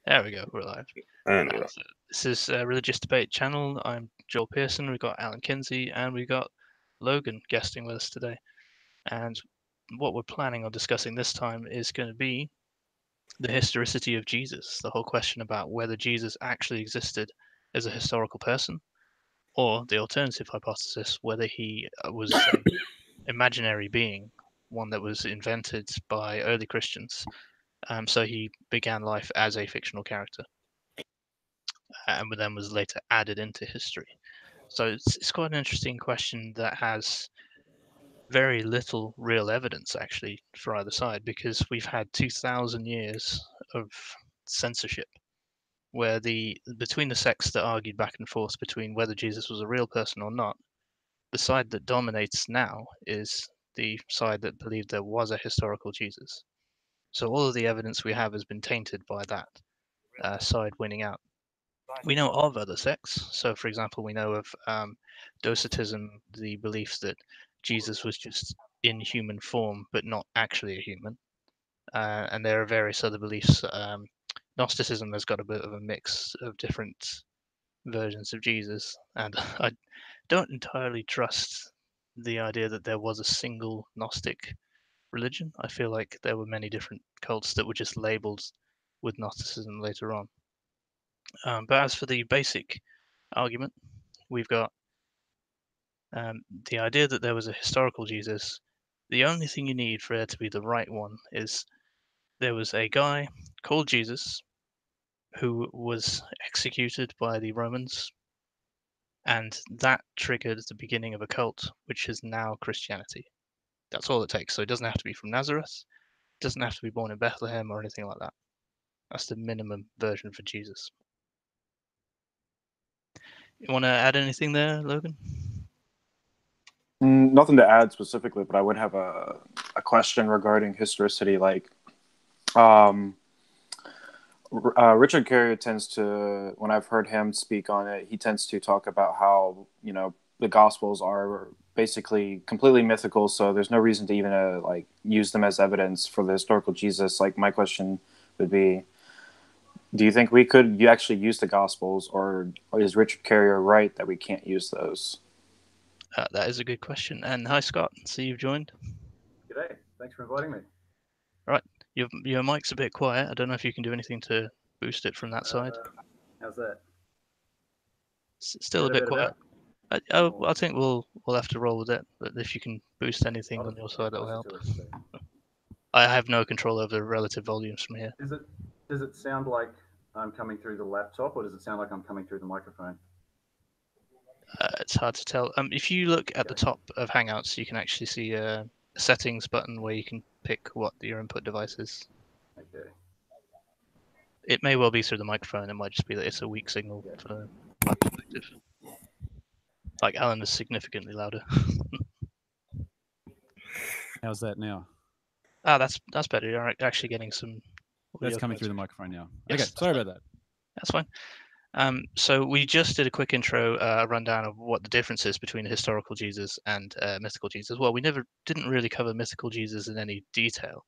There we go. We're live. And we're So this is a Religious Debate channel. I'm Joel Pearson. We've got Alan Kinsey and we've got Logan guesting with us today. And what we're planning on discussing this time is going to be the historicity of Jesus, the whole question about whether Jesus actually existed as a historical person, or the alternative hypothesis, whether he was an imaginary being, one that was invented by early Christians. So he began life as a fictional character and then was later added into history. So it's quite an interesting question that has very little real evidence actually for either side, because we've had 2,000 years of censorship where the between the sects that argued back and forth between whether Jesus was a real person or not, the side that dominates now is the side that believed there was a historical Jesus. So all of the evidence we have has been tainted by that side winning out. We know of other sects. So, for example, we know of Docetism, the belief that Jesus was just in human form, but not actually a human. And there are various other beliefs. Gnosticism has got a bit of a mix of different versions of Jesus. And I don't entirely trust the idea that there was a single Gnostic religion. I feel like there were many different cults that were just labeled with Gnosticism later on. But as for the basic argument, we've got the idea that there was a historical Jesus. The only thing you need for it to be the right one is there was a guy called Jesus who was executed by the Romans, and that triggered the beginning of a cult, which is now Christianity. That's all it takes. So it doesn't have to be from Nazareth, it doesn't have to be born in Bethlehem or anything like that. That's the minimum version for Jesus. You want to add anything there, Logan? Nothing to add specifically, but I would have a question regarding historicity. Like, Richard Carrier tends to, when I've heard him speak on it, he tends to talk about how, the Gospels are basically completely mythical, so there's no reason to even use them as evidence for the historical Jesus. Like, my question would be, do you think we could actually use the Gospels, or is Richard Carrier right that we can't use those? That is a good question. And hi, Scott. See you've joined. G'day. Thanks for inviting me. Right. Your mic's a bit quiet. I don't know if you can do anything to boost it from that side. How's that? Still a bit quiet. I think we'll have to roll with it. But if you can boost anything on your side, that'll help. I have no control over the relative volumes from here. Does it sound like I'm coming through the laptop, or does it sound like I'm coming through the microphone? It's hard to tell. If you look at the top of Hangouts, you can actually see a settings button where you can pick what your input device is. Okay. It may well be through the microphone. It might just be that it's a weak signal for my perspective. Like Alan is significantly louder. How's that now? That's better. You're actually getting some. That's coming through the microphone now. Yes, okay, sorry about that. That's fine. So we just did a quick intro rundown of what the difference is between a historical Jesus and mythical Jesus. Well, we didn't really cover mythical Jesus in any detail.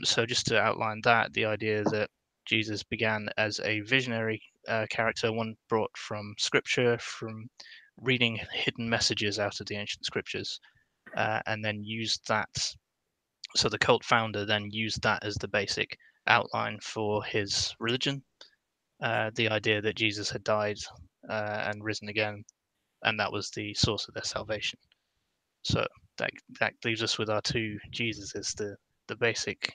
So just to outline that, the idea that Jesus began as a visionary character, one brought from scripture, from reading hidden messages out of the ancient scriptures, and then used that. So the cult founder then used that as the basic outline for his religion. The idea that Jesus had died and risen again, and that was the source of their salvation. So that leaves us with our two Jesuses: the basic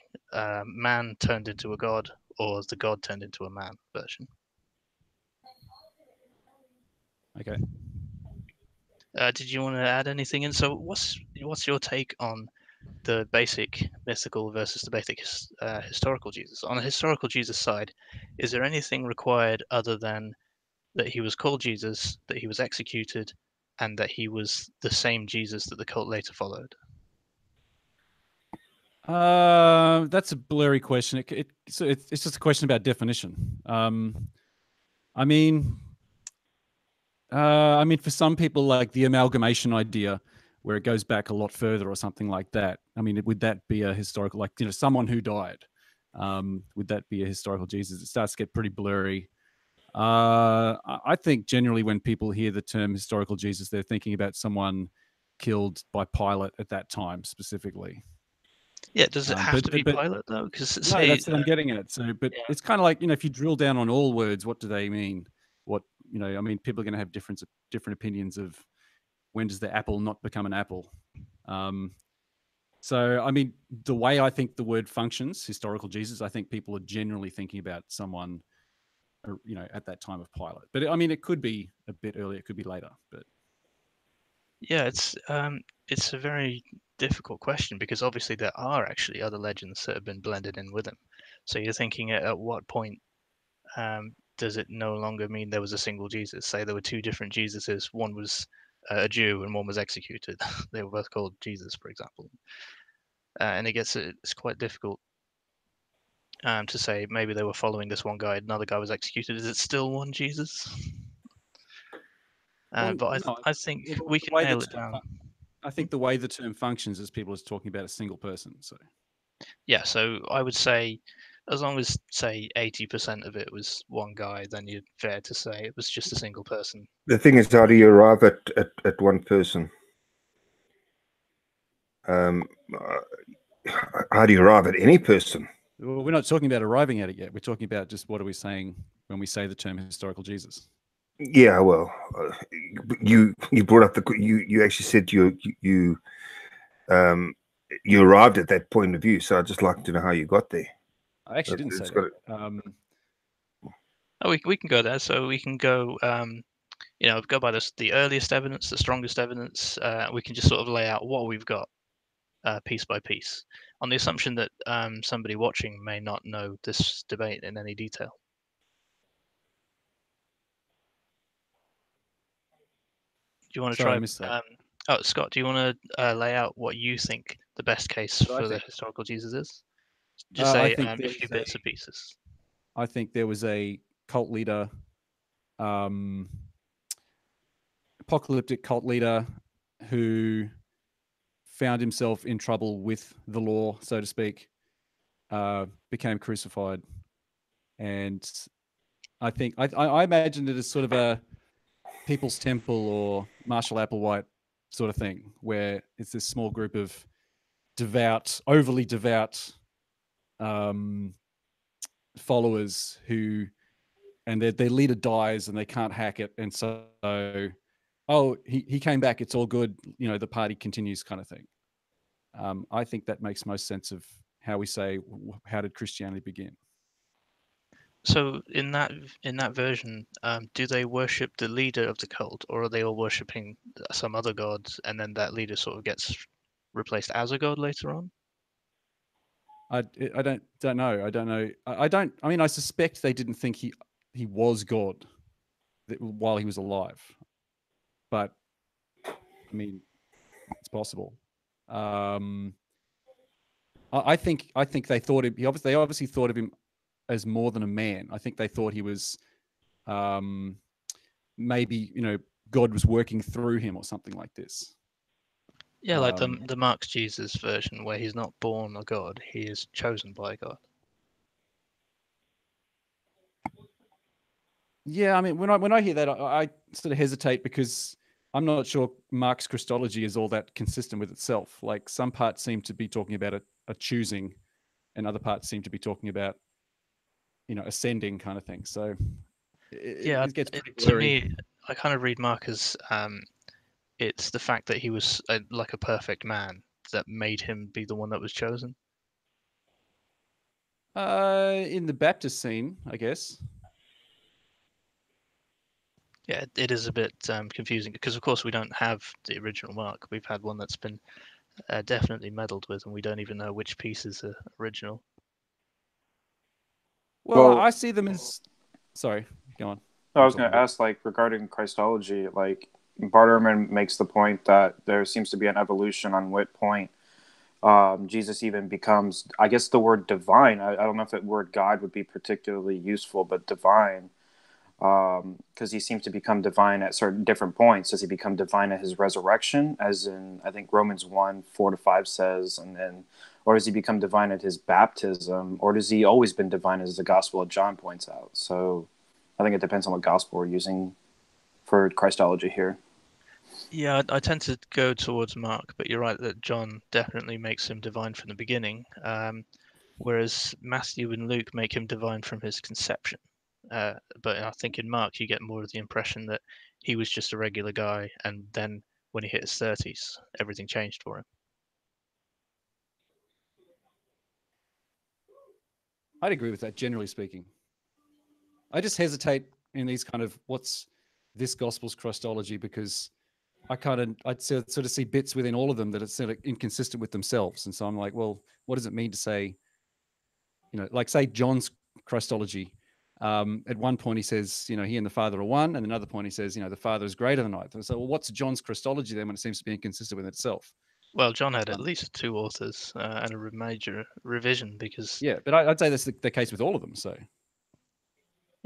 man turned into a god, or the god turned into a man version. Okay. Did you want to add anything in? So what's your take on the basic mythical versus the basic historical Jesus? On the historical Jesus side, is there anything required other than that he was called Jesus, that he was executed, and that he was the same Jesus that the cult later followed? That's a blurry question. It's just a question about definition. I mean, for some people, like the amalgamation idea, where it goes back a lot further or something like that. I mean, would that be a historical, like, someone who died? Would that be a historical Jesus? It starts to get pretty blurry. I think generally when people hear the term historical Jesus, they're thinking about someone killed by Pilate at that time specifically. Yeah, does it have to be Pilate though? Because no, that's what I'm getting at. So, but yeah. it's kind of like, if you drill down on all words, what do they mean? What, I mean, people are going to have different opinions of when does the apple not become an apple. So, I mean, the way I think the word functions, historical Jesus, I think people are generally thinking about someone, at that time of Pilate. But I mean, it could be a bit earlier, it could be later. But yeah, it's a very difficult question because obviously there are actually other legends that have been blended in with him. So you're thinking at what point does it no longer mean there was a single Jesus? Say there were two different Jesuses, one was a Jew and one was executed. They were both called Jesus, for example. And it's quite difficult to say maybe they were following this one guy, another guy was executed. Is it still one Jesus? But I think we can nail it down. I think the way the term functions is people are talking about a single person. So yeah, so I would say as long as say 80% of it was one guy, then you're fair to say it was just a single person. The thing is, how do you arrive at one person? How do you arrive at any person? Well, we're not talking about arriving at it yet. We're talking about just what are we saying when we say the term historical Jesus. Yeah, well, you brought up you actually said you arrived at that point of view. So I'd just like to know how you got there. I actually didn't say that. Oh, we can go there. So we can go, go by the earliest evidence, the strongest evidence. We can just sort of lay out what we've got piece by piece, on the assumption that somebody watching may not know this debate in any detail. Do you want to Sorry, try? I missed that. Scott, do you want to lay out what you think the best case for the historical Jesus is? Just say a few bits and pieces. I think there was a cult leader, apocalyptic cult leader, who found himself in trouble with the law, so to speak, became crucified. And I think I imagined it as sort of a People's Temple or Marshall Applewhite sort of thing, where it's this small group of overly devout followers and their leader dies and they can't hack it, and so he came back, it's all good, the party continues, kind of thing. I think that makes most sense of how we say, how did Christianity begin? So in that version, do they worship the leader of the cult, or are they all worshiping some other gods, and then that leader sort of gets replaced as a god later on? I don't know. I don't know. I mean, I suspect they didn't think he was God while he was alive, but I mean, it's possible. I think they thought they obviously thought of him as more than a man. I think they thought he was, maybe God was working through him or something like this. Yeah, like the Marx Jesus version, where he's not born a god, he is chosen by God. Yeah, I mean, when I hear that, I sort of hesitate, because I'm not sure Marx Christology is all that consistent with itself. Like, some parts seem to be talking about a choosing, and other parts seem to be talking about, ascending, kind of thing. So it gets pretty blurry. To me, I kind of read Mark as it's the fact that he was like a perfect man that made him be the one that was chosen. In the Baptist scene, I guess. Yeah, it is a bit confusing because, of course, we don't have the original Mark. We've had one that's been definitely meddled with, and we don't even know which pieces are original. Well, I see them as... Sorry, go on. I was going to ask, regarding Christology, Barterman makes the point that there seems to be an evolution on what point Jesus even becomes, I guess the word divine, I don't know if that word God would be particularly useful, but divine, because he seems to become divine at certain different points. Does he become divine at his resurrection, as in, I think Romans 1:4-5 says, and then, or does he become divine at his baptism, or does he always been divine, as the Gospel of John points out? So I think it depends on what gospel we're using for Christology here. Yeah, I tend to go towards Mark, but you're right that John definitely makes him divine from the beginning, whereas Matthew and Luke make him divine from his conception. But I think in Mark you get more of the impression that he was just a regular guy, and then when he hit his 30s, everything changed for him. I'd agree with that, generally speaking. I just hesitate in these kind of what's this gospel's Christology, because I'd sort of see bits within all of them that are sort of inconsistent with themselves. And so I'm like, well, what does it mean to say, like say John's Christology? At one point he says, he and the Father are one, and another point he says, the Father is greater than I. So, well, what's John's Christology then when it seems to be inconsistent with itself? Well, John had at least 2 authors and a major revision because... Yeah, but I'd say that's the case with all of them. So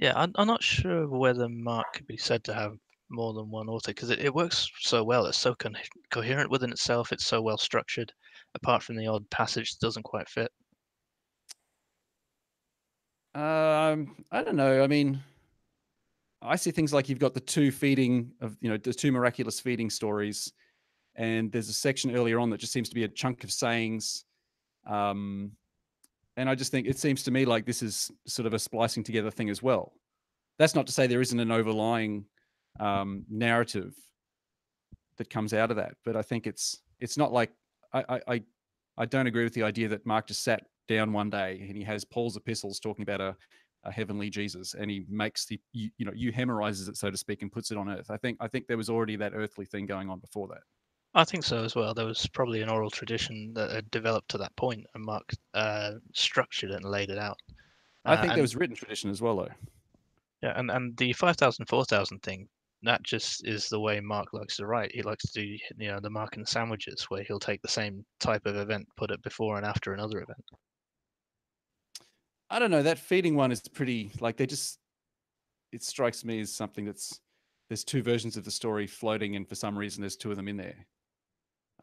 Yeah, I'm not sure whether Mark could be said to have more than one author because it works so well. It's so coherent within itself. It's so well structured, apart from the odd passage that doesn't quite fit. I don't know. I mean, I see things like you've got the two miraculous feeding stories, and there's a section earlier on that just seems to be a chunk of sayings. And I just think it seems to me like this is sort of a splicing together thing as well. That's not to say there isn't an overlying narrative that comes out of that, but I think it's not like I don't agree with the idea that Mark just sat down one day and he has Paul's epistles talking about a heavenly Jesus, and he makes euhemerizes it, so to speak, and puts it on earth. I think there was already that earthly thing going on before that. I think so as well. There was probably an oral tradition that had developed to that point, and Mark structured it and laid it out. I think there was written tradition as well, though. Yeah, and the 5,000, 4,000 thing, that just is the way Mark likes to write. He likes to do, the Mark and the sandwiches, where he'll take the same type of event, put it before and after another event. I don't know. That feeding one is pretty, like, it strikes me as something there's 2 versions of the story floating, and for some reason there's 2 of them in there.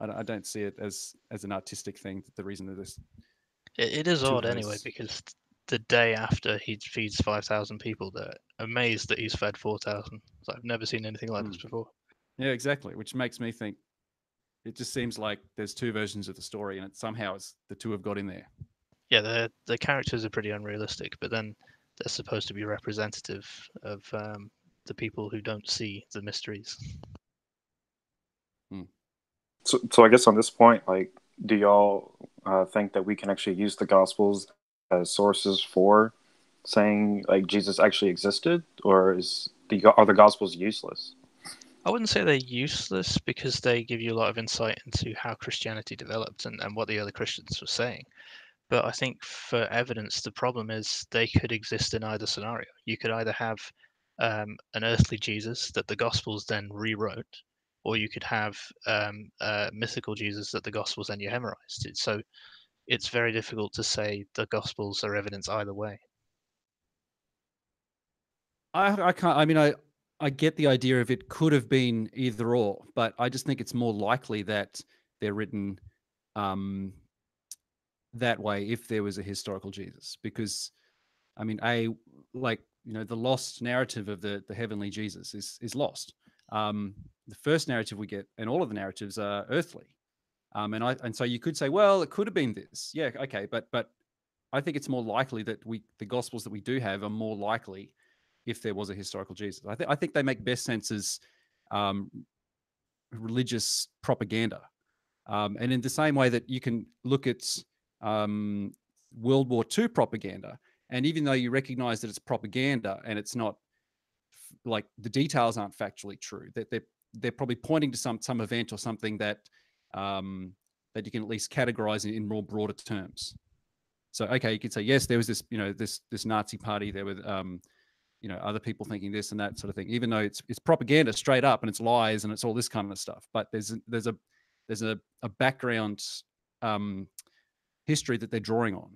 I don't see it as an artistic thing. The reason that there's it is 2 odd of anyway, those. because the day after he feeds 5,000 people, they're amazed that he's fed 4,000. So I've never seen anything like this before. Yeah, exactly. Which makes me think it just seems like there's 2 versions of the story, and it somehow the 2 have got in there. Yeah, the characters are pretty unrealistic, but then they're supposed to be representative of the people who don't see the mysteries. So I guess on this point, like, do y'all think that we can actually use the Gospels as sources for saying like Jesus actually existed, or are the Gospels useless? I wouldn't say they're useless because they give you a lot of insight into how Christianity developed and what the early Christians were saying. But I think for evidence, the problem is they could exist in either scenario. You could either have an earthly Jesus that the Gospels then rewrote, or you could have a mythical Jesus that the Gospels then euhemerized. So it's very difficult to say the Gospels are evidence either way. I can't. I mean, I get the idea of it could have been either or, but I just think it's more likely that they're written that way if there was a historical Jesus, because I mean, the lost narrative of the heavenly Jesus is lost. The first narrative we get, and all of the narratives are earthly, and so you could say, well, it could have been this, yeah, okay, but I think it's more likely that the Gospels that we do have are more likely if there was a historical Jesus. I think they make best sense as religious propaganda, and in the same way that you can look at World War II propaganda, and even though you recognize that it's propaganda and it's not like the details aren't factually true, that they're probably pointing to some event or something that that you can at least categorize in more broader terms. So, okay, you could say, yes, there was this, this Nazi party. There were, other people thinking this and that sort of thing. Even though it's propaganda straight up and it's lies and it's all this kind of stuff. But there's a background history that they're drawing on.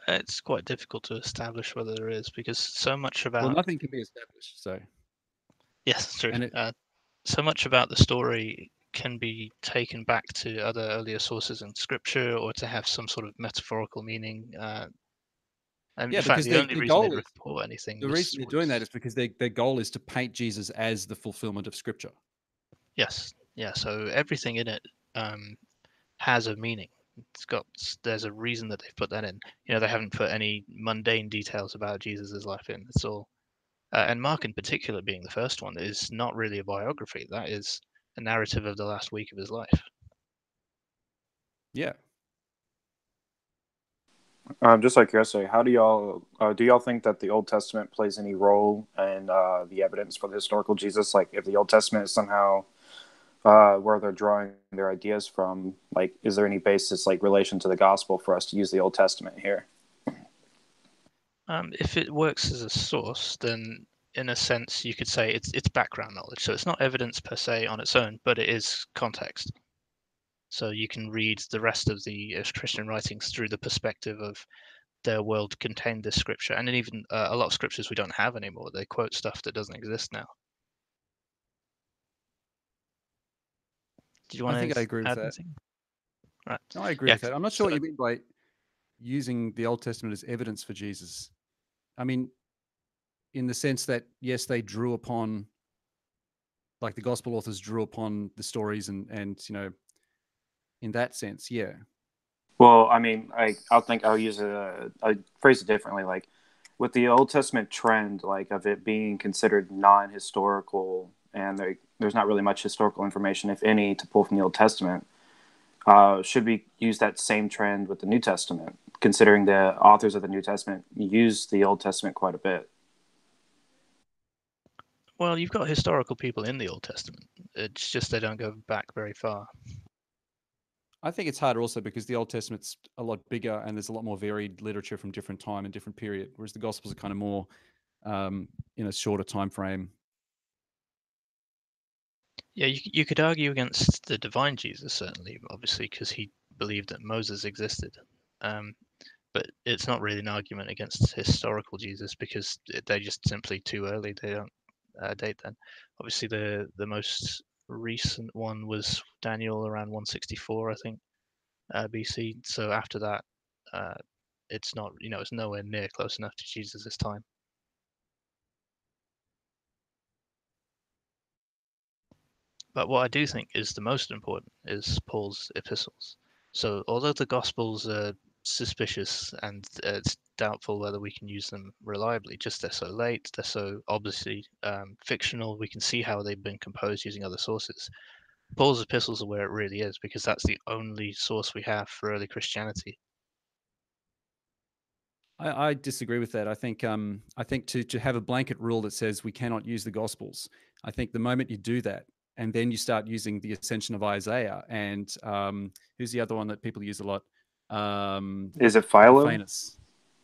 It's quite difficult to establish whether there is, because so much about nothing can be established. So yes, true. And So much about the story can be taken back to other earlier sources in Scripture or to have some sort of metaphorical meaning. And Yeah, in fact, because the only the reason they'd goal is report anything the reason they're doing that is because their goal is to paint Jesus as the fulfillment of Scripture. yes, yeah. So everything in it has a meaning. There's a reason that they've put that in. You know, they haven't put any mundane details about Jesus's life in. It's all, and Mark in particular, being the first one, is not really a biography. That is a narrative of the last week of his life. Yeah. Just like yesterday, how do y'all think that the Old Testament plays any role in the evidence for the historical Jesus? Like, if the Old Testament is somehow where they're drawing their ideas from, like, is there any basis, like, relation to the gospel for us to use the Old Testament here? If it works as a source, then in a sense you could say it's background knowledge. So it's not evidence per se on its own, but it is context. So you can read the rest of the Christian writings through the perspective of their world contained this scripture, and then even a lot of scriptures we don't have anymore. They quote stuff that doesn't exist now. Did you want I think I to agree with add that. anything? Right. No, I agree Yeah. with that. I'm not sure what you mean by using the Old Testament as evidence for Jesus. I mean, in the sense that, yes, they drew upon, like the gospel authors drew upon the stories and in that sense, yeah. Well, I mean, I'll use I phrase it differently. Like, with the Old Testament trend, like, of it being considered non-historical, and there's not really much historical information, if any, to pull from the Old Testament. Should we use that same trend with the New Testament, considering the authors of the New Testament use the Old Testament quite a bit? Well, you've got historical people in the Old Testament. It's just they don't go back very far. I think it's harder also because the Old Testament's a lot bigger and there's a lot more varied literature from different time and different period, whereas the Gospels are kind of more in a shorter time frame. Yeah, you could argue against the divine Jesus, certainly, obviously, because he believed that Moses existed. But it's not really an argument against historical Jesus because they're just simply too early. They don't date then. Obviously, the most recent one was Daniel around 164, I think, BC. So after that, uh, it's not, it's nowhere near close enough to Jesus' time. But what I do think is the most important is Paul's epistles. So although the Gospels are suspicious and it's doubtful whether we can use them reliably, just they're so late, they're so obviously fictional, we can see how they've been composed using other sources. Paul's epistles are where it really is because that's the only source we have for early Christianity. I disagree with that. I think to have a blanket rule that says we cannot use the Gospels, I think the moment you do that, and then you start using the Ascension of Isaiah, and who's the other one that people use a lot? Is it Philo? Epiphanes.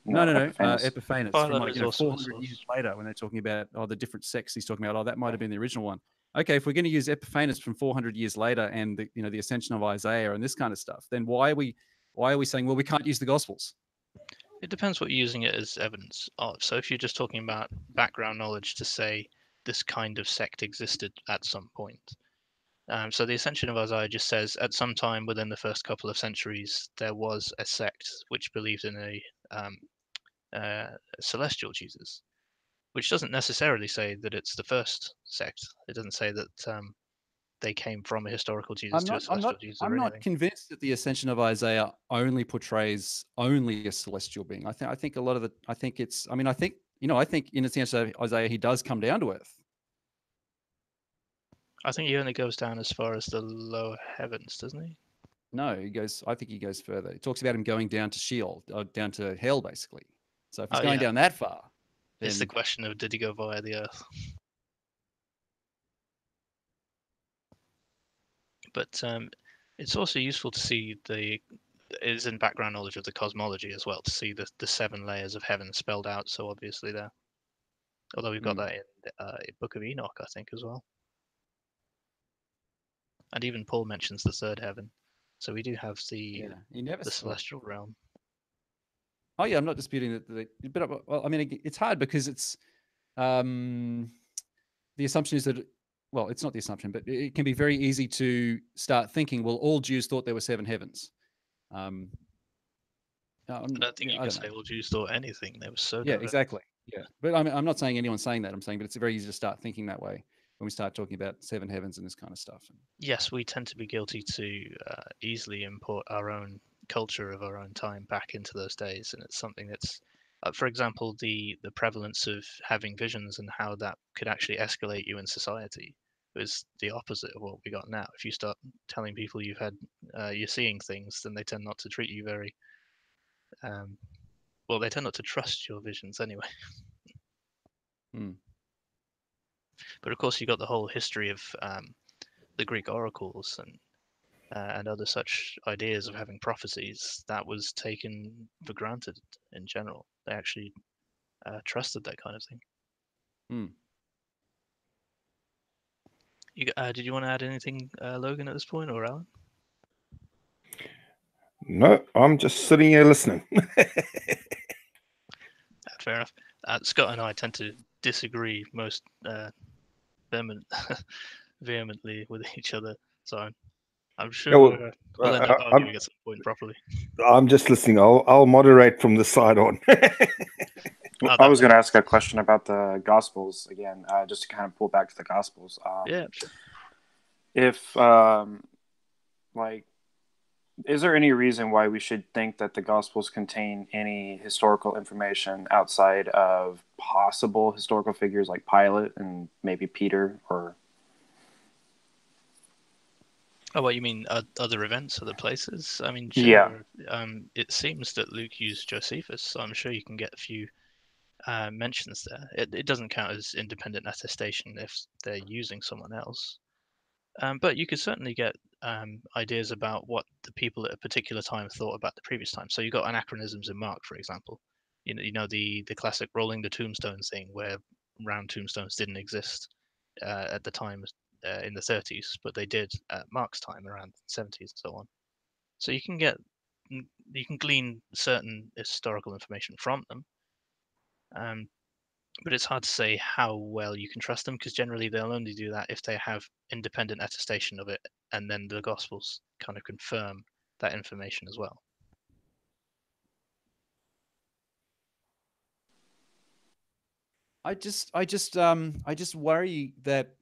No. Epiphanes Philo from is also a 400 source. years later when they're talking about the different sects he's talking about. Oh, that might have been the original one. Okay, if we're going to use Epiphanes from 400 years later and the Ascension of Isaiah and this kind of stuff, then why are we saying, well, we can't use the Gospels? It depends what you're using it as evidence of. So if you're just talking about background knowledge to say this kind of sect existed at some point. So the Ascension of Isaiah just says at some time within the first couple of centuries there was a sect which believed in a celestial Jesus, which doesn't necessarily say that it's the first sect. It doesn't say that they came from a historical Jesus to a celestial Jesus or I'm not anything. convinced that the Ascension of Isaiah only portrays only a celestial being. I think a lot of I think in the Ascension of Isaiah he does come down to earth. I think he only goes down as far as the lower heavens, doesn't he? No, I think he goes further. He talks about him going down to Sheol, down to hell, basically. So if he's going down that far, then it's the question of did he go via the earth? But it's also useful to see it is in background knowledge of the cosmology as well to see the 7 layers of heaven spelled out so obviously there. Although we've got that in Book of Enoch, I think, as well. And even Paul mentions the third heaven. So we do have the celestial realm. Oh yeah, I'm not disputing that. But well, I mean, it's hard because it's the assumption is that well, it's not the assumption, but it can be very easy to start thinking, well, all Jews thought there were 7 heavens. I don't think you I can don't say know. all Jews thought anything. They were so Yeah, diverse. exactly. Yeah, but I'm not saying anyone's saying that. I'm saying, but it's very easy to start thinking that way when we start talking about 7 heavens and this kind of stuff. Yes, we tend to be guilty to easily import our own culture of our own time back into those days, and it's something that's, for example, the prevalence of having visions and how that could actually escalate you in society was the opposite of what we got now. If you start telling people you're seeing things, then they tend not to treat you very um, well. They tend not to trust your visions anyway. Hmm. But of course, you got the whole history of the Greek oracles and other such ideas of having prophecies that was taken for granted in general. They actually trusted that kind of thing. Hmm. Did you want to add anything, Logan, at this point, or Alan? No, I'm just sitting here listening. Fair enough. Scott and I tend to disagree most vehemently with each other, so I'm Yeah, sure well, we'll end up arguing at some point properly. I'm just listening. I'll moderate from the side on. Well, Oh, I that was going to makes ask a question about the Gospels again, just to kind of pull back to the Gospels. yeah, sure. If like, is there any reason why we should think that the Gospels contain any historical information outside of possible historical figures like Pilate and maybe Peter? Or Oh, what you mean? Other events, other places? I mean, yeah, sure. It seems that Luke used Josephus, so I'm sure you can get a few mentions there. It doesn't count as independent attestation if they're using someone else. But you could certainly get ideas about what the people at a particular time thought about the previous time. So you got anachronisms in Mark, for example. You know the classic rolling the tombstones thing, where round tombstones didn't exist at the time in the 30s, but they did at Mark's time around the 70s and so on. So you can glean certain historical information from them. Um, but it's hard to say how well you can trust them because generally they'll only do that if they have independent attestation of it, and then the Gospels kind of confirm that information as well. I just worry that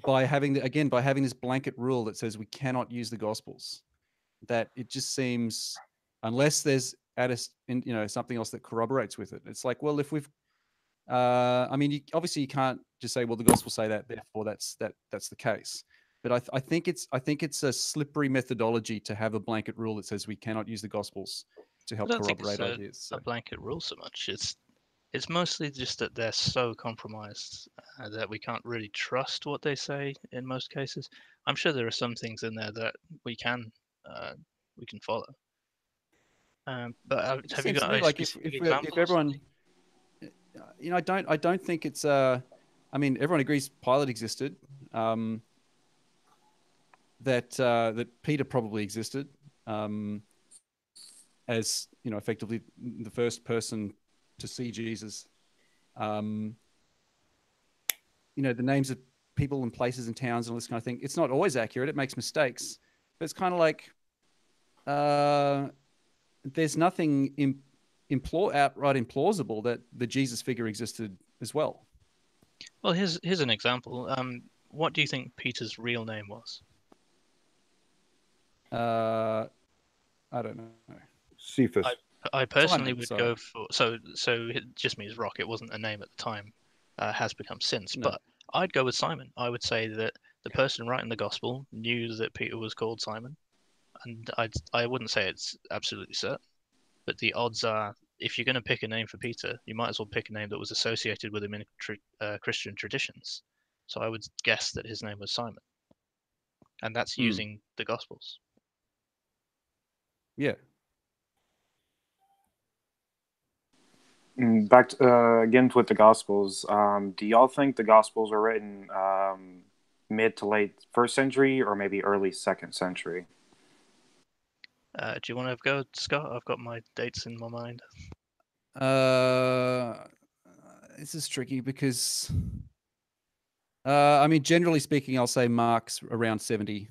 by having this blanket rule that says we cannot use the Gospels, that it just seems, unless there's something else that corroborates with it. It's like, well, if we've I mean, obviously you can't just say, well, the Gospels say that, therefore that's the case. But I think it's a slippery methodology to have a blanket rule that says we cannot use the Gospels to I help don't think it's corroborate ideas. So. a blanket rule so much. It's mostly just that they're so compromised that we can't really trust what they say in most cases. I'm sure there are some things in there that uh, we can follow. But It just have you seems to got me a like specific if example of everyone, something? I don't think it's I mean, everyone agrees Pilate existed. That Peter probably existed, as effectively the first person to see Jesus. The names of people and places and towns and all this kind of thing. It's not always accurate. It makes mistakes, but it's kind of like there's nothing outright implausible that the Jesus figure existed as well. Well, here's an example. What do you think Peter's real name was? I don't know. Cephas. I personally Simon, would sorry. go for so it just means rock. It wasn't a name at the time, has become since. No. But I'd go with Simon. I would say that the person writing the gospel knew that Peter was called Simon, and I wouldn't say it's absolutely certain, but the odds are if you're going to pick a name for Peter, you might as well pick a name that was associated with him in Christian traditions. So I would guess that his name was Simon, and that's using the gospels. Yeah. back to, again with the Gospels. Do y'all think the Gospels were written mid to late first century or maybe early second century? Do you want to go, Scott? I've got my dates in my mind. This is tricky because I mean, generally speaking, I'll say Mark's around 70.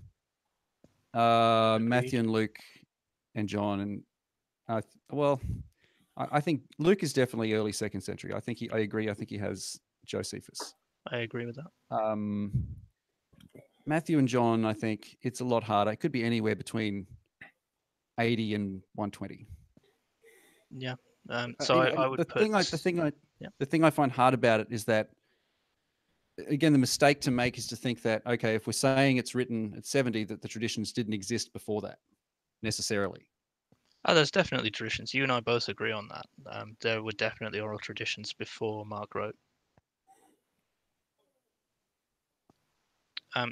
Matthew and Luke and John and I think Luke is definitely early 2nd century. I agree. I think he has Josephus. I agree with that. Matthew and John, I think it's a lot harder. It could be anywhere between 80 and 120. Yeah. So I would put the thing I find hard about it is that, again, the mistake to make is to think that, okay, if we're saying it's written at 70, that the traditions didn't exist before that necessarily. Oh, there's definitely traditions. You and I both agree on that. There were definitely oral traditions before Mark wrote.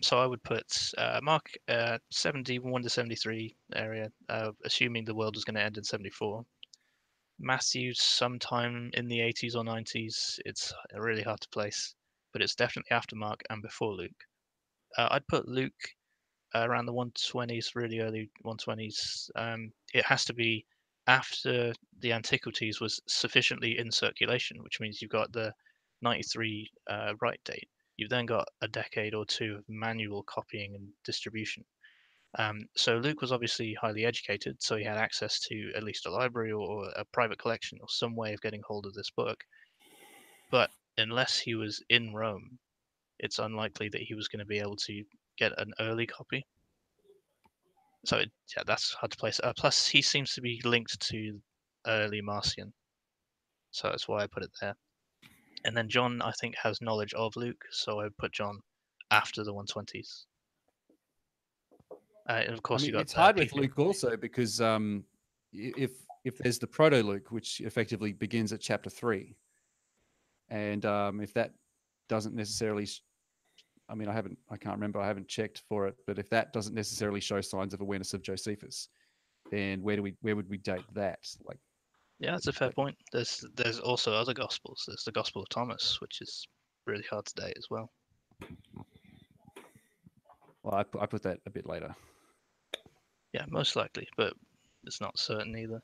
So I would put Mark 71 to 73 area, assuming the world was going to end in 74. Matthew sometime in the 80s or 90s. It's really hard to place, but it's definitely after Mark and before Luke. I'd put Luke around the 120s, really early 120s. It has to be after the Antiquities was sufficiently in circulation, which means you've got the 93 right date. You've then got a decade or two of manual copying and distribution. So Luke was obviously highly educated, so he had access to at least a library or a private collection or some way of getting hold of this book. But unless he was in Rome, it's unlikely that he was going to be able to get an early copy. So yeah, that's hard to place. Plus, he seems to be linked to early Marcion, so that's why I put it there. And then John, I think, has knowledge of Luke, so I put John after the 120s. And of course, you got it's hard with people. Luke also because if there's the proto Luke, which effectively begins at chapter 3, and if that doesn't necessarily, I can't remember, I haven't checked for it, but if that doesn't necessarily show signs of awareness of Josephus, then where would we date that? Like, Yeah, that's a fair point. There's also other gospels. There's the Gospel of Thomas, which is really hard to date as well. Well, I put that a bit later. Yeah, most likely, but it's not certain either.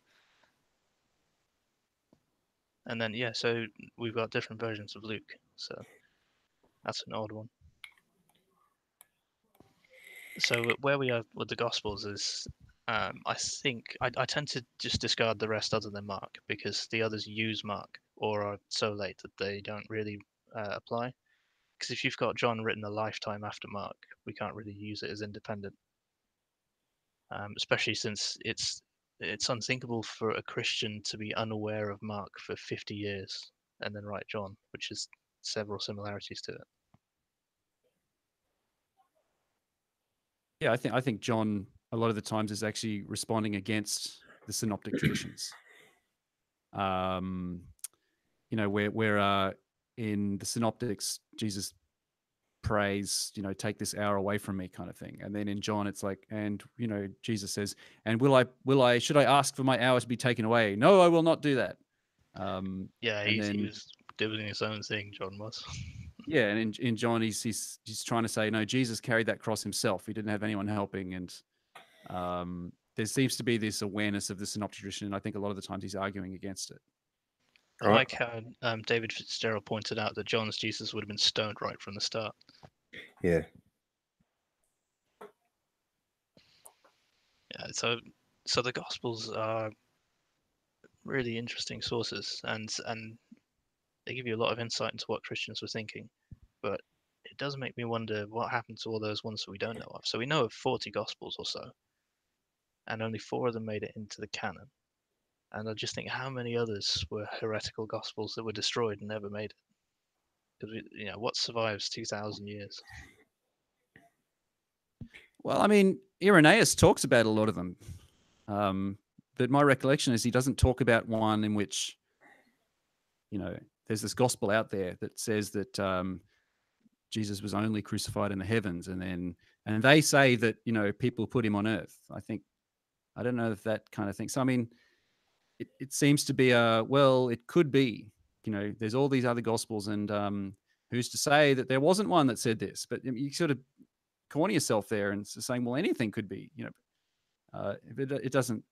And then yeah, so we've got different versions of Luke, so that's an odd one. So where we are with the Gospels is, I think I tend to just discard the rest other than Mark because the others use Mark or are so late that they don't really apply. Because if you've got John written a lifetime after Mark, we can't really use it as independent. Especially since it's unthinkable for a Christian to be unaware of Mark for 50 years and then write John, which is several similarities to it. Yeah, I think John a lot of the times is actually responding against the synoptic traditions. Where in the synoptics Jesus prays, take this hour away from me, kind of thing, and then in John it's like, and Jesus says, and should I ask for my hour to be taken away? No, I will not do that. Yeah, he was doing his own thing. John was. Yeah, and in John, he's trying to say, no, Jesus carried that cross himself. He didn't have anyone helping, and there seems to be this awareness of the synoptic tradition, and I think a lot of the times he's arguing against it. I like how David Fitzgerald pointed out that John's Jesus would have been stoned right from the start. Yeah. Yeah, so the Gospels are really interesting sources, and they give you a lot of insight into what Christians were thinking. But it does make me wonder what happened to all those ones that we don't know of. So we know of 40 Gospels or so, and only 4 of them made it into the canon. And I just think how many others were heretical Gospels that were destroyed and never made it? Because what survives 2,000 years? Well, I mean, Irenaeus talks about a lot of them, but my recollection is he doesn't talk about one in which, there's this gospel out there that says that Jesus was only crucified in the heavens, and they say that people put him on earth. I don't know if that kind of thing. So I mean, it seems to be it could be. There's all these other gospels, and who's to say that there wasn't one that said this? But you sort of corner yourself there and saying, well, anything could be. If it doesn't.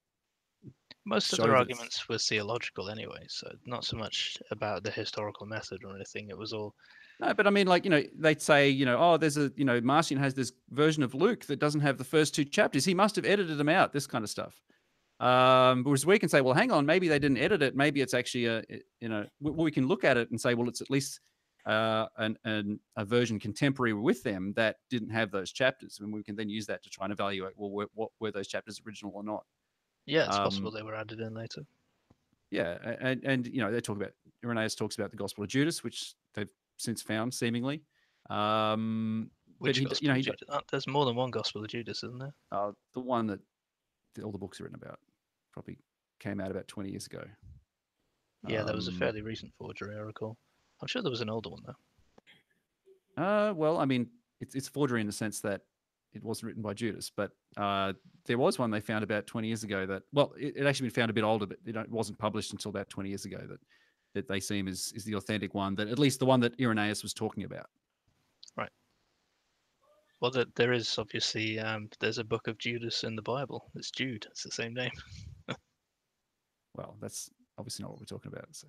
Most of show their this. arguments were theological anyway, so not so much about the historical method or anything. It was all No, but I mean, like, they'd say, oh, there's a, Marcion has this version of Luke that doesn't have the first 2 chapters. He must have edited them out, this kind of stuff. Whereas we can say, well, hang on, maybe they didn't edit it. Maybe it's actually we can look at it and say, well, it's at least a version contemporary with them that didn't have those chapters. And we can then use that to try and evaluate, well, what were those chapters original or not? yeah, it's possible they were added in later. Yeah, and they talk about, Irenaeus talks about the Gospel of Judas, which they've since found seemingly. Which but Gospel of Judas? There's more than one Gospel of Judas, isn't there? The one that all the books are written about probably came out about 20 years ago. Yeah, there was a fairly recent forgery, I recall. I'm sure there was an older one though. Well, I mean, it's forgery in the sense that it wasn't written by Judas, but there was one they found about 20 years ago that, well, it actually been found a bit older, but it wasn't published until about 20 years ago that they seem is the authentic one, that at least the one that Irenaeus was talking about. Right. Well, there is obviously, there's a book of Judas in the Bible. It's Jude. It's the same name. Well, that's obviously not what we're talking about. So.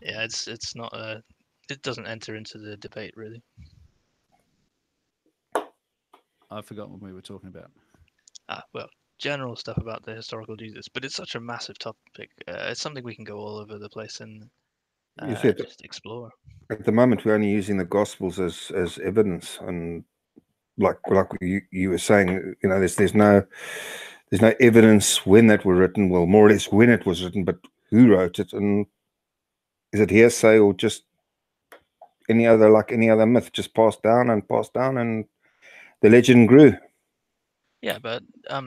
Yeah, it's not it doesn't enter into the debate really. I've forgotten what we were talking about. Well, general stuff about the historical Jesus, but it's such a massive topic. It's something we can go all over the place and just explore. At the moment, we're only using the Gospels as evidence, and like you were saying, there's no evidence when that were written. Well, more or less when it was written, but who wrote it, and is it hearsay or just any other myth, just passed down, and the legend grew. Yeah, but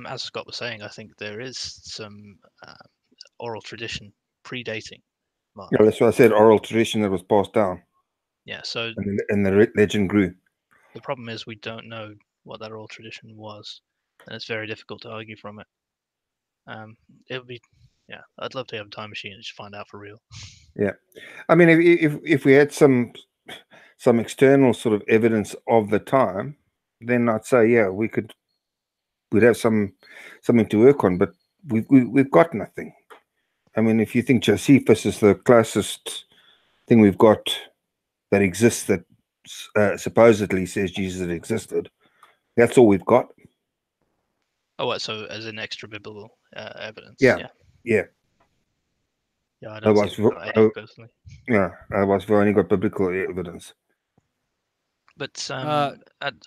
as Scott was saying, I think there is some oral tradition predating Mark. Yeah, that's what I said. Oral tradition that was passed down. Yeah, so and the legend grew. The problem is we don't know what that oral tradition was, and it's very difficult to argue from it. It would be, yeah, I'd love to have a time machine and just find out for real. Yeah, I mean, if we had some external sort of evidence of the time, then I'd say, yeah, we'd have something to work on, but we've got nothing. I mean, if you think Josephus is the closest thing we've got that exists that supposedly says Jesus had existed, that's all we've got. Oh, what? So as in extra biblical evidence? Yeah. Yeah, I don't think we've got any personally. Yeah, otherwise we've only got biblical evidence. But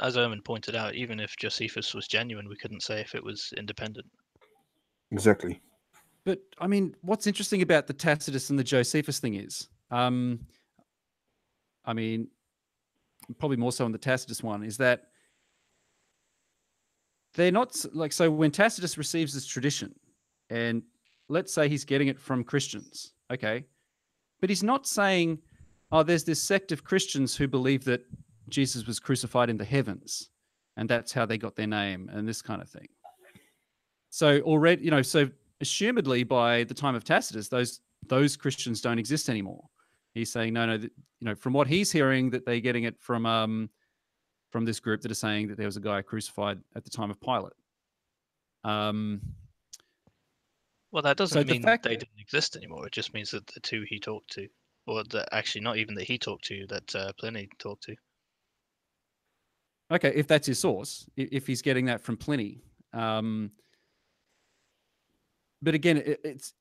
as Omen pointed out, even if Josephus was genuine, we couldn't say if it was independent. Exactly. But I mean, what's interesting about the Tacitus and the Josephus thing is, I mean, probably more so on the Tacitus one, is that they're not like, so when Tacitus receives this tradition, and let's say he's getting it from Christians, okay, but he's not saying, oh, there's this sect of Christians who believe that Jesus was crucified in the heavens, and that's how they got their name, and this kind of thing. So already, so assumedly by the time of Tacitus, those Christians don't exist anymore. He's saying, no, from what he's hearing, that they're getting it from this group that are saying that there was a guy crucified at the time of Pilate. Well, that doesn't mean they didn't exist anymore. It just means that the two he talked to, or that actually not even that he talked to, that Pliny talked to. Okay, if that's his source, if he's getting that from Pliny. But again, it's,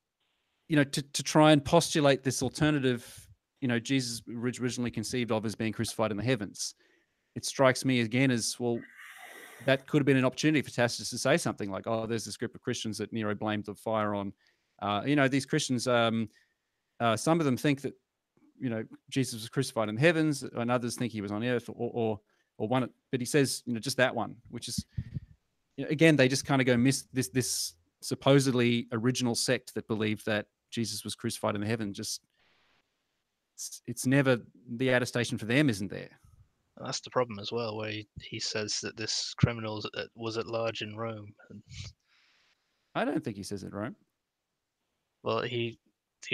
to try and postulate this alternative, Jesus originally conceived of as being crucified in the heavens. It strikes me again as, well, that could have been an opportunity for Tacitus to say something like, oh, there's this group of Christians that Nero blamed the fire on. These Christians, some of them think that, Jesus was crucified in the heavens, and others think he was on earth, or one. But he says, just that one, which is, again, they just kind of go miss this supposedly original sect that believed that Jesus was crucified in the heaven. Just it's never, the attestation for them isn't there. That's the problem as well, where he says that this criminal was at large in Rome. I don't think he says it, right? Well, the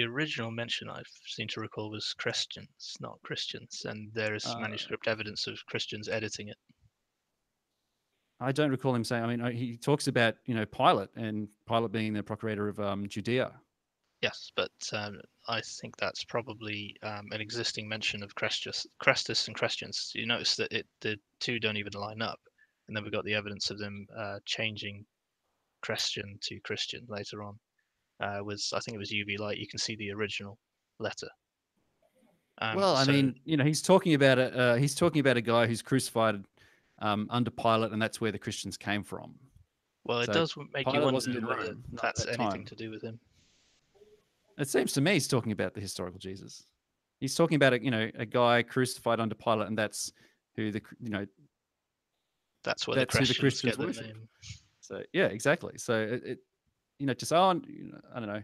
original mention I seem to recall was Christians, not Christians, and there is manuscript evidence of Christians editing it. I don't recall him saying. I mean, he talks about Pilate and Pilate being the procurator of Judea. Yes, but I think that's probably an existing mention of Crestus and Christians. You notice that the two don't even line up, and then we've got the evidence of them changing Christian to Christian later on. I think it was UV light. You can see the original letter. Well, I mean, he's talking about a guy who's crucified under Pilate, and that's where the Christians came from. Well, it So does make you Pilate wonder wasn't in whether Rome, not at that's that anything time. to do with him. It seems to me he's talking about the historical Jesus. He's talking about a guy crucified under Pilate, and that's who That's where that's the who the Christians Christians get their worship. name. So yeah, exactly. So to say, oh, I don't know.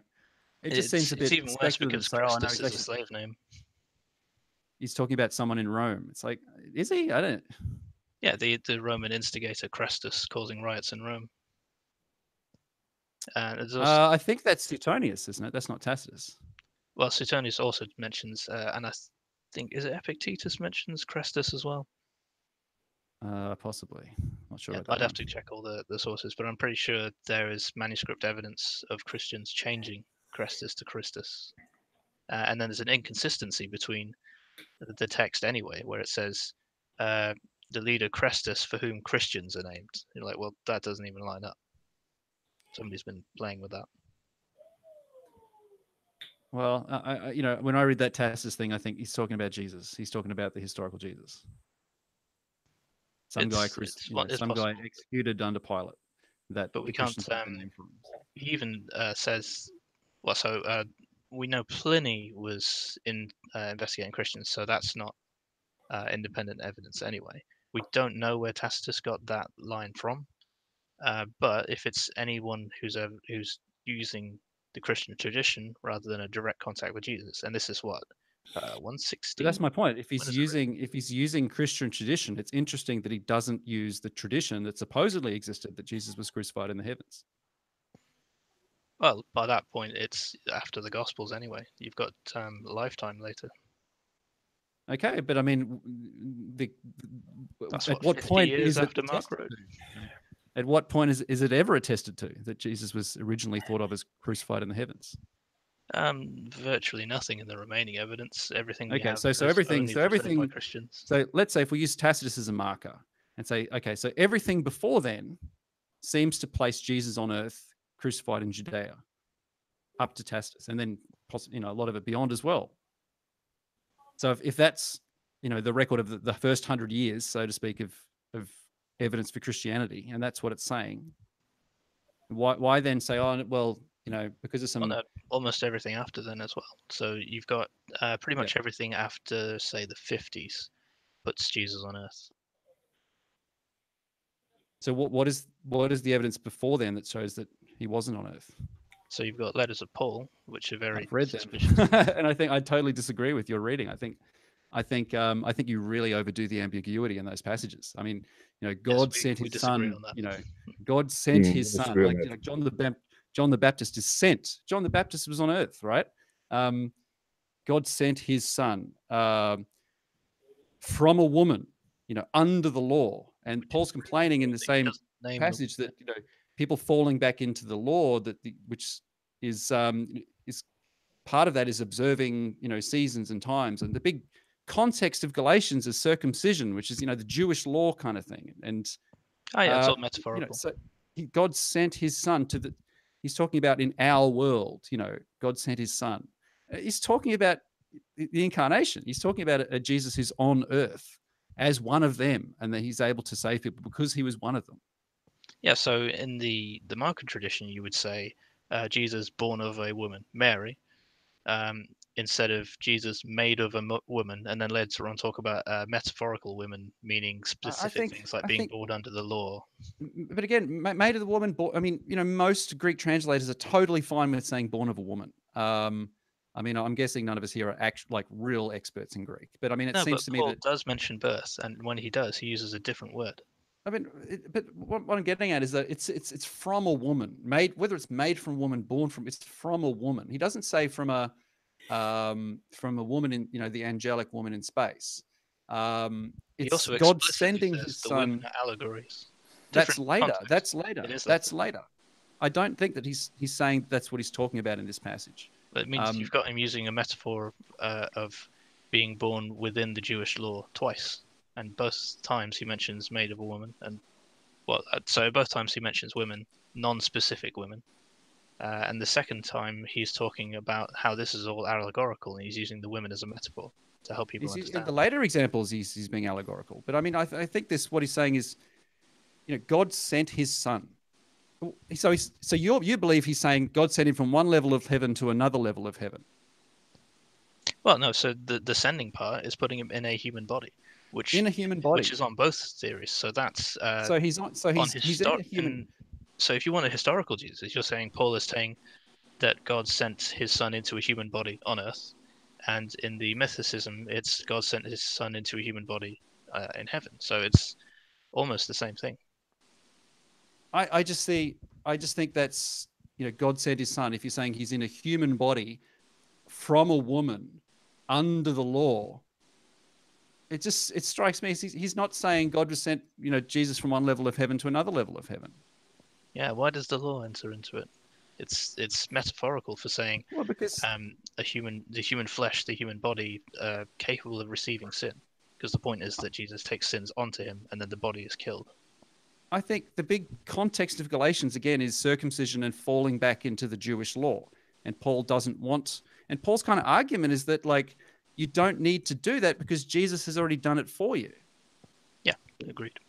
It just seems a bit It's even worse speculative because to say, oh, no, Christus is a slave name. he's talking about someone in Rome. It's like, is he? I don't. Yeah, the Roman instigator Christus causing riots in Rome. There's also, I think that's Suetonius, isn't it? That's not Tacitus. well, Suetonius also mentions, and I think, is it Epictetus mentions Christus as well? Possibly. Not sure Yeah, about that I'd have one. to check all the sources, but I'm pretty sure there is manuscript evidence of Christians changing Christus to Christus. And then there's an inconsistency between the text anyway, where it says the leader Christus for whom Christians are named. You're like, well, that doesn't even line up. Somebody's been playing with that. Well, when I read that Tacitus thing, I think he's talking about Jesus. He's talking about the historical Jesus. Some guy executed under Pilate. But we can't. He even says, well, so we know Pliny was investigating Christians, so that's not independent evidence anyway. We don't know where Tacitus got that line from, but if it's anyone who's using the Christian tradition rather than a direct contact with Jesus, and this is what 160. But that's my point. If he's using Christian tradition, it's interesting that he doesn't use the tradition that supposedly existed that Jesus was crucified in the heavens. Well, by that point, it's after the Gospels anyway. You've got lifetime later. Okay, but I mean, That's at what point is it after Mark wrote? At what point is it ever attested to that Jesus was originally thought of as crucified in the heavens? Virtually nothing in the remaining evidence. Everything we okay, have so everything by Christians. So let's say if we use Tacitus as a marker and say, okay, so everything before then seems to place Jesus on earth, crucified in Judea, up to Tacitus, and then possibly a lot of it beyond as well. So if that's the record of the first 100 years, so to speak, of evidence for Christianity, and that's what it's saying, why then say, oh well, because of some almost everything after then as well. So you've got pretty much everything after, say, the 50s puts Jesus on earth. So what is the evidence before then that shows that he wasn't on earth? So you've got letters of Paul, which are very I've read suspicious. And I think I totally disagree with your reading. I think you really overdo the ambiguity in those passages. I mean, God sent his son. God sent his son. Like John the Baptist is sent. John the Baptist was on earth, right? God sent his son from a woman, under the law. And Paul's complaining in the same passage that people falling back into the law which is part of that is observing seasons and times, and the big context of Galatians is circumcision, which is the Jewish law kind of thing. And it's all metaphorical. So God sent his son to he's talking about in our world, God sent his son. He's talking about the incarnation. He's talking about a Jesus who's on earth as one of them, and that he's able to save people because he was one of them. Yeah, so in the Markan tradition, you would say Jesus born of a woman, Mary, instead of Jesus made of a woman, and then later on talk about metaphorical women, meaning specific things like being born under the law. But again, made of the woman, I mean, most Greek translators are totally fine with saying born of a woman. I mean, I'm guessing none of us here are real experts in Greek, but I mean, it seems to me that Paul does mention birth, and when he does, he uses a different word. I mean, but what I'm getting at is that it's from a woman, whether it's made from a woman, born from, it's from a woman. He doesn't say from a woman in the angelic woman in space. He also God sending his son. allegories. That's Different later. context. That's later. It is That's later. I don't think that he's saying that's what he's talking about in this passage. It means you've got him using a metaphor of being born within the Jewish law twice, and both times he mentions made of a woman, and so both times he mentions women, non-specific women, and the second time he's talking about how this is all allegorical, and he's using the women as a metaphor to help people In understand. the later examples, he's being allegorical, but I mean, I think what he's saying is, God sent his son. So you believe he's saying God sent him from one level of heaven to another level of heaven? Well, no. So the sending part is putting him in a human body, which In a human body, which is on both theories. So that's so he's not. So he's in a human. So if you want a historical Jesus, you're saying Paul is saying that God sent his son into a human body on earth, and in the mythicism, it's God sent his son into a human body in heaven. So it's almost the same thing. I just think that's God sent his son. If you're saying he's in a human body from a woman under the law, it strikes me as he's not saying God was sent Jesus from one level of heaven to another level of heaven. Yeah, why does the law enter into it? It's metaphorical for saying because the human flesh, the human body, capable of receiving sin. Because the point is that Jesus takes sins onto him, and then the body is killed. I think the big context of Galatians, again, is circumcision and falling back into the Jewish law. And Paul doesn't want... And Paul's kind of argument is that, you don't need to do that because Jesus has already done it for you. Yeah, agreed.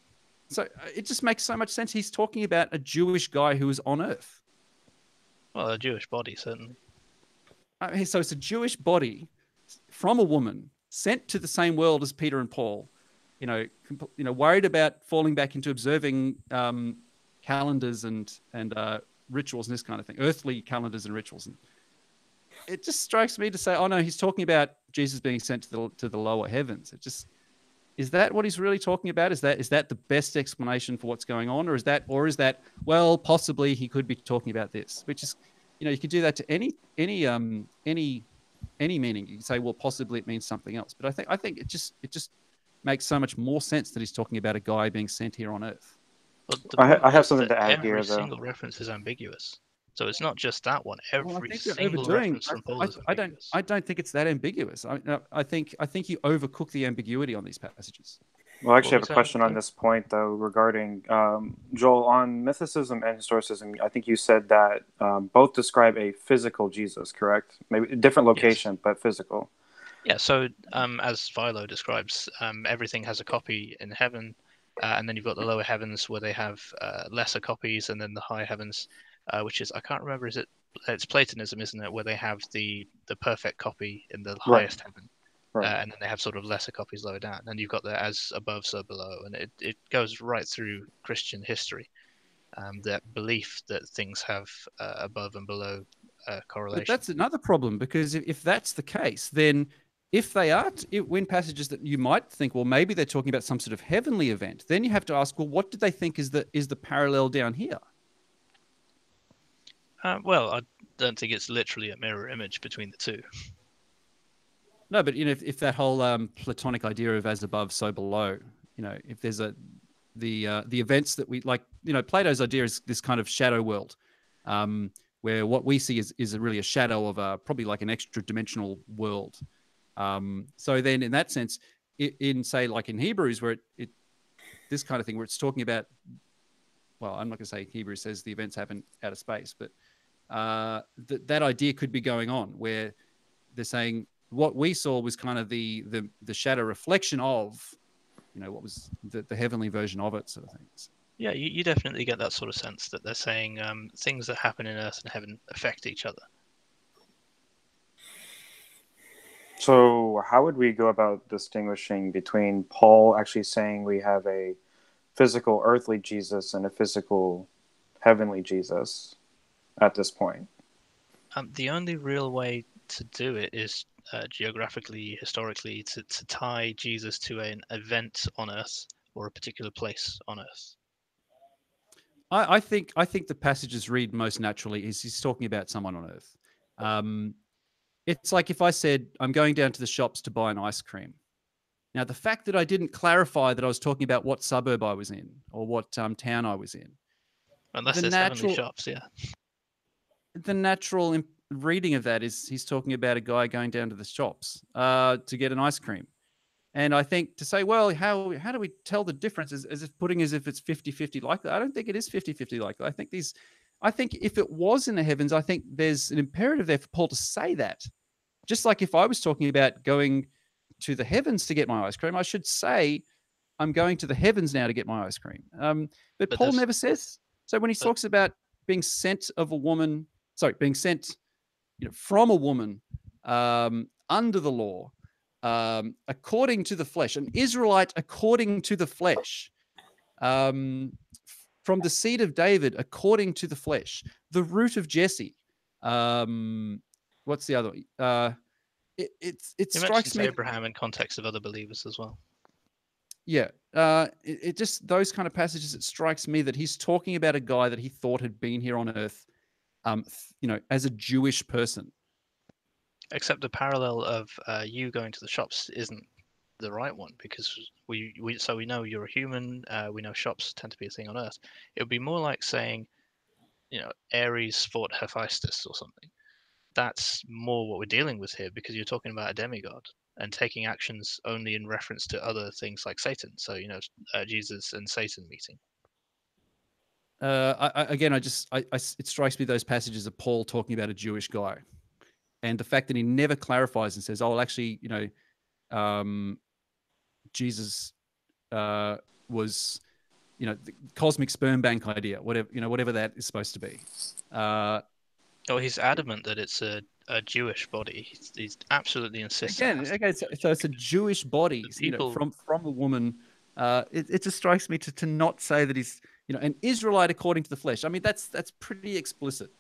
So it just makes so much sense. He's talking about a Jewish guy who is on earth. Well, a Jewish body, certainly. So it's a Jewish body from a woman sent to the same world as Peter and Paul, worried about falling back into observing calendars and rituals and this kind of thing, earthly calendars and rituals. And it just strikes me to say, oh no, he's talking about Jesus being sent to the lower heavens. Is that what he's really talking about? Is that the best explanation for what's going on, or is that well, possibly he could be talking about this, which is, you could do that to any meaning. You can say, well, possibly it means something else, but I think it just makes so much more sense that he's talking about a guy being sent here on earth. Well, I have something to add here, every though. single reference is ambiguous, so it's not just that one. Every I think you're single overdoing. reference from Paul is ambiguous. I don't think it's that ambiguous. I think you overcook the ambiguity on these passages. Well, I actually have a question on this point, though, regarding Joel, on mythicism and historicism. I think you said that both describe a physical Jesus, correct? Maybe a different location, but physical. Yeah, so as Philo describes, everything has a copy in heaven, and then you've got the lower heavens where they have lesser copies, and then the high heavens, which is, I can't remember, it's Platonism, isn't it, where they have the perfect copy in the highest heaven. Right. And then they have sort of lesser copies lower down. And you've got the as above, so below. And it goes right through Christian history, that belief that things have above and below correlation. But that's another problem, because if that's the case, then if they are in passages that you might think, well, maybe they're talking about some sort of heavenly event, then you have to ask, well, what do they think is the parallel down here? Well, I don't think it's literally a mirror image between the two. No, but if that whole Platonic idea of as above, so below, if there's the events that we like, Plato's idea is this kind of shadow world, where what we see is really a shadow of probably like an extra dimensional world. So then, in that sense, in say like in Hebrews, where it this kind of thing, where it's talking about, well, I'm not going to say Hebrews says the events happen out of space, but that idea could be going on, where they're saying what we saw was kind of the shadow reflection of, what was the heavenly version of it, sort of things. Yeah, you definitely get that sort of sense that they're saying things that happen in earth and heaven affect each other. So how would we go about distinguishing between Paul actually saying we have a physical earthly Jesus and a physical heavenly Jesus at this point? The only real way to do it is geographically, historically, to tie Jesus to an event on earth or a particular place on earth. I think the passages read most naturally is he's talking about someone on earth. It's like if I said, I'm going down to the shops to buy an ice cream. Now, the fact that I didn't clarify that I was talking about what suburb I was in or what town I was in, Unless the there's heavenly natural shops, yeah. reading of that is he's talking about a guy going down to the shops to get an ice cream. And I think to say, well, how do we tell the difference as if putting as if it's 50-50 like that? I don't think it is 50-50 like that. I think if it was in the heavens, I think there's an imperative there for Paul to say that. Just like if I was talking about going to the heavens to get my ice cream, I should say I'm going to the heavens now to get my ice cream. But Paul never says. So when he talks about being sent being sent from a woman under the law, according to the flesh, an Israelite according to the flesh, from the seed of David according to the flesh, the root of Jesse. What's the other? It strikes me. Abraham in context of other believers as well. Yeah, it just those kind of passages. It strikes me that he's talking about a guy that he thought had been here on earth, as a Jewish person. Except the parallel of you going to the shops isn't the right one, because we know you're a human. We know shops tend to be a thing on Earth. It would be more like saying, Ares fought Hephaestus or something. That's more what we're dealing with here, because you're talking about a demigod and taking actions only in reference to other things like Satan. So Jesus and Satan meeting. It strikes me those passages of Paul talking about a Jewish guy, and the fact that he never clarifies and says, "Oh, well, actually, Jesus was, the cosmic sperm bank idea, whatever that is supposed to be." He's adamant that it's a Jewish body. He's absolutely insists. So it's a Jewish body, from a woman. It just strikes me to not say that he's an Israelite according to the flesh. I mean, that's pretty explicit.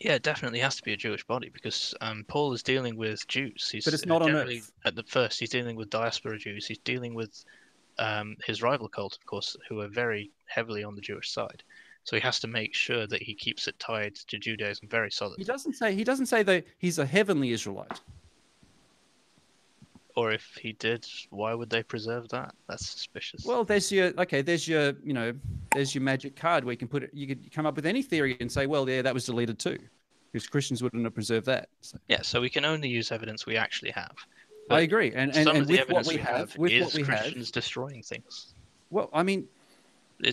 Yeah, it definitely has to be a Jewish body, because Paul is dealing with Jews. But it's not on earth. At the first, he's dealing with diaspora Jews. He's dealing with his rival cult, of course, who are very heavily on the Jewish side. So he has to make sure that he keeps it tied to Judaism very solid. He doesn't say that he's a heavenly Israelite. Or if he did, why would they preserve that? That's suspicious. Well, there's your magic card where you can put it. You could come up with any theory and say, well, yeah, that was deleted too, because Christians wouldn't have preserved that. So. Yeah, so we can only use evidence we actually have. I agree, and with what we have, Christians destroying things. Well, I mean,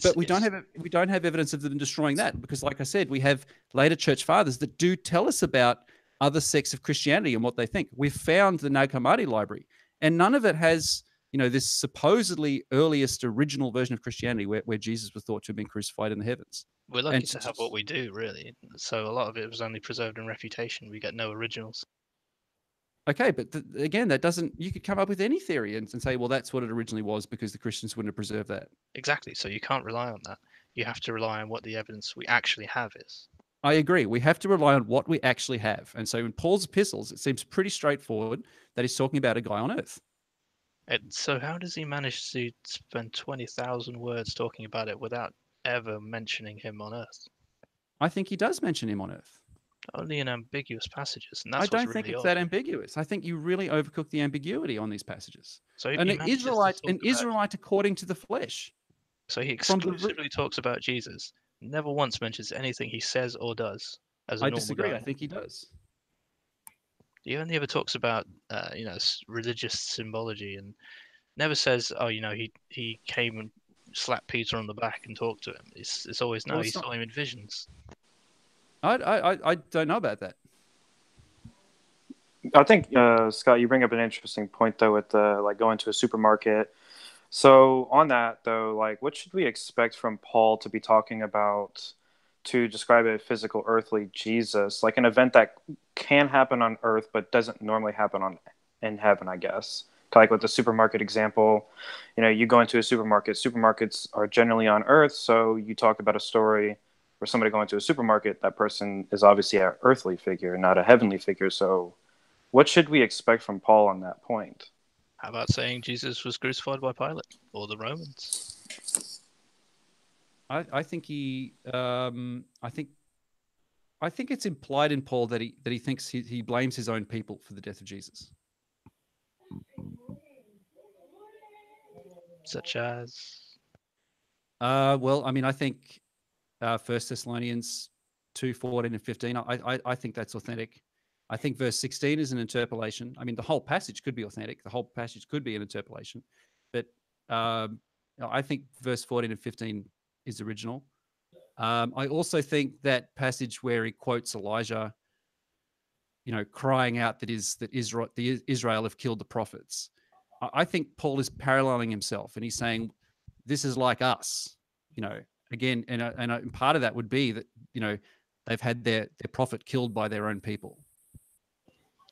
but we don't have evidence of them destroying that, because, like I said, we have later church fathers that do tell us about other sects of Christianity and what they think. We've found the Nag Hammadi library, and none of it has, this supposedly earliest original version of Christianity where Jesus was thought to have been crucified in the heavens. We're lucky to have what we do, really. So a lot of it was only preserved in refutation. We get no originals. Okay, but again, that doesn't. You could come up with any theory and say, well, that's what it originally was, because the Christians wouldn't have preserved that. Exactly. So you can't rely on that. You have to rely on what the evidence we actually have is. I agree. We have to rely on what we actually have. And so in Paul's epistles, it seems pretty straightforward that he's talking about a guy on earth. So how does he manage to spend 20,000 words talking about it without ever mentioning him on earth? I think he does mention him on earth. Only in ambiguous passages. And that's I don't think it's that ambiguous. I think you really overcook the ambiguity on these passages. So an Israelite according to the flesh. So he exclusively talks about Jesus. Never once mentions anything he says or does as a normal disagree. guy. I think he does. He only ever talks about, religious symbology, and never says, he came and slapped Peter on the back and talked to him. It's always no. He saw him in visions. I don't know about that. I think Scott, you bring up an interesting point though with going to a supermarket. So on that though, what should we expect from Paul to be talking about to describe a physical earthly Jesus, like an event that can happen on earth but doesn't normally happen in heaven, I guess. Like with the supermarket example, you go into a supermarket. Supermarkets are generally on earth, so you talk about a story where somebody going to a supermarket, that person is obviously an earthly figure, not a heavenly figure. So what should we expect from Paul on that point? How about saying Jesus was crucified by Pilate or the Romans? I think it's implied in Paul that he thinks he blames his own people for the death of Jesus. such as? Well, I mean, I think 1 Thessalonians 2:14 and 15. I think that's authentic. I think verse 16 is an interpolation. I mean, the whole passage could be authentic. The whole passage could be an interpolation, but I think verse 14 and 15 is original. I also think that passage where he quotes Elijah, crying out that Israel have killed the prophets. I think Paul is paralleling himself, and he's saying, "This is like us." Again, and part of that would be that they've had their prophet killed by their own people.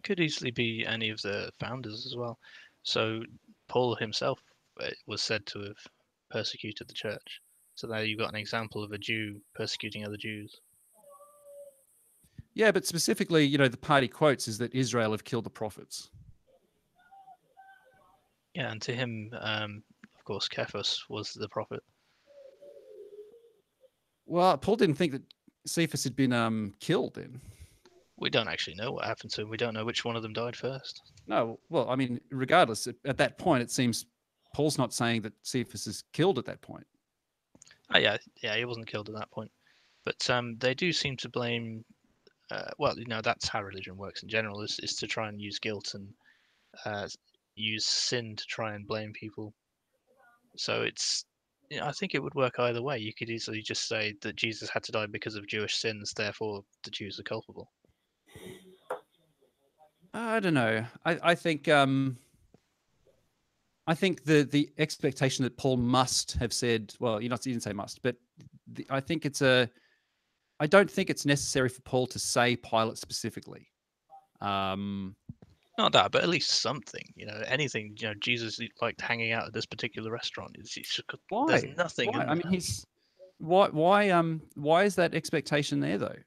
Could easily be any of the founders as well. So Paul himself was said to have persecuted the church. So there you've got an example of a Jew persecuting other Jews. Yeah, but specifically, the part he quotes is that Israel have killed the prophets. Yeah, and to him, of course, Cephas was the prophet. Well, Paul didn't think that Cephas had been killed then. We don't actually know what happened to him. We don't know which one of them died first. No, well, I mean, regardless, at that point, it seems Paul's not saying that Cephas is killed at that point. Oh, yeah, he wasn't killed at that point. But they do seem to blame. Well, that's how religion works in general: is to try and use guilt and use sin to try and blame people. So it's. I think it would work either way. You could easily just say that Jesus had to die because of Jewish sins, therefore the Jews are culpable. I don't know. I think the expectation that Paul must have said, well, he didn't say must, but I think I don't think it's necessary for Paul to say Pilate specifically. Not that, but at least something. Anything. Jesus liked hanging out at this particular restaurant. Why? There's nothing. Why? I mean, why is that expectation there though?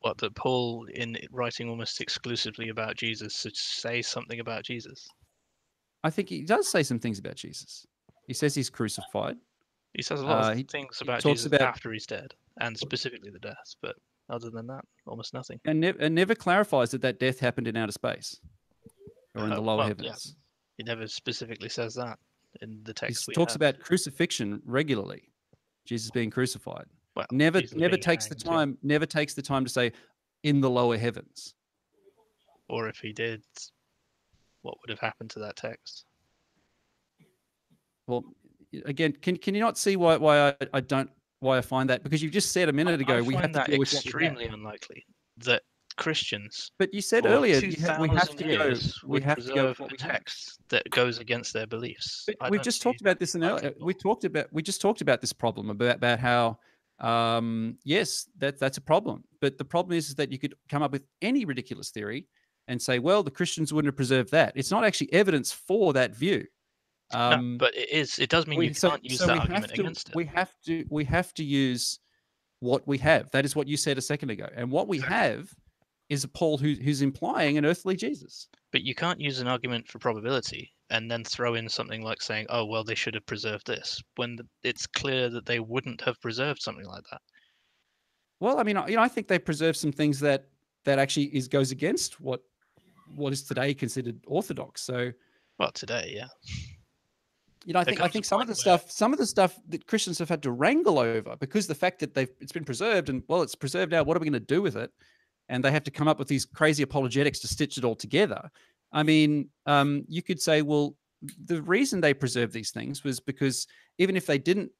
What, that Paul, in writing almost exclusively about Jesus, should say something about Jesus? I think he does say some things about Jesus. He says he's crucified. He says a lot of things about Jesus after he's dead, and specifically the death. But other than that, almost nothing. And never clarifies that death happened in outer space or in the lower heavens. Yeah. He never specifically says that in the text. He talks about crucifixion regularly. Jesus being crucified. Well, never takes the time. Too. Never takes the time to say in the lower heavens. Or if he did, what would have happened to that text? Well, again, can you not see why I find that? Because you just said a minute ago we have to deal with extremely unlikely that Christians. But you said earlier we have to go for a text that goes against their beliefs. But we just talked about this we just talked about this problem about how yes, that's a problem. But the problem is that you could come up with any ridiculous theory and say, well, the Christians wouldn't have preserved that. It's not actually evidence for that view. No, but it is. It does mean you can't use that argument against it. We have to use what we have. That is what you said a second ago. And what we have is a Paul who's implying an earthly Jesus. But you can't use an argument for probability and then throw in something like saying, oh, well, they should have preserved this, when it's clear that they wouldn't have preserved something like that. Well, I mean, I think they preserve some things that actually goes against what is today considered orthodox. So, well, today, yeah. I think some of the stuff that Christians have had to wrangle over, because the fact that it's been preserved and, well, it's preserved now, what are we going to do with it? And they have to come up with these crazy apologetics to stitch it all together. I mean, you could say, well, the reason they preserved these things was because even if they didn't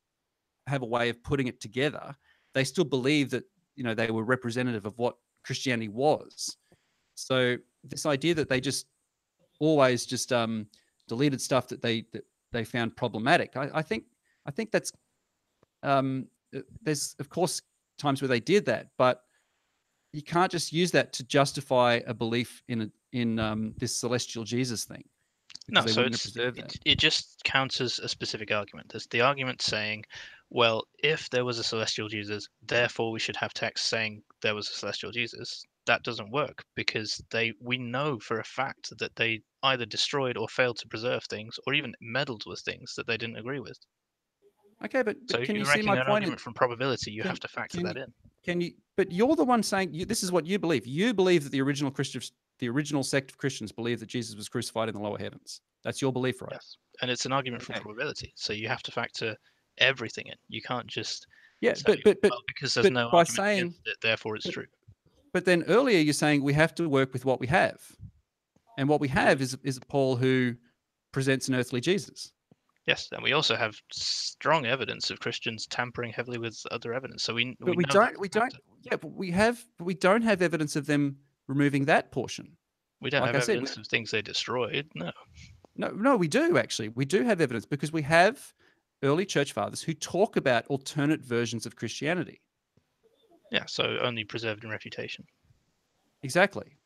have a way of putting it together, they still believed that, they were representative of what Christianity was. So this idea that they just always just deleted stuff that they found problematic, I think that's there's of course times where they did that, but you can't just use that to justify a belief in this celestial Jesus thing. No, so it just counters a specific argument. There's the argument saying, well, if there was a celestial Jesus, therefore we should have text saying there was a celestial Jesus. That doesn't work, because we know for a fact that they either destroyed or failed to preserve things, or even meddled with things that they didn't agree with. Okay, but so can you see my an point? Argument from probability, you have to factor that in. But you're the one saying this is what you believe. You believe that the original the original sect of Christians believe that Jesus was crucified in the lower heavens. That's your belief, right? Yes, and it's an argument from Okay. probability. So you have to factor everything in. You can't just Yeah, say, but well, because there's no by argument saying, against it, therefore it's true. but then earlier you're saying we have to work with what we have, and what we have is Paul who presents an earthly Jesus. Yes, and we also have strong evidence of Christians tampering heavily with other evidence. So But we know that don't. Yeah, but we don't have evidence of them removing that portion. we don't Like have I said, evidence of things they destroyed. No. No, we do actually. We do have evidence because we have early church fathers who talk about alternate versions of Christianity. Yeah, so only preserved in reputation. Exactly.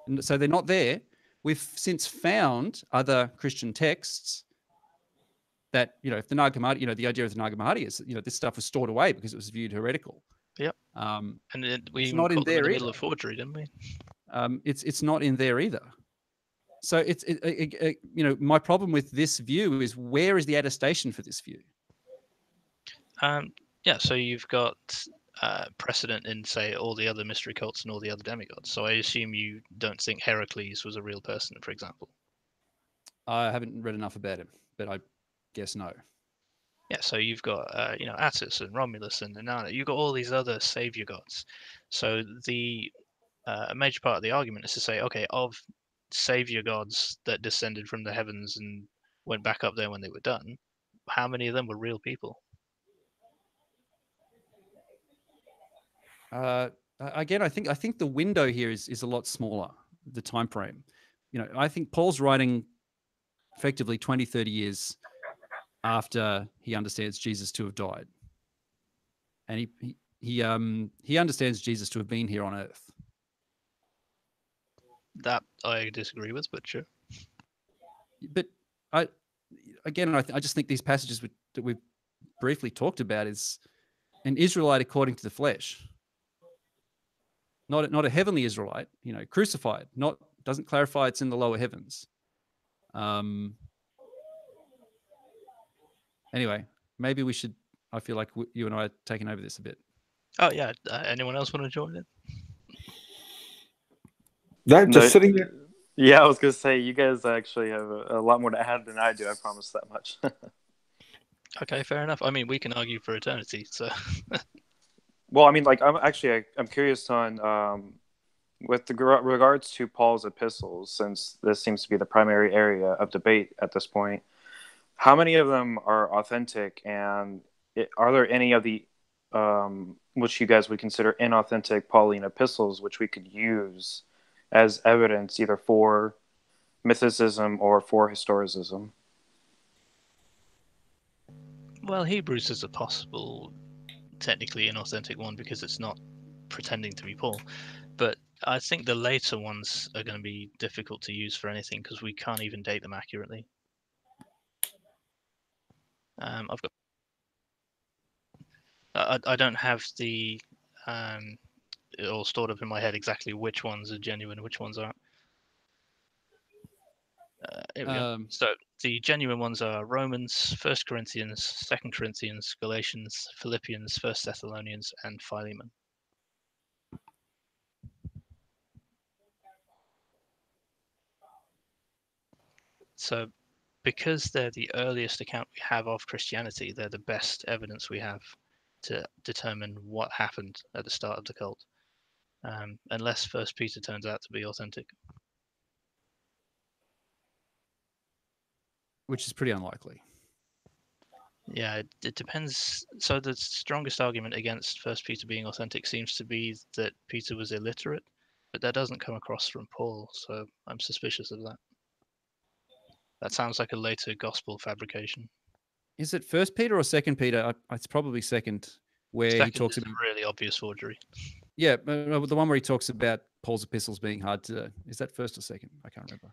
And so they're not there. We've since found other Christian texts that, if the Nag Hammadi, the idea of the Nag Hammadi is, this stuff was stored away because it was viewed heretical. Yep. And we it's even not in caught them in there the middle either. of forgery, didn't we? It's not in there either. So my problem with this view is, where is the attestation for this view? Yeah, so you've got precedent in, say, all the other mystery cults and all the other demigods. So I assume you don't think Heracles was a real person, for example. I haven't read enough about him, but I guess no. Yeah, so you've got Attis and Romulus and Inanna. You've got all these other savior gods. So a major part of the argument is to say, okay, of savior gods that descended from the heavens and went back up there when they were done, how many of them were real people? Again, I think the window here is a lot smaller, the time frame. I think Paul's writing effectively 20, 30 years after he understands Jesus to have died. And he understands Jesus to have been here on earth. That I disagree with, but sure. But I just think these passages that we've briefly talked about is an Israelite according to the flesh. Not a heavenly Israelite, crucified. Doesn't clarify it's in the lower heavens. Anyway, maybe we should. I feel like you and I are taking over this a bit. Oh yeah. Anyone else want to join in? No, just sitting there. Yeah, I was gonna say you guys actually have a lot more to add than I do. I promise that much. Okay, fair enough. I mean, we can argue for eternity, so. Well, I mean, like I'm curious on with regards to Paul's epistles, since this seems to be the primary area of debate at this point. How many of them are authentic, and are there any of the which you guys would consider inauthentic Pauline epistles which we could use as evidence either for mythicism or for historicism? Well, Hebrews is a possible, technically inauthentic one because it's not pretending to be Paul. But I think the later ones are going to be difficult to use for anything because we can't even date them accurately. I've got. I don't have the it all stored up in my head exactly which ones are genuine and which ones aren't. Here we go. So the genuine ones are Romans, 1 Corinthians, 2 Corinthians, Galatians, Philippians, 1 Thessalonians, and Philemon. So because they're the earliest account we have of Christianity, they're the best evidence we have to determine what happened at the start of the cult, unless First Peter turns out to be authentic. Which is pretty unlikely. Yeah, it depends. So the strongest argument against First Peter being authentic seems to be that Peter was illiterate, but that doesn't come across from Paul, so I'm suspicious of that. That sounds like a later gospel fabrication. Is it First Peter or Second Peter? It's probably Second, where Second he talks is about a really obvious forgery. Yeah, but the one where he talks about Paul's epistles being hard to. Is that first or second? I can't remember.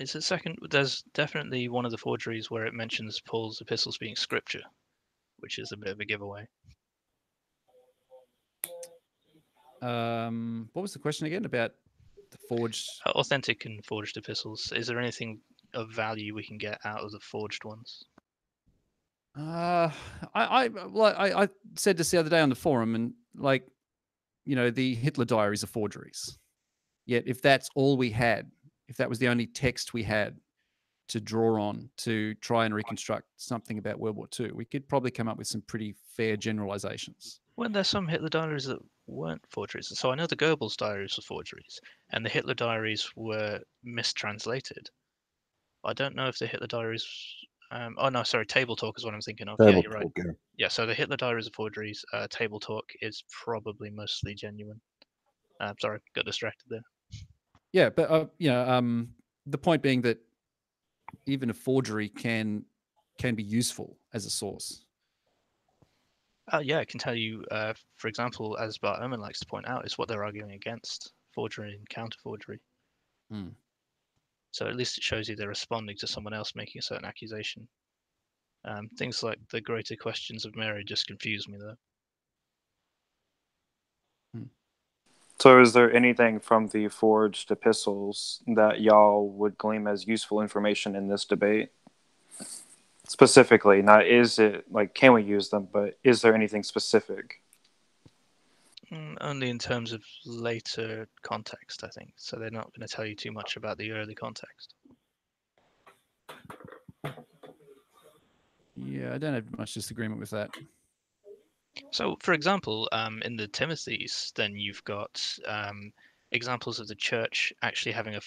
Is it second? There's definitely one of the forgeries where it mentions Paul's epistles being scripture, which is a bit of a giveaway. What was the question again about the forged? Authentic and forged epistles. Is there anything of value we can get out of the forged ones? I said this the other day on the forum, and the Hitler diaries are forgeries. Yet if that's all we had, if that was the only text we had to draw on to try and reconstruct something about World War II, we could probably come up with some pretty fair generalizations. Well, there's some Hitler diaries that weren't forgeries. So I know the Goebbels diaries were forgeries, and the Hitler diaries were mistranslated. I don't know if the Hitler diaries. Oh no, sorry, Table Talk is what I'm thinking of. Yeah, Table you're right. talk, yeah. Yeah, so the Hitler diaries are forgeries. Table Talk is probably mostly genuine. Sorry, got distracted there. Yeah, but the point being that even a forgery can be useful as a source. Yeah, I can tell you, for example, as Bart Ehrman likes to point out, is what they're arguing against: forgery and counter forgery. Hmm. So at least it shows you they're responding to someone else making a certain accusation. Things like the greater questions of Mary just confuse me, though. So, is there anything from the forged epistles that y'all would glean as useful information in this debate? Specifically, not is it like can we use them, but is there anything specific? Only in terms of later context, I think. So they're not going to tell you too much about the early context. Yeah, I don't have much disagreement with that. So, for example, in the Timothy's, then you've got examples of the church actually having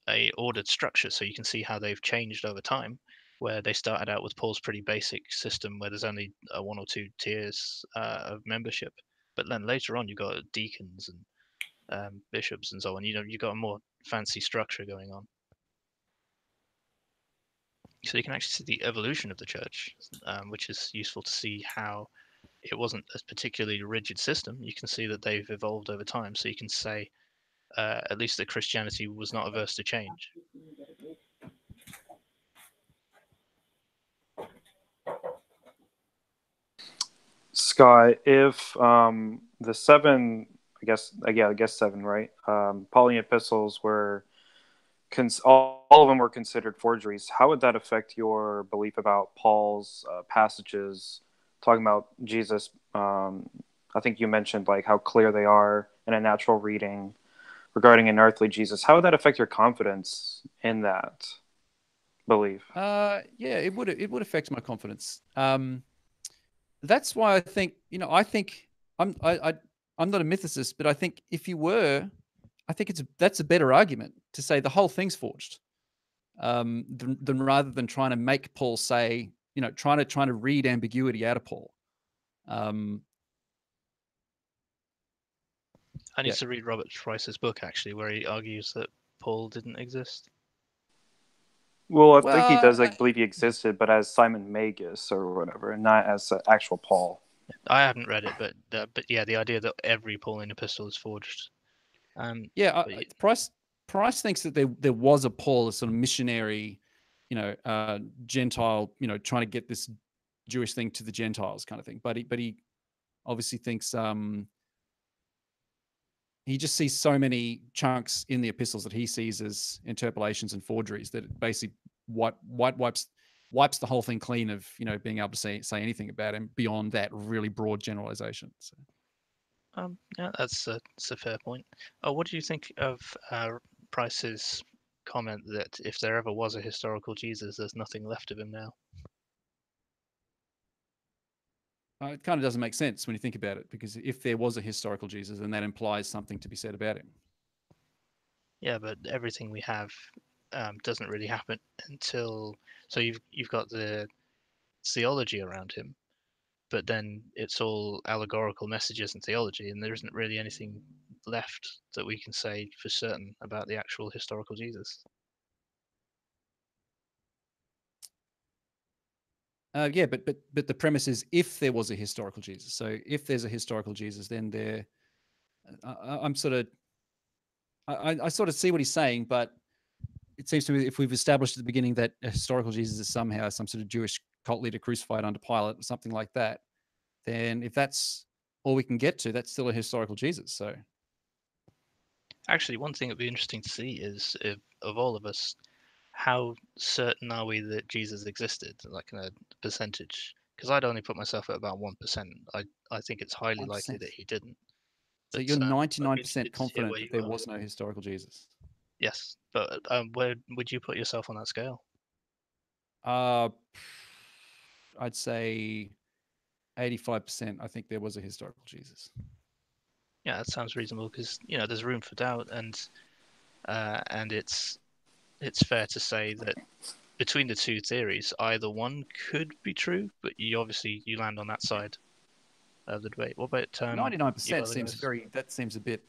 a ordered structure, so you can see how they've changed over time. Where they started out with Paul's pretty basic system, where there's only one or two tiers of membership, but then later on you've got deacons and bishops and so on. You've got a more fancy structure going on. So you can actually see the evolution of the church, which is useful to see how it wasn't a particularly rigid system. You can see that they've evolved over time. So you can say at least that Christianity was not averse to change. Scott, if the seven, I guess seven, right? Pauline epistles were all of them were considered forgeries. How would that affect your belief about Paul's passages talking about Jesus? I think you mentioned like how clear they are in a natural reading regarding an earthly Jesus. How would that affect your confidence in that belief? Yeah, it would affect my confidence. That's why I think I'm not a mythicist, but I think if you were, I think that's a better argument to say the whole thing's forged, than rather than trying to make Paul say, trying to read ambiguity out of Paul. I need Yeah. to read Robert Price's book actually, where he argues that Paul didn't exist. Well, I think he Well, does believe he existed, but as Simon Magus or whatever, and not as actual Paul. I haven't read it, but yeah, the idea that every Pauline epistle is forged. yeah, But Price thinks that there was a Paul, a sort of missionary, Gentile, trying to get this Jewish thing to the Gentiles kind of thing. But he obviously thinks he just sees so many chunks in the epistles that he sees as interpolations and forgeries that it basically wipes the whole thing clean of being able to say anything about him beyond that really broad generalization. So. yeah, that's a fair point. What do you think of Price's comment that if there ever was a historical Jesus, there's nothing left of him now? It kind of doesn't make sense when you think about it, because if there was a historical Jesus, then that implies something to be said about him. Yeah, but everything we have doesn't really happen until. So you've got the theology around him, but then it's all allegorical messages and theology, and there isn't really anything left that we can say for certain about the actual historical Jesus. Yeah, but the premise is if there was a historical Jesus. So if there's a historical Jesus, then there. I'm sort of. I sort of see what he's saying, but it seems to me if we've established at the beginning that a historical Jesus is somehow some sort of Jewish cult leader crucified under Pilate or something like that, then if that's all we can get to, that's still a historical Jesus. So Actually, one thing that'd be interesting to see is if of all of us, how certain are we that Jesus existed, like in a percentage? Because I'd only put myself at about 1%. I think it's highly likely 1%. that he didn't. So But, you're it'd 99% be good to hear confident where that you there are. was no historical Jesus. Yes, but where would you put yourself on that scale? Uh, I'd say 85%. I think there was a historical Jesus. Yeah, that sounds reasonable because there's room for doubt, and it's fair to say that between the two theories, either one could be true, but you land on that side of the debate. What about you 99% other seems guys? that seems a bit.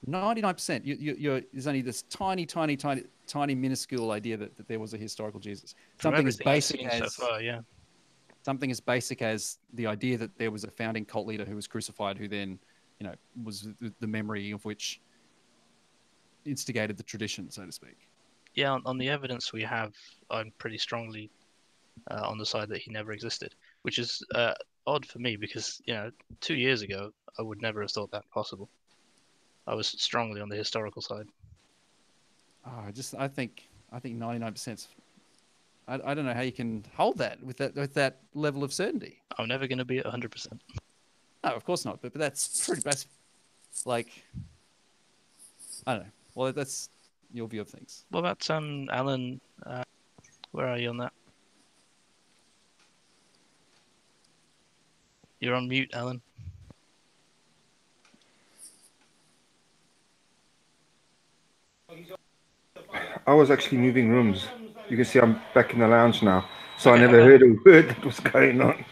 99%. There's only this tiny minuscule idea that there was a historical Jesus. From Something as everything I've basic seen as so far, yeah. something as basic as the idea that there was a founding cult leader who was crucified, who then, was the memory of which instigated the tradition, so to speak. Yeah, on the evidence we have, I'm pretty strongly on the side that he never existed, which is odd for me because 2 years ago I would never have thought that possible. I was strongly on the historical side. Oh, I think 99%. I don't know how you can hold that with that level of certainty. I'm never going to be at 100%. No, of course not. But that's pretty. That's like, I don't know. Well, that's your view of things. What about Alan? Where are you on that? You're on mute, Alan. I was actually moving rooms. You can see I'm back in the lounge now, so Okay, I never heard a word that was going on.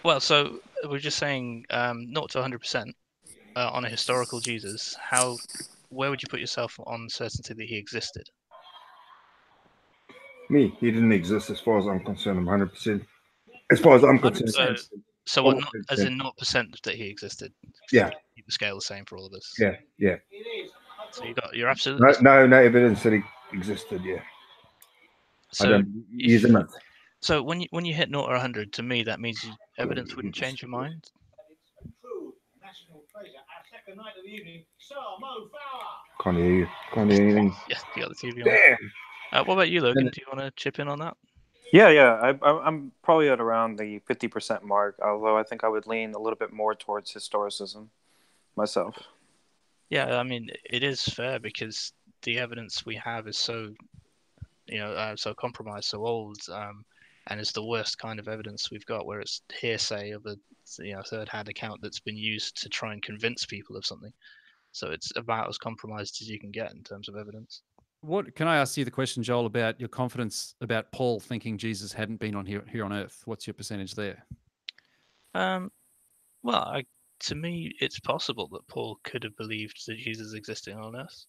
Well, so we're just saying not to 100% on a historical Jesus. Where would you put yourself on certainty that he existed? Me, he didn't exist as far as I'm concerned. I'm 100%. As far as I'm concerned. 100%. So what? Not as in not percent that he existed. Yeah. Keep the scale the same for all of us. Yeah. So you're absolutely. No evidence that he existed. Yeah. I So don't. He's a myth. So when you hit 0 or 100, to me that means evidence wouldn't change your mind. Can't hear you. Can't hear anything. Yeah, you got the TV on. Damn. What about you, Logan? Do you want to chip in on that? Yeah. I'm probably at around the 50% mark, although I think I would lean a little bit more towards historicism myself. Yeah, I mean, it is fair because the evidence we have is so, so compromised, so old, and it's the worst kind of evidence we've got, where it's hearsay of a third-hand account that's been used to try and convince people of something. So it's about as compromised as you can get in terms of evidence. What can I ask you the question, Joel, about your confidence about Paul thinking Jesus hadn't been on here on Earth? What's your percentage there? Well, to me, it's possible that Paul could have believed that Jesus existed on Earth.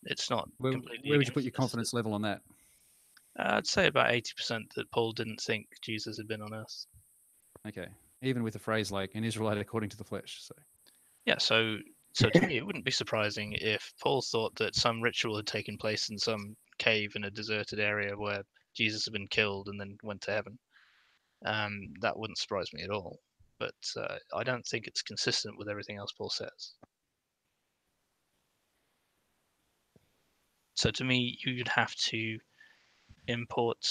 It's not completely. Where would you put your confidence level on that? I'd say about 80% that Paul didn't think Jesus had been on Earth. Okay, even with a phrase like "an Israelite according to the flesh." So Yeah, so to me, it wouldn't be surprising if Paul thought that some ritual had taken place in some cave in a deserted area where Jesus had been killed and then went to heaven. That wouldn't surprise me at all. But I don't think it's consistent with everything else Paul says. So to me, you'd have to import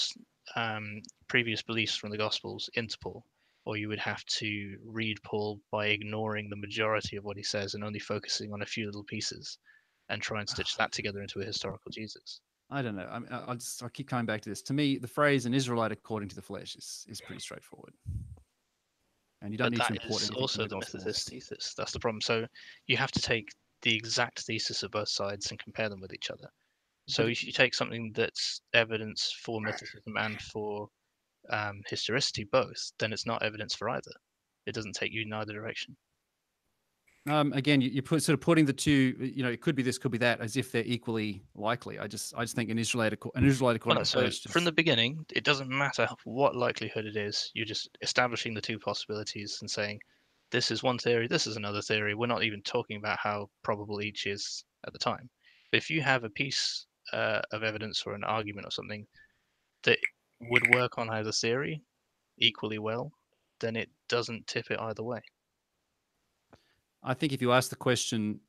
previous beliefs from the Gospels into Paul, or you would have to read Paul by ignoring the majority of what he says and only focusing on a few little pieces and try and stitch that together into a historical Jesus. I don't know. I keep coming back to this. To me, the phrase "an Israelite according to the flesh" is pretty straightforward, and you don't need to import anything Also from the the Gospels. mythicist thesis. That's the problem. So you have to take the exact thesis of both sides and compare them with each other. So if you take something that's evidence for mythicism and for historicity both, then it's not evidence for either. It doesn't take you in either direction. Again, you sort of putting the two. It could be this, could be that, as if they're equally likely. I just think an Israelite according to the flesh. From the beginning, it doesn't matter what likelihood it is. You're just establishing the two possibilities and saying, this is one theory, this is another theory. We're not even talking about how probable each is at the time. But if you have a piece of evidence or an argument or something that would work on either theory equally well, then it doesn't tip it either way. I think if you ask the question,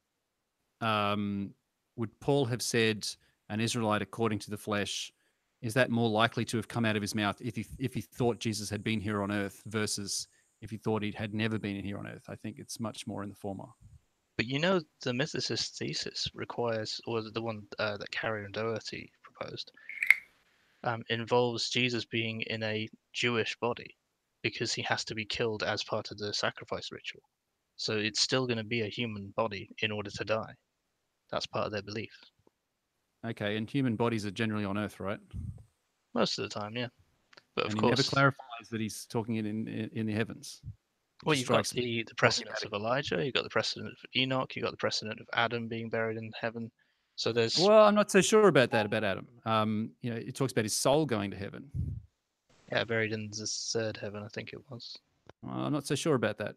would Paul have said an Israelite according to the flesh? Is that more likely to have come out of his mouth if he thought Jesus had been here on earth versus if he thought he had never been here on Earth. I think it's much more in the former. But you know, the mythicist thesis requires, or the one that Carrier and Doherty proposed, involves Jesus being in a Jewish body because he has to be killed as part of the sacrifice ritual. So it's still going to be a human body in order to die. That's part of their belief. Okay, and human bodies are generally on Earth, right? Most of the time, yeah. But of And he never course, clarifies that he's talking in the heavens. It well, just you've got strikes me the precedence of Elijah, you've got the precedent of Enoch, you've got the precedent of Adam being buried in heaven. So there's Well, I'm not so sure about that about Adam. You know, it talks about his soul going to heaven. buried in the third heaven, I think it was. Well, I'm not so sure about that.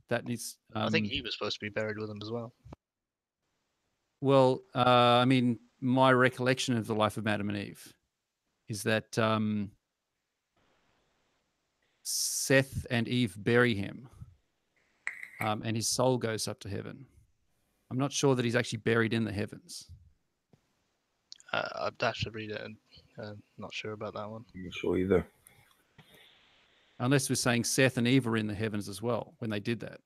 That needs. I think he was supposed to be buried with them as well. Well, I mean, my recollection of the life of Adam and Eve is that Seth and Eve bury him, and his soul goes up to heaven. I'm not sure that he's actually buried in the heavens. I'd have to read it, and not sure about that one. I'm not sure either. Unless we're saying Seth and Eve are in the heavens as well when they did that.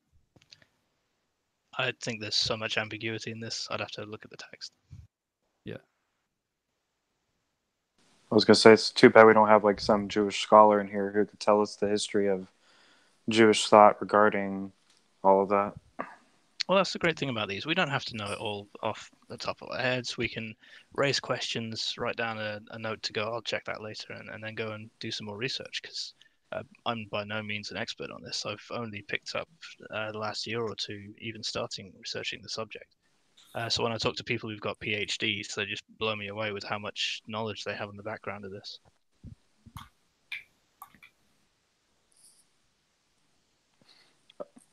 I think there's so much ambiguity in this. I'd have to look at the text. Yeah. I was gonna say it's too bad we don't have like some Jewish scholar in here who could tell us the history of Jewish thought regarding all of that. Well, that's the great thing about these. We don't have to know it all off the top of our heads. We can raise questions, write down a note to go, I'll check that later, and then go and do some more research, because I'm by no means an expert on this. I've only picked up the last year or two, even starting researching the subject. So when I talk to people who've got PhDs, they just blow me away with how much knowledge they have in the background of this.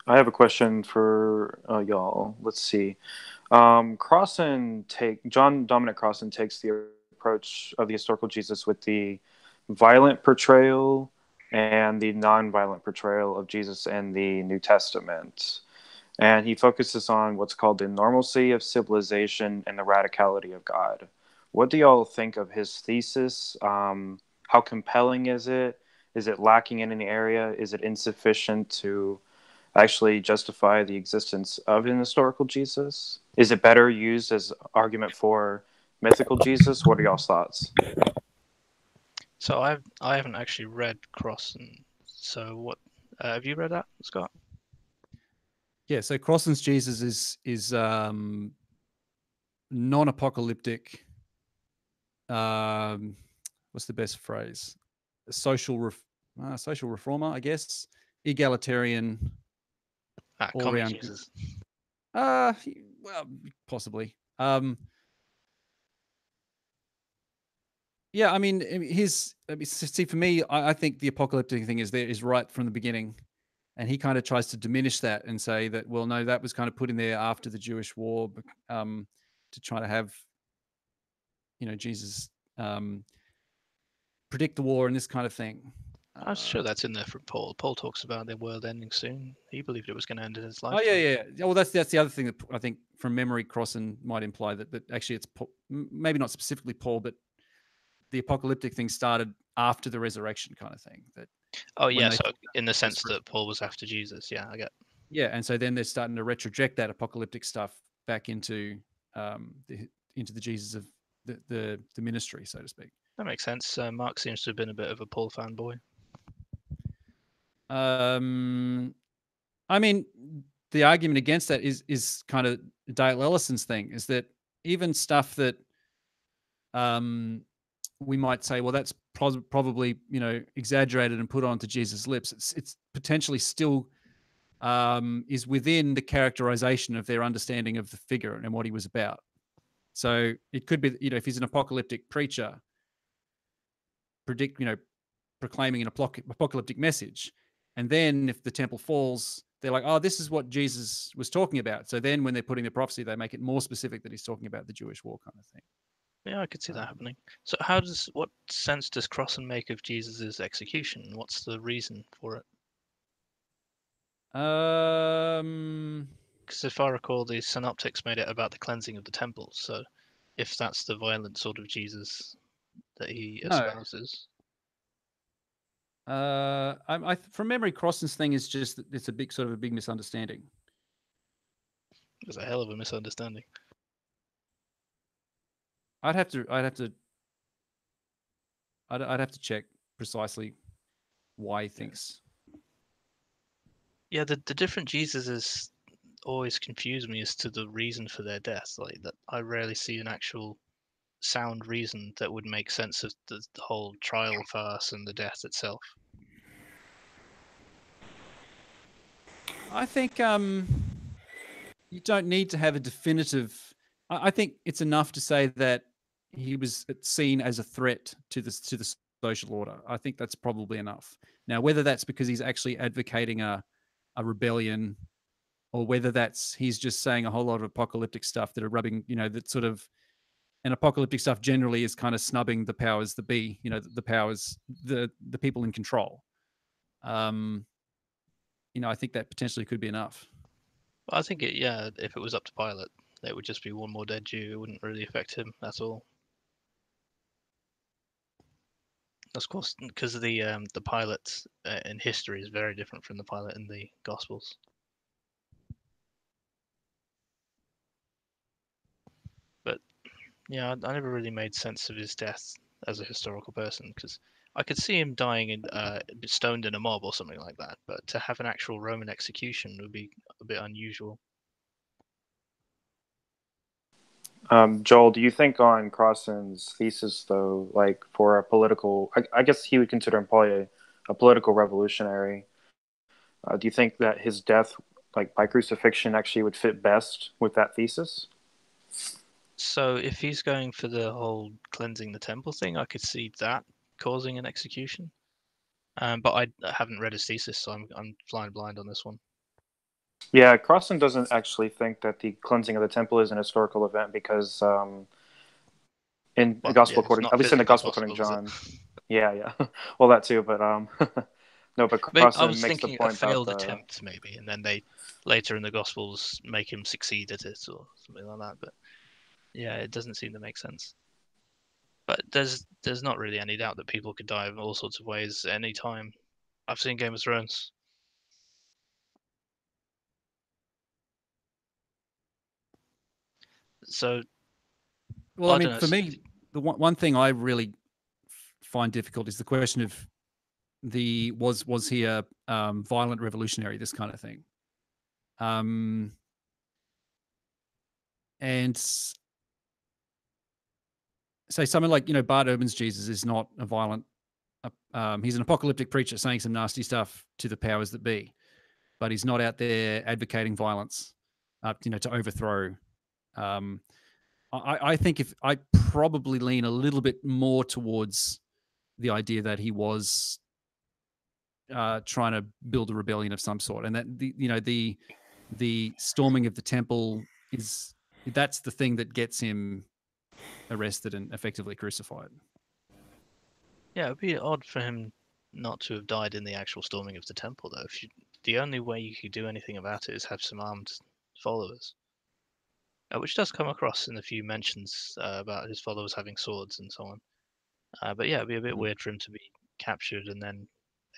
I have a question for y'all. Let's see. John Dominic Crossan takes the approach of the historical Jesus with the violent portrayal and the non-violent portrayal of Jesus in the New Testament. And he focuses on what's called the normalcy of civilization and the radicality of God. What do y'all think of his thesis? How compelling is it? Is it lacking in any area? Is it insufficient to actually justify the existence of an historical Jesus? Is it better used as argument for mythical Jesus? What are y'all's thoughts? So I haven't actually read Crossan. So what have you read that, Scott? Yeah, so Crossan's Jesus is non-apocalyptic. What's the best phrase? Social reformer, I guess. Egalitarian. All Commie around. Jesus. Well, possibly. Yeah, I mean, see, for me, I think the apocalyptic thing is right from the beginning, and he kind of tries to diminish that and say that, well, no, that was kind of put in there after the Jewish war, to try to have, Jesus predict the war and this kind of thing. I'm sure that's in there from Paul. Paul talks about the world ending soon. He believed it was going to end in his Oh lifetime. yeah. Well, that's the other thing that I think from memory, Crossan might imply that actually it's maybe not specifically Paul, but the apocalyptic thing started after the resurrection, kind of thing. That Oh yeah, so in the sense that Paul was after Jesus. Yeah, I get. Yeah, and so then they're starting to retroject that apocalyptic stuff back into the Jesus of the ministry, so to speak. That makes sense. Mark seems to have been a bit of a Paul fanboy. I mean, the argument against that is kind of Dale Ellison's thing, is that even stuff that we might say, well, that's probably exaggerated and put onto Jesus' lips. It's potentially still is within the characterization of their understanding of the figure and what he was about. So it could be, if he's an apocalyptic preacher, proclaiming an apocalyptic message, and then if the temple falls, they're like, oh, this is what Jesus was talking about. So then when they're putting the prophecy, they make it more specific that he's talking about the Jewish war kind of thing. Yeah, I could see that happening. So what sense does Crossan make of Jesus's execution? What's the reason for it? Because if I recall, the synoptics made it about the cleansing of the temple. So if that's the violent sort of Jesus that he espouses. From memory, Crossan's thing is just that it's a big sort of a big misunderstanding. It's a hell of a misunderstanding. I'd have to check precisely why he thinks. Yeah, the different Jesuses always confuse me as to the reason for their death. Like that, I rarely see an actual sound reason that would make sense of the whole trial farce and the death itself. I think you don't need to have a definitive. I think it's enough to say that he was seen as a threat to the social order. I think that's probably enough. Now, whether that's because he's actually advocating a rebellion, or whether that's he's just saying a whole lot of apocalyptic stuff that are rubbing, that sort of, and apocalyptic stuff generally is kind of snubbing the powers that be, the powers, the people in control. I think that potentially could be enough. I think if it was up to Pilate, it would just be one more dead Jew. It wouldn't really affect him at all. Of course, because the Pilate in history is very different from the Pilate in the Gospels. But yeah, I never really made sense of his death as a historical person, because I could see him dying stoned in a mob or something like that. But to have an actual Roman execution would be a bit unusual. Joel, do you think on Crossan's thesis, though, like for a political, I guess he would consider him probably a political revolutionary. Do you think that his death, like by crucifixion, actually would fit best with that thesis? So if he's going for the whole cleansing the temple thing, I could see that causing an execution. But I haven't read his thesis, so I'm flying blind on this one. Yeah, Crossan doesn't actually think that the cleansing of the temple is an historical event because in the Gospel according, at least in the Gospel according to John, yeah, well that too, but no, but Crossan I was makes thinking the point a failed about attempt maybe, and then they later in the Gospels make him succeed at it or something like that. But yeah, it doesn't seem to make sense. But there's not really any doubt that people could die in all sorts of ways any time. I've seen Game of Thrones. So, well, I mean, for me, the one thing I really find difficult is the question of was he a violent revolutionary, this kind of thing. And say someone like Bart Ehrman's Jesus is not a violent. He's an apocalyptic preacher saying some nasty stuff to the powers that be, but he's not out there advocating violence, to overthrow. I think I probably lean a little bit more towards the idea that he was trying to build a rebellion of some sort, and that the storming of the temple that's the thing that gets him arrested and effectively crucified. Yeah, it would be odd for him not to have died in the actual storming of the temple, though. The only way you could do anything about it is have some armed followers, which does come across in a few mentions about his followers having swords and so on. But yeah, it'd be a bit weird for him to be captured and then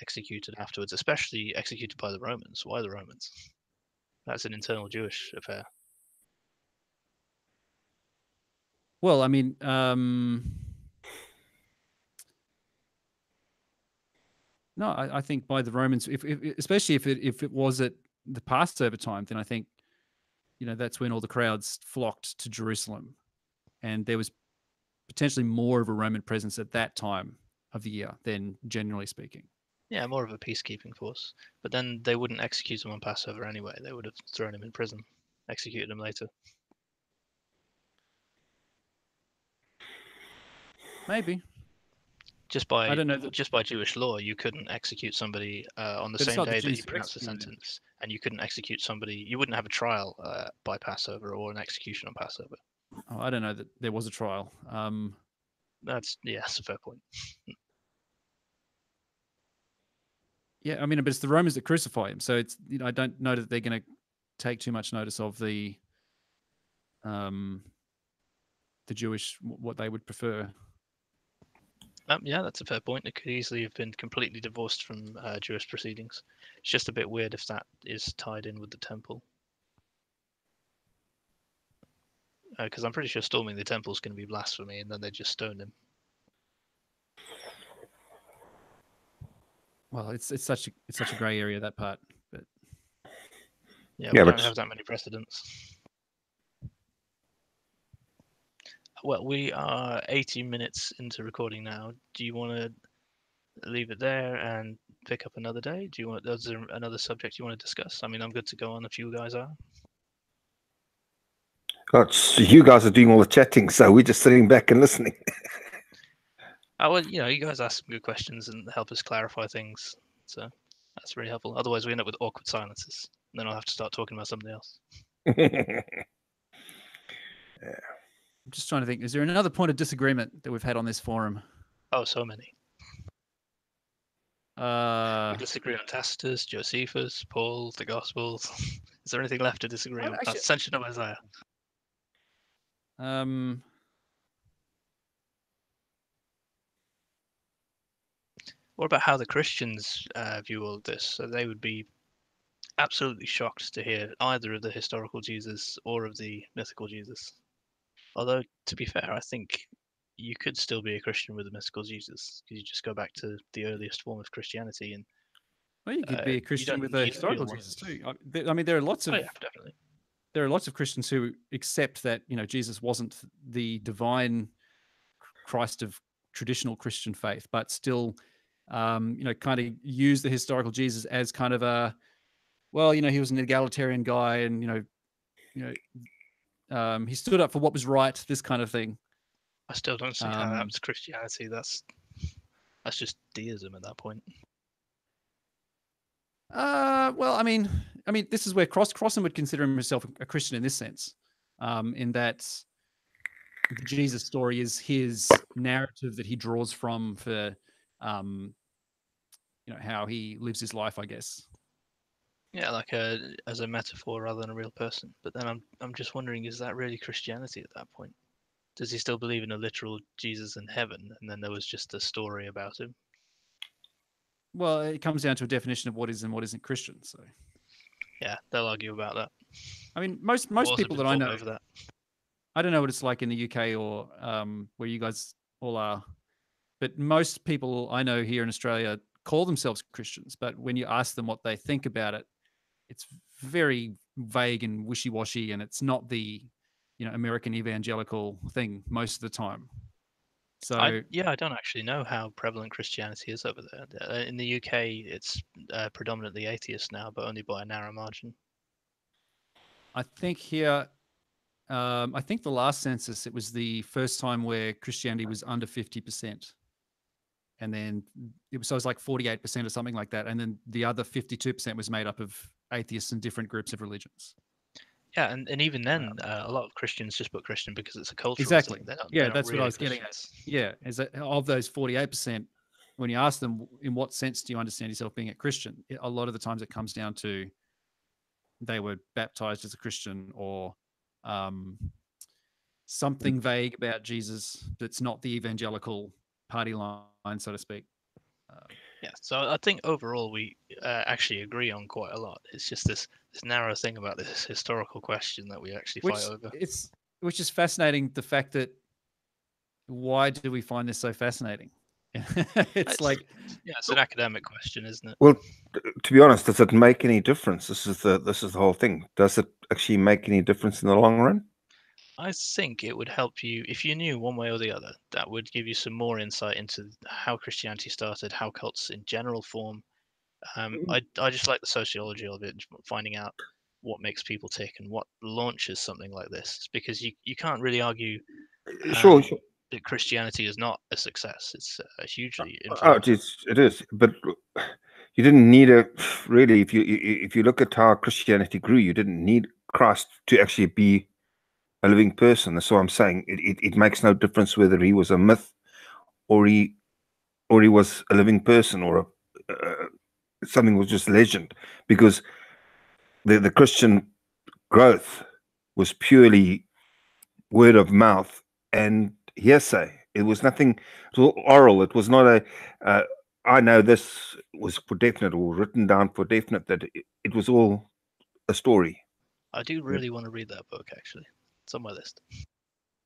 executed afterwards, especially executed by the Romans. Why the Romans? That's an internal Jewish affair. Well, I mean, no, I think by the Romans, especially if it was at the Passover time, then I think that's when all the crowds flocked to Jerusalem, and there was potentially more of a Roman presence at that time of the year than generally speaking. Yeah, more of a peacekeeping force. But then they wouldn't execute him on Passover anyway. They would have thrown him in prison, executed him later. Maybe. I don't know just by Jewish law, you couldn't execute somebody on the same day that you pronounced the sentence, and you couldn't execute somebody. You wouldn't have a trial by Passover or an execution on Passover. Oh, I don't know that there was a trial. That's a fair point. Yeah, I mean, but it's the Romans that crucify him, so it's I don't know that they're going to take too much notice of the Jewish, what they would prefer. Yeah, that's a fair point. It could easily have been completely divorced from Jewish proceedings. It's just a bit weird if that is tied in with the temple. Because I'm pretty sure storming the temple is going to be blasphemy, and then they just stone him. Well, it's such a grey area, that part. But Yeah, Yeah, we but don't have that many precedents. Well, we are 80 minutes into recording now. Do you want to leave it there and pick up another day? Is there another subject you want to discuss? I mean, I'm good to go on if you guys are. you guys are doing all the chatting, so we're just sitting back and listening. Well, you guys ask some good questions and help us clarify things, so that's really helpful. Otherwise, we end up with awkward silences, and then I'll have to start talking about something else. I'm just trying to think. Is there another point of disagreement that we've had on this forum? Oh, so many. Uh, We disagree on Tacitus, Josephus, Paul, the Gospels. Is there anything left to disagree on? actually, Ascension of Isaiah. What about how the Christians view all of this? So they would be absolutely shocked to hear either of the historical Jesus or of the mythical Jesus. Although, to be fair, I think you could still be a Christian with a mythical Jesus because you just go back to the earliest form of Christianity, and well, you could be a Christian don't with a need historical one. Jesus too. I mean, there are lots of Oh yeah, definitely. there are lots of Christians who accept that Jesus wasn't the divine Christ of traditional Christian faith, but still, kind of use the historical Jesus as kind of a, well, he was an egalitarian guy, and he stood up for what was right, this kind of thing. I still don't see how that's Christianity. That's just deism at that point. Well, I mean, this is where Crossan would consider himself a Christian in this sense, in that the Jesus story is his narrative that he draws from for, how he lives his life, I guess. Yeah, like as a metaphor rather than a real person. But then I'm just wondering, is that really Christianity at that point? Does he still believe in a literal Jesus in heaven, and then there was just a story about him? Well, it comes down to a definition of what is and what isn't Christian. So, yeah, they'll argue about that. I mean, most people that I know, over that. I don't know what it's like in the UK or where you guys all are, but most people I know here in Australia call themselves Christians. But when you ask them what they think about it, it's very vague and wishy-washy, and it's not the American evangelical thing most of the time. So I don't actually know how prevalent Christianity is over there. In the UK, it's predominantly atheist now, but only by a narrow margin. I think here, I think the last census, it was the first time where Christianity was under 50%. And then it was like 48% or something like that. And then the other 52% was made up of atheists and different groups of religions. Yeah, and even then, a lot of Christians just put Christian because it's a cultural exactly. thing. Yeah, that's really what I was getting at. Yeah, is that of those 48%, when you ask them, in what sense do you understand yourself being a Christian? A lot of the times it comes down to they were baptized as a Christian, or something vague about Jesus that's not the evangelical party line, so to speak. Yeah, so I think overall we actually agree on quite a lot. It's just this narrow thing about this historical question that we actually fight over. Which is fascinating, the fact that, why do we find this so fascinating? it's like, yeah, it's an academic question, isn't it? Well, to be honest, does it make any difference? This is the whole thing. Does it actually make any difference in the long run? I think it would help you if you knew one way or the other. That would give you some more insight into how Christianity started, how cults in general form. I just like the sociology of it, finding out what makes people tick and what launches something like this. Because you can't really argue sure. that Christianity is not a success. It's hugely influential. It is. But you didn't need really. If you look at how Christianity grew, you didn't need Christ to actually be a living person. That's what I'm saying. It makes no difference whether he was a myth or he was a living person, or something was just legend, because the Christian growth was purely word of mouth and hearsay. It was nothing. It was all oral. It was not a. I know this was for definite or written down for definite that it was all a story. I do really want to read that book, actually. It's on my list.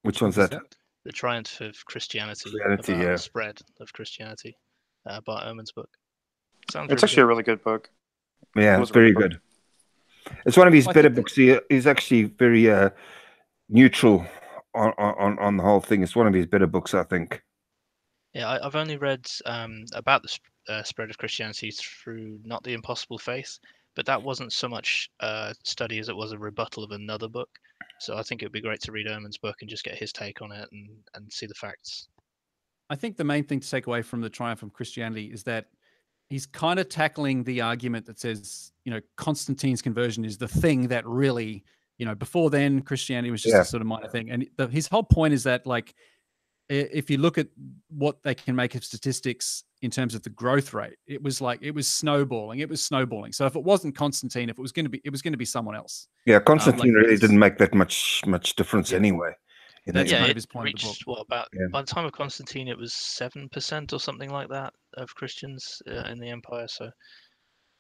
Which one's that? The Triumph of Christianity, Christianity, about yeah. the spread of Christianity, Bart Ehrman's book. Sounds It's really actually good. a really good book. Yeah, It it's was a really very good good. It's one of his I better think that- books. He's actually very neutral on the whole thing. It's one of his better books, I think. Yeah, I've only read about the spread of Christianity through Not the Impossible Faith, but that wasn't so much a study as it was a rebuttal of another book. So I think it would be great to read Ehrman's book and just get his take on it and see the facts. I think the main thing to take away from the Triumph of Christianity is that he's kind of tackling the argument that says, Constantine's conversion is the thing that really, before then Christianity was just Yeah. a sort of minor thing. And his whole point is that, like, if you look at what they can make of statistics in terms of the growth rate, it was snowballing. So if it wasn't Constantine, if it was going to be, it was going to be someone else. Yeah, Constantine really because- didn't make that much difference Yeah. anyway. That's Yeah, kind it of his point of the book. reached what about Yeah. by the time of Constantine, it was 7% or something like that of Christians in the empire. So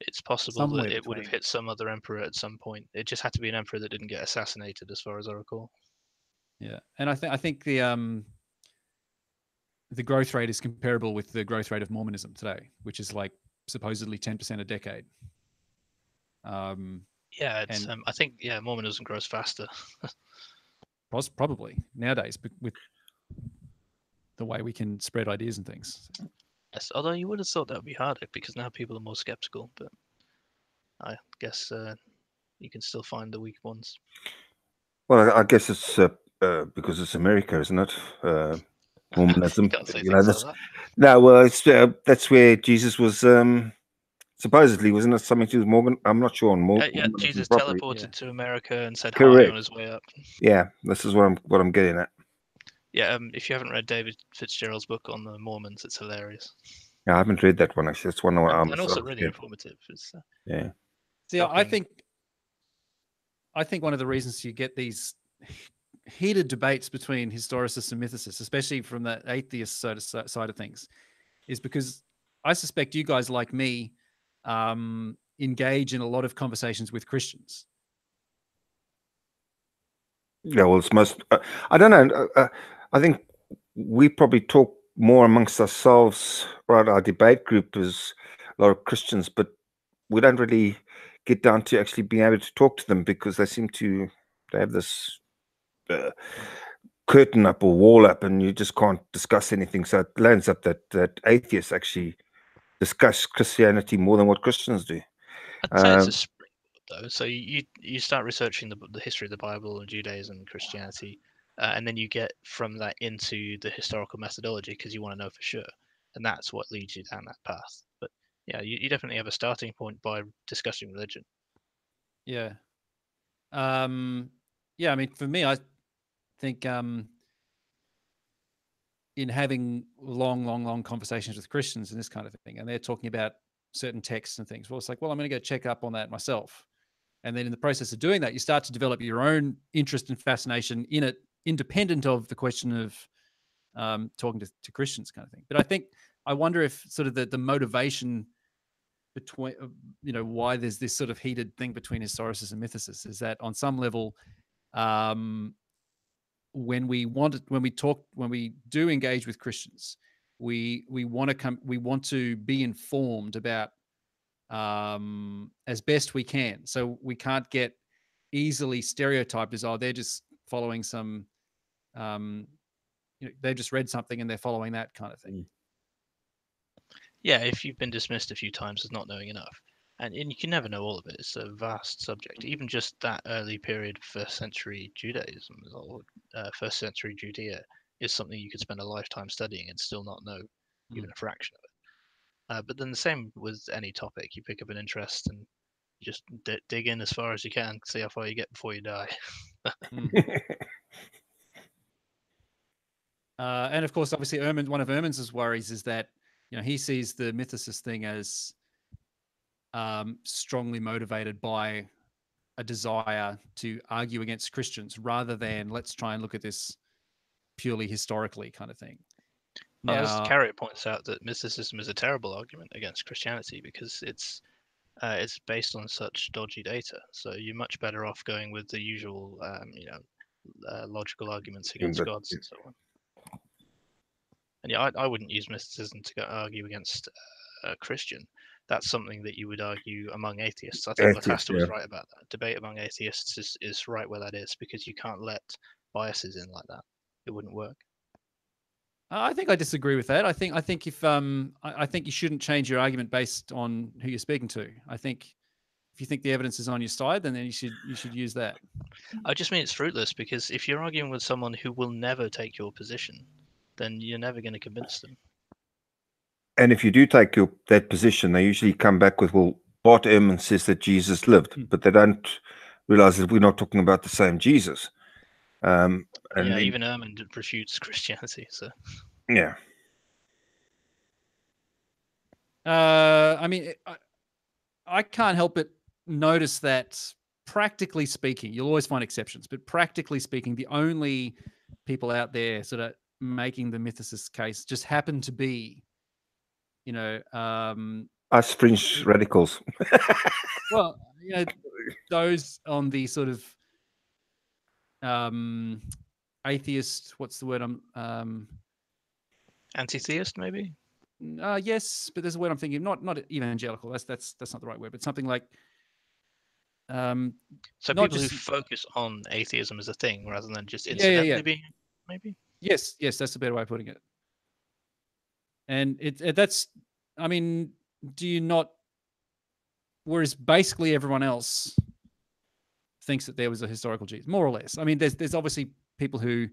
it's possible Somewhere that it would have between. hit some other emperor at some point. It just had to be an emperor that didn't get assassinated, as far as I recall. Yeah, and I think the growth rate is comparable with the growth rate of Mormonism today, which is like supposedly 10% a decade. Yeah, it's And- I think Mormonism grows faster. Probably nowadays, but with the way we can spread ideas and things. Yes, although you would have thought that would be harder because now people are more skeptical. But I guess you can still find the weak ones. Well, I guess it's because it's America, isn't it? Mormonism. You can't say things that's, like that. no, well, it's that's where Jesus was supposedly, wasn't it? Something to do with Morgan. I'm not sure on Mormonism Jesus properly. teleported to America and said hi Correct. on his way up. Yeah, this is what I'm getting at. Yeah, if you haven't read David Fitzgerald's book on the Mormons, it's hilarious. Yeah, I haven't read that one actually. It's one I'm and also sort of really scared. informative. It's, Yeah. See, shocking. I think one of the reasons you get these heated debates between historicists and mythicists, especially from the atheist side of things, is because I suspect you guys, like me, engage in a lot of conversations with Christians. Yeah, well, it's most. I don't know. I think we probably talk more amongst ourselves. Right, our debate group is a lot of Christians, but we don't really get down to actually being able to talk to them because they seem to have this curtain up or wall up, and you just can't discuss anything. So it lands up that atheists actually discuss Christianity more than what Christians do. I'd say it's a springboard, though. So you start researching the history of the Bible and Judaism and Christianity, and then you get from that into the historical methodology because you want to know for sure, and that's what leads you down that path. But yeah, you definitely have a starting point by discussing religion. Yeah. I mean, for me, I think in having long conversations with Christians and this kind of thing, and they're talking about certain texts and things, well, it's like, well, I'm going to go check up on that myself. And then in the process of doing that, you start to develop your own interest and fascination in it, independent of the question of talking to Christians kind of thing. But I wonder if sort of the motivation between, why there's this sort of heated thing between historicists and mythicists is that on some level, when we do engage with Christians, we want to be informed about as best we can. So we can't get easily stereotyped as, oh, they're just following some, they've just read something and they're following that kind of thing. Yeah, if you've been dismissed a few times as not knowing enough, and you can never know all of it. It's a vast subject. Even just that early period, first century Judaism or first century Judea, is something you could spend a lifetime studying and still not know even a fraction of it. But then the same with any topic. You pick up an interest and you just dig in as far as you can, see how far you get before you die. And of course, obviously, one of Ehrman's worries is that he sees the mythicist thing as strongly motivated by a desire to argue against Christians rather than let's try and look at this purely historically kind of thing. As Now, Carrier points out, that mysticism is a terrible argument against Christianity because it's based on such dodgy data. So you're much better off going with the usual, logical arguments against But gods and so on. And yeah, I wouldn't use mysticism to argue against a Christian. That's something that you would argue among atheists. I think atheists, Lacasta was yeah. right about that. Debate among atheists is right where that is, because you can't let biases in like that. It wouldn't work. I think I disagree with that. I think if I think you shouldn't change your argument based on who you're speaking to. I think if you think the evidence is on your side, then you should use that. I just mean it's fruitless, because if you're arguing with someone who will never take your position, then you're never going to convince them. And if you do take that position, they usually come back with, well, Bart Ehrman says that Jesus lived, but they don't realize that we're not talking about the same Jesus. And yeah, even Ehrman refutes Christianity. So yeah. I mean, I can't help but notice that, practically speaking, you'll always find exceptions, but practically speaking, the only people out there sort of making the mythicist case just happen to be, Us fringe radicals. well, those on the sort of atheist, what's the word anti-theist, maybe? Yes, but there's a word I'm thinking of, not evangelical. That's not the right word, but something like so not people who just- focus on atheism as a thing rather than just Yeah. incidentally being, maybe. Yes, that's a better way of putting it. And that's, I mean, do you not? Whereas basically everyone else thinks that there was a historical Jesus, more or less. I mean, there's obviously people who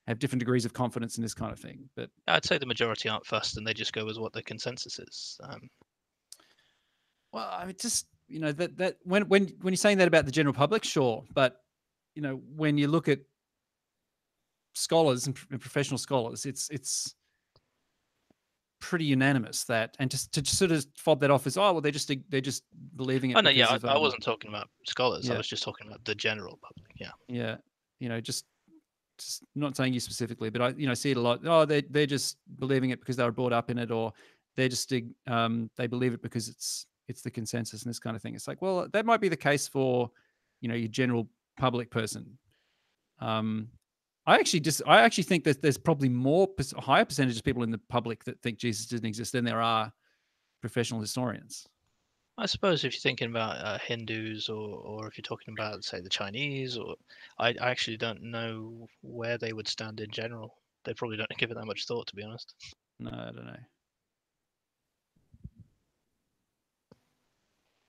have different degrees of confidence in this kind of thing, but I'd say the majority aren't fussed and they just go with what the consensus is. well, I mean, just that when you're saying that about the general public, sure, but when you look at scholars and professional scholars, it's pretty unanimous that, and just to sort of fob that off as, oh well, they're just believing it. Oh no, because yeah, of, I wasn't talking about scholars. I yeah. was just talking about the general public. Yeah. Just not saying you specifically, but I see it a lot. Oh, they're just believing it because they were brought up in it, or they're just they believe it because it's the consensus and this kind of thing. It's like, well, that might be the case for your general public person. I actually think that there's probably a higher percentage of people in the public that think Jesus didn't exist than there are professional historians. I suppose if you're thinking about Hindus, or if you're talking about, say, the Chinese, or I actually don't know where they would stand in general. They probably don't give it that much thought, to be honest. No, I don't know.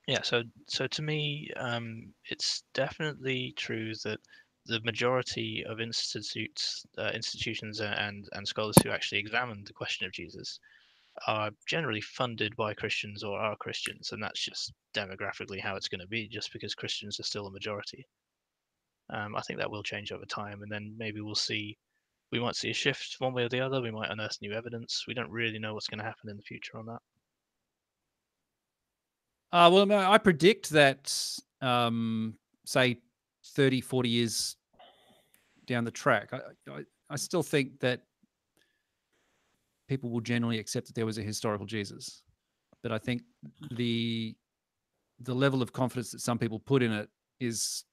Yeah, so to me, it's definitely true that the majority of institutions and scholars who actually examine the question of Jesus are generally funded by Christians or are Christians, and that's just demographically how it's going to be, just because Christians are still a majority. I think that will change over time, and then maybe we might see a shift one way or the other. We might unearth new evidence. We don't really know what's going to happen in the future on that. Well, I predict that, say, 30, 40 years down the track, I still think that people will generally accept that there was a historical Jesus. But I think the level of confidence that some people put in it is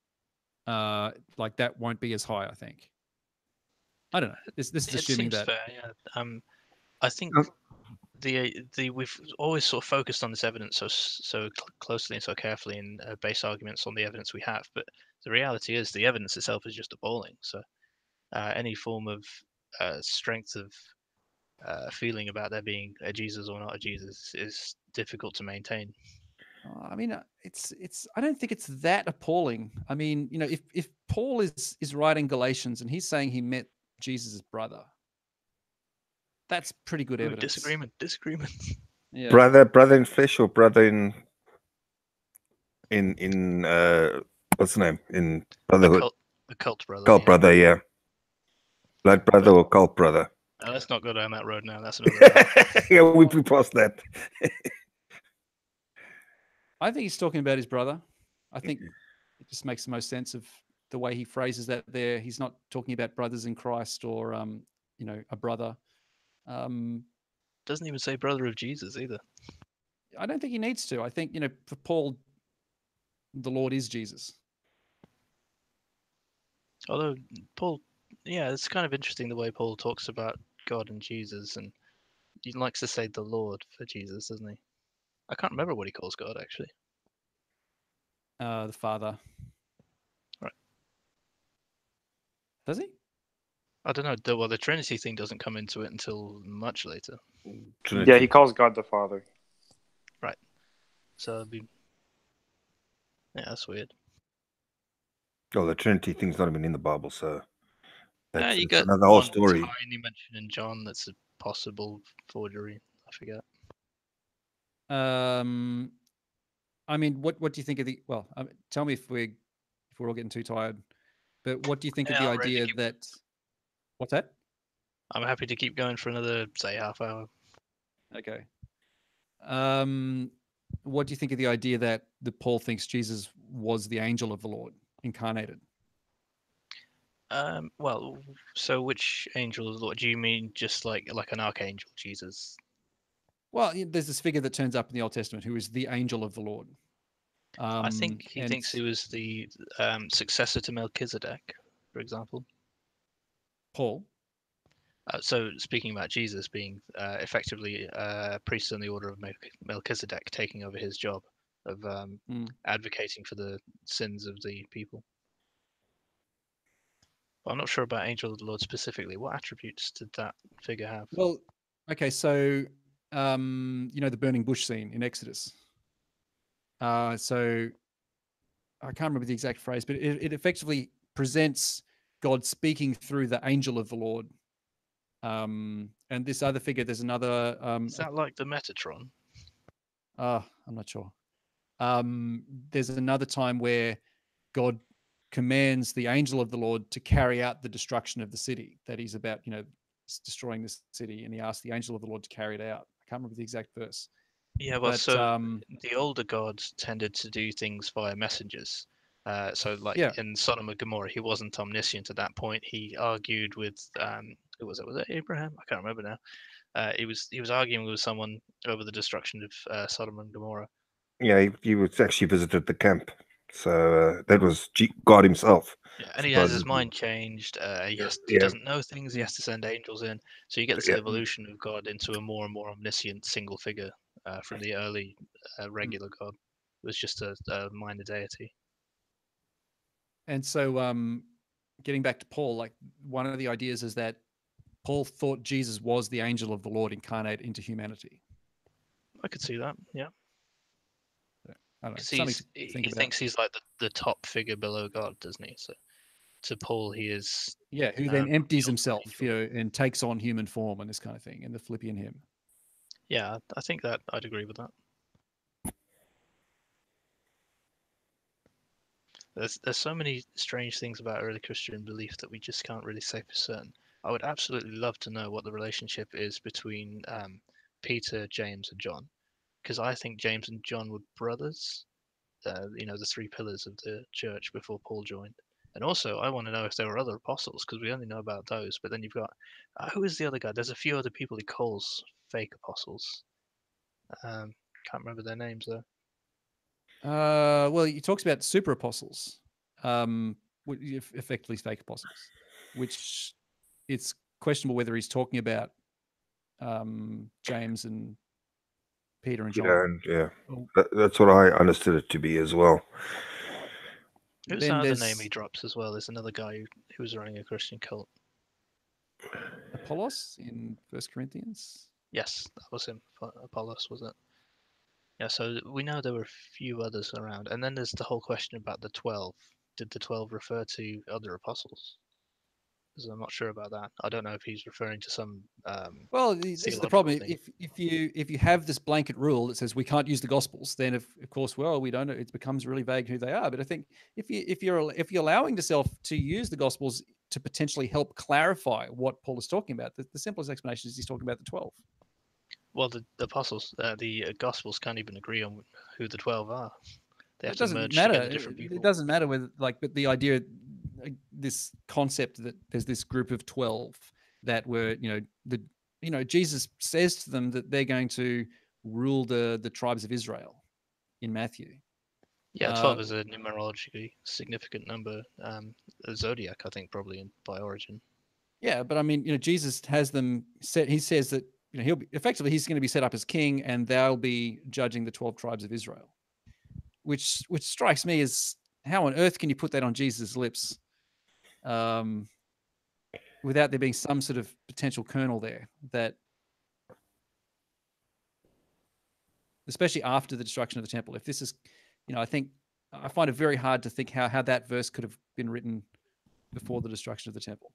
like that won't be as high, I think. I don't know. This is It assuming seems that. fair, yeah. I think the we've always sort of focused on this evidence so closely and so carefully, and base arguments on the evidence we have. But the reality is the evidence itself is just appalling. So any form of strength of feeling about there being a Jesus or not a Jesus is difficult to maintain. I mean, it's. I don't think it's that appalling. I mean, if Paul is writing Galatians and he's saying he met Jesus' brother, that's pretty good evidence. Disagreement. Yeah. Brother in flesh, or brother in what's the name, in brotherhood? A cult brother. Cult brother, yeah. Blood brother or cult brother. Let's not go down that road now. That's another road. Yeah, we passed that. I think he's talking about his brother. I think it just makes the most sense of the way he phrases that there. He's not talking about brothers in Christ or, a brother. Doesn't even say brother of Jesus either. I don't think he needs to. I think, for Paul, the Lord is Jesus. Although Paul, yeah, it's kind of interesting the way Paul talks about God and Jesus, and he likes to say the Lord for Jesus, doesn't he? I can't remember what he calls God actually. The Father. Right. Does he? I don't know. Well, the Trinity thing doesn't come into it until much later. Trinity. Yeah, he calls God the Father. Right. So it'd be... yeah, that's weird. Oh, the Trinity thing's not even in the Bible, so that's, You that's got another whole one story. tiny mention in John that's a possible forgery. I forget. I mean, what do you think of the? Well, tell me if we're all getting too tired. But what do you think of the I'm ready to idea keep... that? What's that? I'm happy to keep going for another, say, half hour. Okay. What do you think of the idea that Paul thinks Jesus was the angel of the Lord incarnated? Well, so which angel of the Lord? Do you mean just like an archangel, Jesus? Well, there's this figure that turns up in the Old Testament who is the angel of the Lord. I think he and thinks he was the successor to Melchizedek, for example. Paul. So speaking about Jesus being effectively a priest in the order of Melchizedek, taking over his job of advocating for the sins of the people. But I'm not sure about angel of the Lord specifically. What attributes did that figure have? Well, okay, so the burning bush scene in Exodus. So I can't remember the exact phrase, but it effectively presents God speaking through the angel of the Lord. And this other figure, there's another. Is that like the Metatron? I'm not sure. There's another time where God commands the angel of the Lord to carry out the destruction of the city that he's about, destroying this city, and he asks the angel of the Lord to carry it out. I can't remember the exact verse. Yeah, well, But so the older gods tended to do things via messengers. So, like yeah, in Sodom and Gomorrah, he wasn't omniscient at that point. He argued with who was it? Was it Abraham? I can't remember now. He was arguing with someone over the destruction of Sodom and Gomorrah. Yeah, he was actually visited the camp, so that was God himself. Yeah, and he has his mind changed. He doesn't know things. He has to send angels in. So you get this evolution of God into a more and more omniscient single figure from the early regular God. It was just a minor deity. And so, getting back to Paul, like one of the ideas is that Paul thought Jesus was the angel of the Lord incarnate into humanity. I could see that. Yeah. I don't know. 'Cause Something to he think about. thinks he's like the top figure below God, doesn't he? So to Paul, he is. Yeah, who then empties the himself, angel. and takes on human form and this kind of thing in the Philippian hymn. Yeah, I think that I'd agree with that. There's so many strange things about early Christian belief that we just can't really say for certain. I would absolutely love to know what the relationship is between Peter, James, and John, because I think James and John were brothers. The three pillars of the church before Paul joined. And also, I want to know if there were other apostles, because we only know about those. But then you've got who is the other guy? There's a few other people he calls fake apostles. Can't remember their names though. Well, he talks about super apostles, effectively fake apostles, which it's questionable whether he's talking about James and Peter and John. Yeah, that's what I understood it to be as well. Who's the other name he drops as well? There's another guy who was running a Christian cult. Apollos in 1 Corinthians? Yes, that was him. Apollos, was it? Yeah, so we know there were a few others around. And then there's the whole question about the 12. Did the 12 refer to other apostles? Because I'm not sure about that. I don't know if he's referring to some. Well, this is the problem. If you have this blanket rule that says we can't use the Gospels, then of course, well, we don't know. It becomes really vague who they are. But I think if you're allowing yourself to use the Gospels to potentially help clarify what Paul is talking about, the simplest explanation is he's talking about the 12. Well, the apostles, the Gospels can't even agree on who the 12 are. They have it doesn't to merge matter. together different people. It doesn't matter whether, but the idea, this concept that there's this group of 12 that were, Jesus says to them that they're going to rule the tribes of Israel in Matthew. Yeah, 12 is a numerologically significant number. A zodiac, I think, probably by origin. Yeah, but I mean, Jesus has them set. He says that he'll be effectively he's going to be set up as king, and they'll be judging the 12 tribes of Israel. Which strikes me as, how on earth can you put that on Jesus' lips, without there being some sort of potential kernel there that, especially after the destruction of the temple, if this is, I find it very hard to think how that verse could have been written before the destruction of the temple.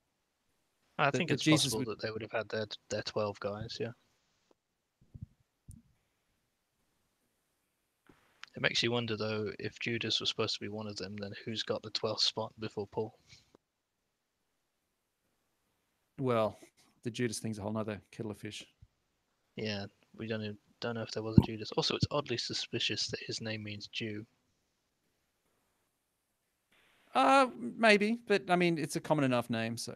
I think it's Jesus possible that they would have had their 12 guys, yeah. It makes you wonder, though, if Judas was supposed to be one of them, then who's got the 12th spot before Paul? Well, the Judas thing's a whole nother kettle of fish. Yeah, we don't know if there was a Judas. Also, it's oddly suspicious that his name means Jew. Maybe, but I mean, it's a common enough name, so.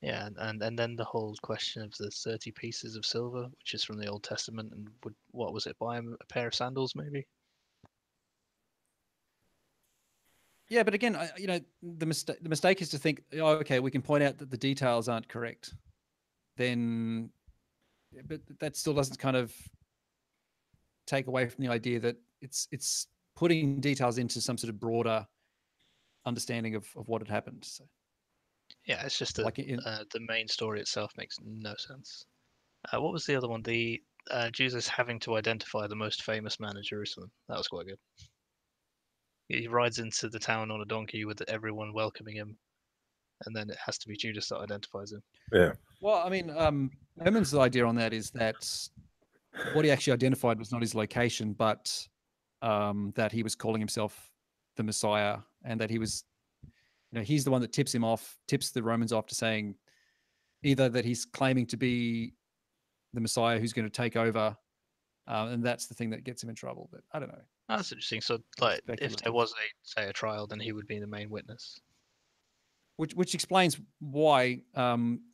Yeah, and then the whole question of the 30 pieces of silver, which is from the Old Testament, and what was it, buy him a pair of sandals, maybe? Yeah, but again, the mistake is to think, oh, okay, we can point out that the details aren't correct. Then, but that still doesn't kind of take away from the idea that it's putting details into some sort of broader understanding of what had happened. So. Yeah, it's just that the main story itself makes no sense. What was the other one? The Jesus having to identify the most famous man in Jerusalem. That was quite good. He rides into the town on a donkey with everyone welcoming him, and then it has to be Judas that identifies him. Yeah. Well, I mean, Herman's idea on that is that what he actually identified was not his location, but that he was calling himself the Messiah, and that he was, he's the one that tips the Romans off to saying either that he's claiming to be the Messiah who's going to take over, and that's the thing that gets him in trouble. But I don't know. That's interesting. So, like, if there was a trial, then he would be the main witness. Which explains why,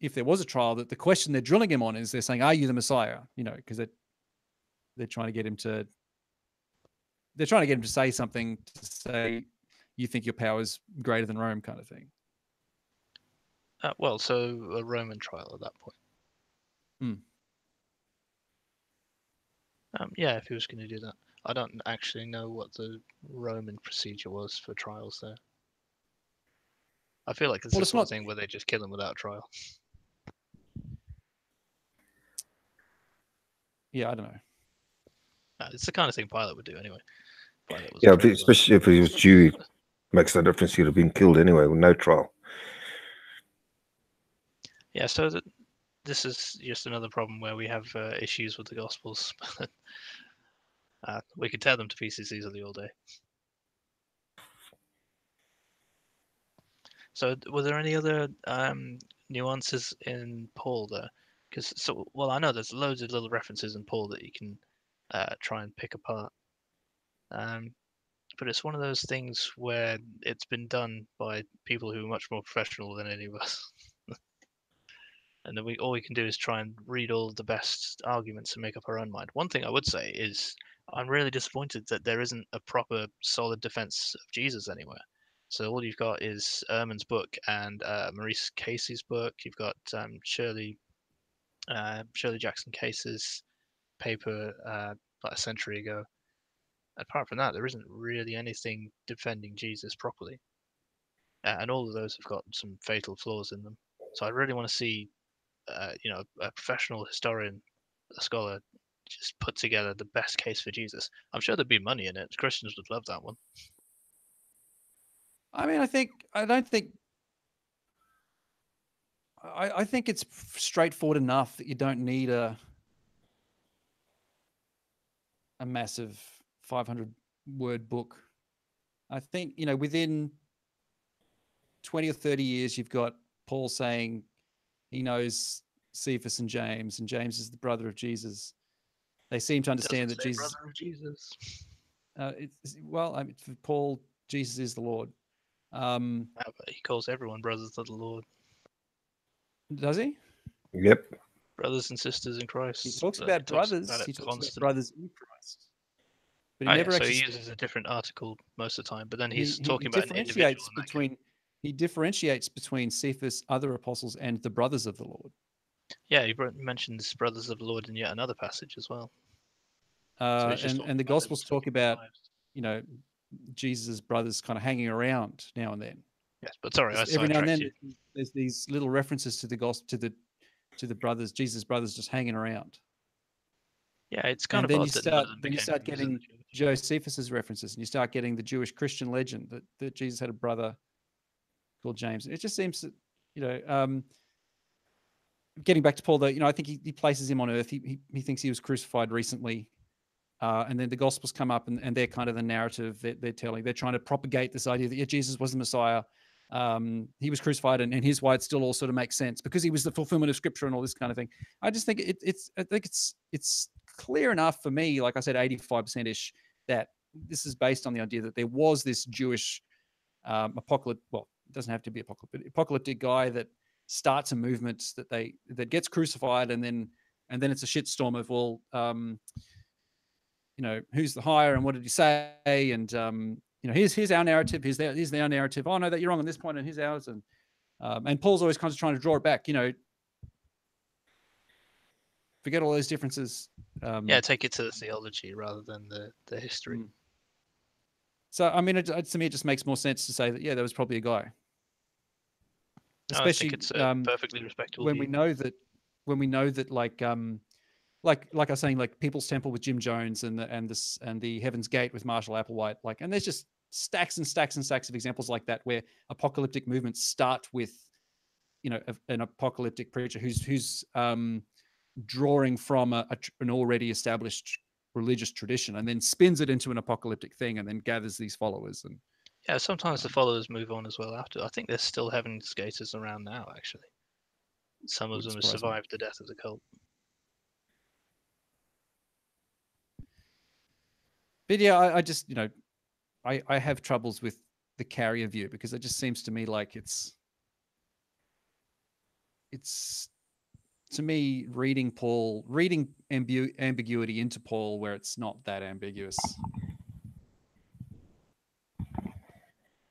if there was a trial, that the question they're drilling him on is they're saying, "Are you the Messiah?" Because they're trying to get him to. They're trying to get him to say something, to say, "You think your power is greater than Rome," kind of thing. Well, so a Roman trial at that point. Yeah, if he was going to do that. I don't actually know what the Roman procedure was for trials there. I feel like it's the sort of thing where they just kill him without trial. Yeah, I don't know. It's the kind of thing Pilate would do anyway. Especially if he was Jew, makes no difference. He'd have been killed anyway with no trial. Yeah, so this is just another problem where we have issues with the Gospels. We could tear them to pieces easily all day. So, were there any other nuances in Paul there? I know there's loads of little references in Paul that you can try and pick apart. But it's one of those things where it's been done by people who are much more professional than any of us. And then all we can do is try and read all the best arguments and make up our own mind. One thing I would say is I'm really disappointed that there isn't a proper solid defense of Jesus anywhere. So all you've got is Ehrman's book and Maurice Casey's book. You've got Shirley Jackson Case's paper like a century ago. Apart from that, there isn't really anything defending Jesus properly. And all of those have got some fatal flaws in them. So I really want to see, a professional historian, a scholar, just put together the best case for Jesus. I'm sure there'd be money in it. Christians would love that one. I mean, I think it's straightforward enough that you don't need a massive 500-word book. I think, within 20 or 30 years, you've got Paul saying he knows Cephas and James is the brother of Jesus. They seem to understand that Jesus, brother of Jesus. For Paul, Jesus is the Lord. But he calls everyone brothers of the Lord. Does he? Yep. Brothers and sisters in Christ. He talks but about brothers. about it He talks about constantly. brothers in Christ. But he Oh, yeah, never so actually. he uses a different article most of the time, but then He, he's he talking about an individual differentiates in that case. between he differentiates between Cephas, other apostles, and the brothers of the Lord. Yeah, he mentions brothers of the Lord in yet another passage as well. he's just talking And the about them Gospels talk taking their about, lives. you know, Jesus' brothers kind of hanging around now and then. Yes, but sorry, I Every now and sidetracked then you. there's these little references to the gospel to the brothers, Jesus' brothers, just hanging around. Yeah, it's kind And of then odd that none of them became getting Josephus's references, and you start getting the Jewish Christian legend that Jesus had a brother called James. It just seems that, you know, getting back to Paul, though, you know, I think he places him on earth. He thinks he was crucified recently. And then the Gospels come up, and they're kind of the narrative that they're telling. They're trying to propagate this idea that, yeah, Jesus was the Messiah. He was crucified, and here's why it still all sort of makes sense, because he was the fulfillment of Scripture and all this kind of thing. I just think it's clear enough for me, like I said, 85%-ish, that this is based on the idea that there was this Jewish apocalyptic. Well, it doesn't have to be apocalyptic guy that starts a movement that gets crucified, and then it's a shitstorm of, well, you know, who's the higher and what did he say? And, you know, here's our narrative. Here's our narrative. Oh, no, that you're wrong on this point, and here's ours. And Paul's always kind of trying to draw it back, you know, forget all those differences. Yeah, take it to the theology rather than the history. So, I mean, to me, it just makes more sense to say that, yeah, there was probably a guy. I Especially think it's a perfectly respectable when view. we know that like I was saying, like People's Temple with Jim Jones and the Heaven's Gate with Marshall Applewhite, like, and there's just stacks and stacks and stacks of examples like that where apocalyptic movements start with, you know, an apocalyptic preacher who's drawing from an already established religious tradition and then spins it into an apocalyptic thing and then gathers these followers. And yeah, sometimes the followers move on as well after. I think there's still Heaven's Gators around now, actually. Some of them have survived the death of the cult. But yeah, I just, you know, I have troubles with the carrier view, because it just seems to me like it's to me reading ambiguity into Paul where it's not that ambiguous.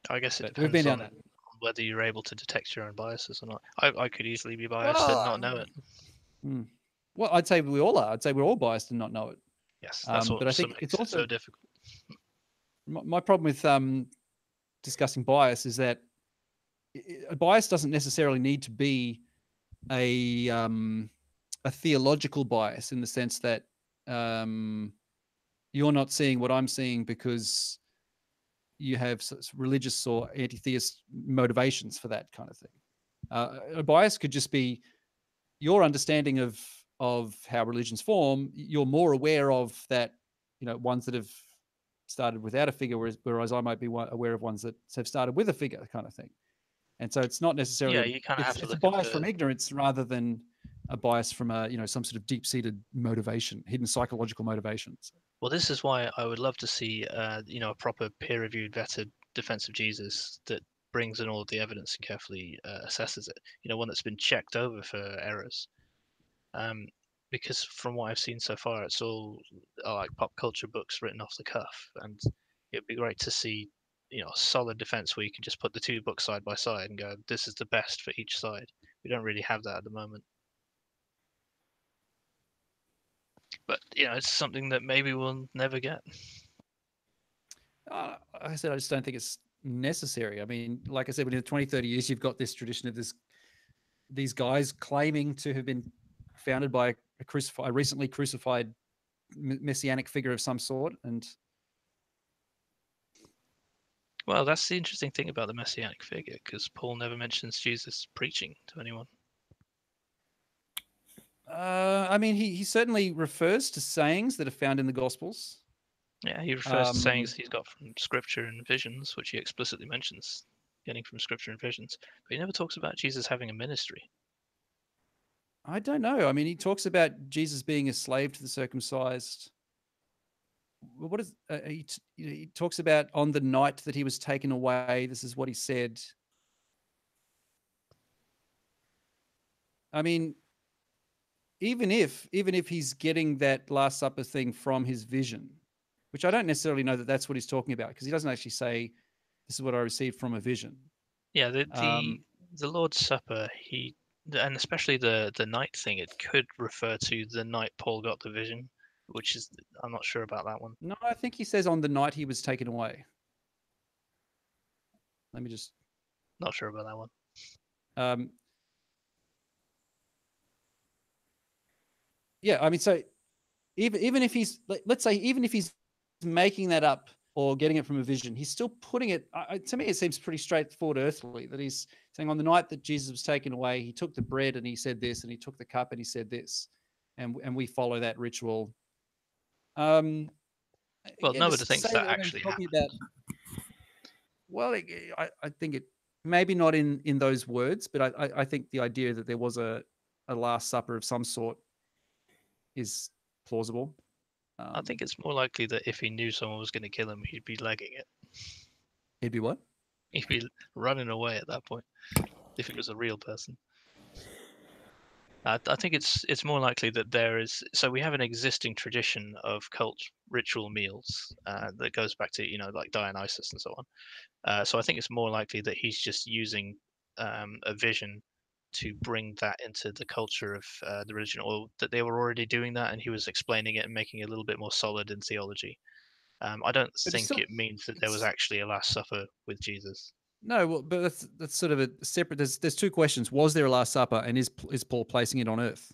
I guess it But depends on whether you're able to detect your own biases or not. I could easily be biased and not know it. Well, I'd say we all are. I'd say we're all biased and not know it. Yes, that's what but I think makes it so difficult. My problem with discussing bias is that a bias doesn't necessarily need to be a theological bias, in the sense that you're not seeing what I'm seeing because you have religious or anti-theist motivations for that kind of thing. A bias could just be your understanding of how religions form. You're more aware of that, you know, ones that have started without a figure, whereas I might be aware of ones that have started with a figure, kind of thing. And so it's not necessarily you kind of have to it's look a bias from ignorance rather than a bias from some sort of deep-seated motivation, hidden psychological motivations. Well, this is why I would love to see a proper peer-reviewed, vetted defense of Jesus that brings in all of the evidence and carefully assesses it. One that's been checked over for errors. Because from what I've seen so far, it's all like pop culture books written off the cuff, and it'd be great to see a solid defense where you can just put the two books side by side and go, this is the best for each side. We don't really have that at the moment. But it's something that maybe we'll never get. Like I said, I just don't think it's necessary. I mean, like I said, within 20, 30 years, you've got this tradition of these guys claiming to have been founded by a recently crucified messianic figure of some sort. And well, that's the interesting thing about the messianic figure, because Paul never mentions Jesus preaching to anyone. I mean, he certainly refers to sayings that are found in the Gospels. Yeah, he refers to sayings he's got from Scripture and visions, which he explicitly mentions getting from Scripture and visions. But he never talks about Jesus having a ministry. I don't know. I mean, he talks about Jesus being a slave to the circumcised. What is he talks about on the night that he was taken away? This is what he said. I mean, even if he's getting that Last Supper thing from his vision, which I don't necessarily know that that's what he's talking about, because he doesn't actually say, "This is what I received from a vision." Yeah, Um, the Lord's Supper, and especially the night thing, it could refer to the night Paul got the vision, which is I'm not sure about that one. No, I think he says on the night he was taken away. Let me just. Not sure about that one. Um, yeah, I mean, so even if he's, let's say, even if he's making that up or getting it from a vision, he's still putting it. To me, it seems pretty straightforward, earthly, that he's saying on the night that Jesus was taken away, he took the bread and he said this, and he took the cup and he said this, and we follow that ritual. Well, Again, nobody to thinks say that that he's actually talking happened. about. Well, I think it maybe not in those words, but I think the idea that there was a Last Supper of some sort is plausible. I think it's more likely that if he knew someone was going to kill him, he'd be legging it. He'd be what? He'd be running away at that point if it was a real person. I think it's more likely that there is. So we have an existing tradition of cult ritual meals that goes back to like Dionysus and so on. So I think it's more likely that he's just using a vision to bring that into the culture of the religion, or that they were already doing that, and he was explaining it and making it a little bit more solid in theology. I don't But it's think still, it means that there was actually a Last Supper with Jesus. no. Well, but that's sort of a separate. There's two questions. Was there a Last Supper, and is Paul placing it on earth?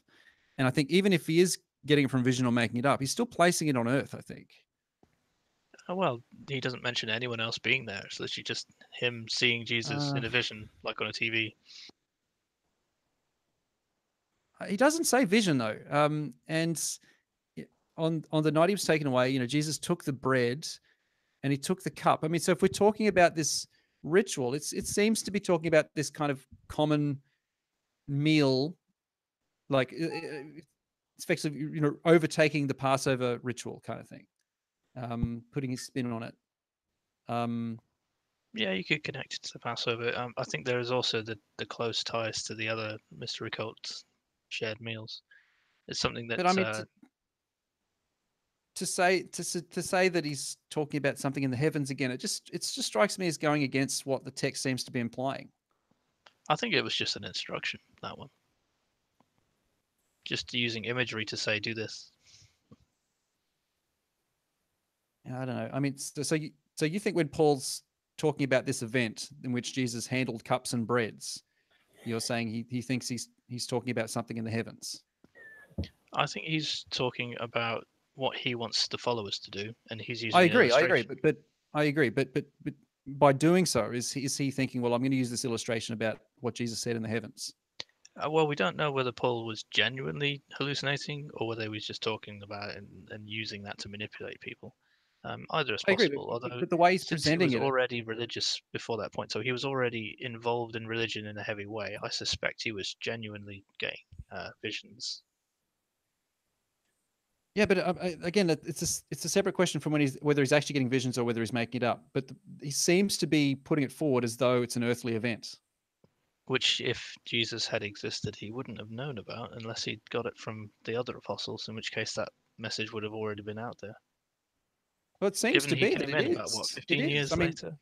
And I think even if he is getting it from vision or making it up, he's still placing it on earth, I think. Oh, well, he doesn't mention anyone else being there. It's literally just him seeing Jesus in a vision, like on a TV. He doesn't say vision though. And on the night he was taken away, Jesus took the bread and he took the cup. I mean, so if we're talking about this ritual, it seems to be talking about this kind of common meal, like it's effectively overtaking the Passover ritual kind of thing, putting his spin on it. Yeah, you could connect it to the Passover. I think there is also the close ties to the other mystery cults shared meals. It's something that But I mean, to say that he's talking about something in the heavens again, it just strikes me as going against what the text seems to be implying. I think it was just an instruction, that one. Just using imagery to say, do this. I don't know. I mean, so you think when Paul's talking about this event in which Jesus handled cups and breads, you're saying he thinks he's talking about something in the heavens? I think he's talking about what he wants the followers to do, and he's using I an agree, illustration. but I agree, but by doing so, is he thinking, well, I'm going to use this illustration about what Jesus said in the heavens? Well, we don't know whether Paul was genuinely hallucinating or whether he was just talking about it and using that to manipulate people. Either is I agree, possible, although but the way he's since he presenting was it, already religious before that point, so he was already involved in religion in a heavy way, I suspect he was genuinely getting visions. yeah, but again, it's a separate question from whether he's actually getting visions or whether he's making it up. But he seems to be putting it forward as though it's an earthly event. Which, if Jesus had existed, he wouldn't have known about unless he'd got it from the other apostles, in which case that message would have already been out there. Well, it seems Given to he be came that it in about, is. what, It 15 is. years I mean, later?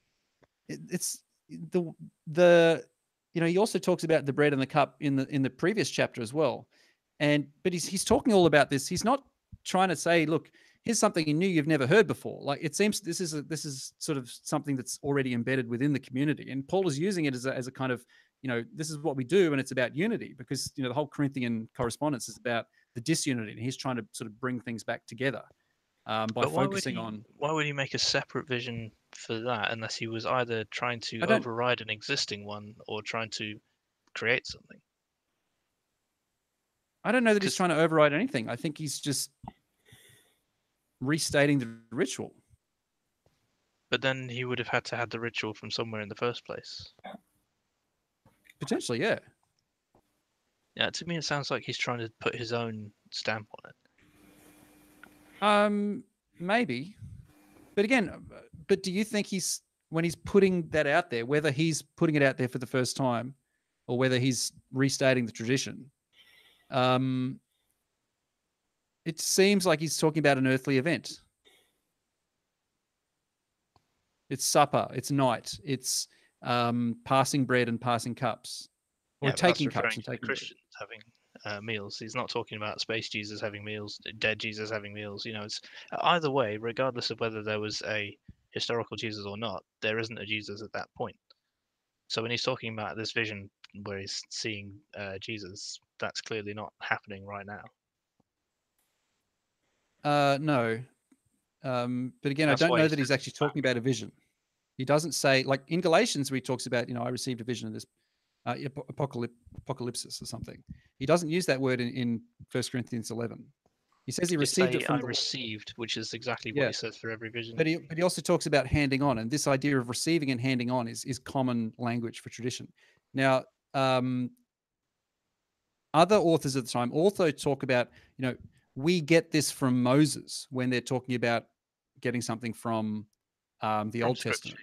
it's the he also talks about the bread and the cup in the previous chapter as well, but he's talking all about this. He's not trying to say, look, here's something new you've never heard before. Like, it seems this is sort of something that's already embedded within the community, and Paul is using it as a kind of, this is what we do, and it's about unity, because the whole Corinthian correspondence is about the disunity, and he's trying to sort of bring things back together by But focusing on. why would he make a separate vision for that unless he was either trying to I don't override an existing one or trying to create something? I don't know that he's 'Cause- trying to override anything. I think he's just restating the ritual. But then he would have had to have the ritual from somewhere in the first place. Potentially, yeah. Yeah, to me it sounds like he's trying to put his own stamp on it. Maybe, but again, but do you think when he's putting that out there, whether he's putting it out there for the first time, or whether he's restating the tradition, it seems like he's talking about an earthly event. It's supper, it's night, it's passing bread and passing cups, or Yeah, but that's taking cups referring and to the taking bread. Christians having meals. He's not talking about space Jesus having meals, dead Jesus having meals. You know, it's either way, regardless of whether there was a historical Jesus or not, there isn't a Jesus at that point. So when he's talking about this vision where he's seeing Jesus, that's clearly not happening right now. No. But again, I That's don't why know he that he's says actually talking about a vision. He doesn't say, like in Galatians, where he talks about, I received a vision of this apocalypsis or something. He doesn't use that word in 1 Corinthians 11. He says he it's received it a from I the Lord. received, which is exactly what Yeah. he says for every vision. But he also talks about handing on, and this idea of receiving and handing on is common language for tradition. Now, other authors at the time also talk about, we get this from Moses when they're talking about getting something from the Old Scripture, Testament.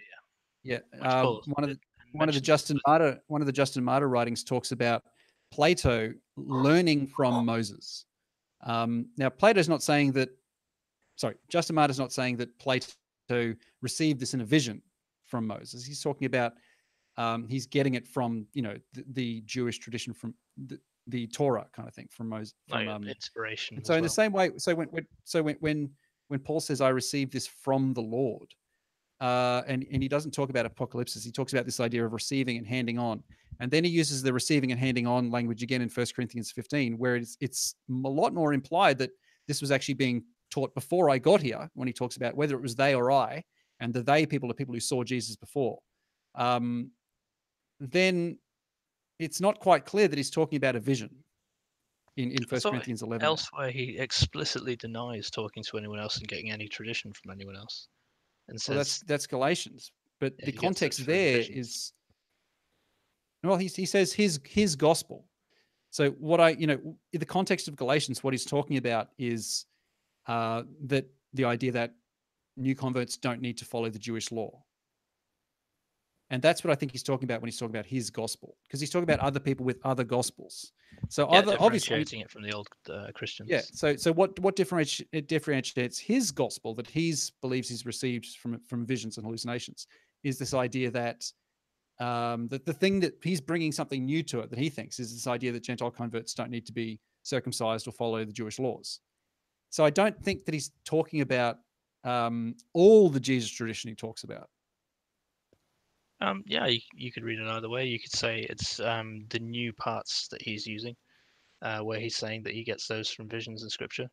Yeah, Which Paul one of the mentions Justin Martyr writings talks about Plato learning from Moses. Now, Plato's not saying that. Sorry, Justin Martyr's not saying that Plato received this in a vision from Moses. He's talking about he's getting it from the Jewish tradition, from the Torah kind of thing, from Moses. like inspiration. And so as in well. the same way, when Paul says, "I received this from the Lord," and he doesn't talk about apocalypse, he talks about this idea of receiving and handing on, and then he uses the receiving and handing on language again in 1 Corinthians 15, where it's a lot more implied that this was actually being taught before I got here, when he talks about whether it was they or I, and the they people are people who saw Jesus before. Then it's not quite clear that he's talking about a vision in 1 Corinthians 11. Elsewhere, he explicitly denies talking to anyone else and getting any tradition from anyone else, and says, Well, that's Galatians, but Yeah, the he gets it context through there visions. is, well, he says his gospel. So what in the context of Galatians, what he's talking about is that the idea that new converts don't need to follow the Jewish law. And that's what I think he's talking about when he's talking about his gospel, because he's talking about other people with other gospels. So obviously, differentiating it from the old Christians. yeah. So what differentiates his gospel that he's believes he's received from visions and hallucinations is this idea that that the thing that he's bringing something new to it that he thinks is this idea that Gentile converts don't need to be circumcised or follow the Jewish laws. So I don't think that he's talking about all the Jesus tradition he talks about. Yeah, you could read it either way. You could say it's the new parts that he's using, where he's saying that he gets those from visions in Scripture.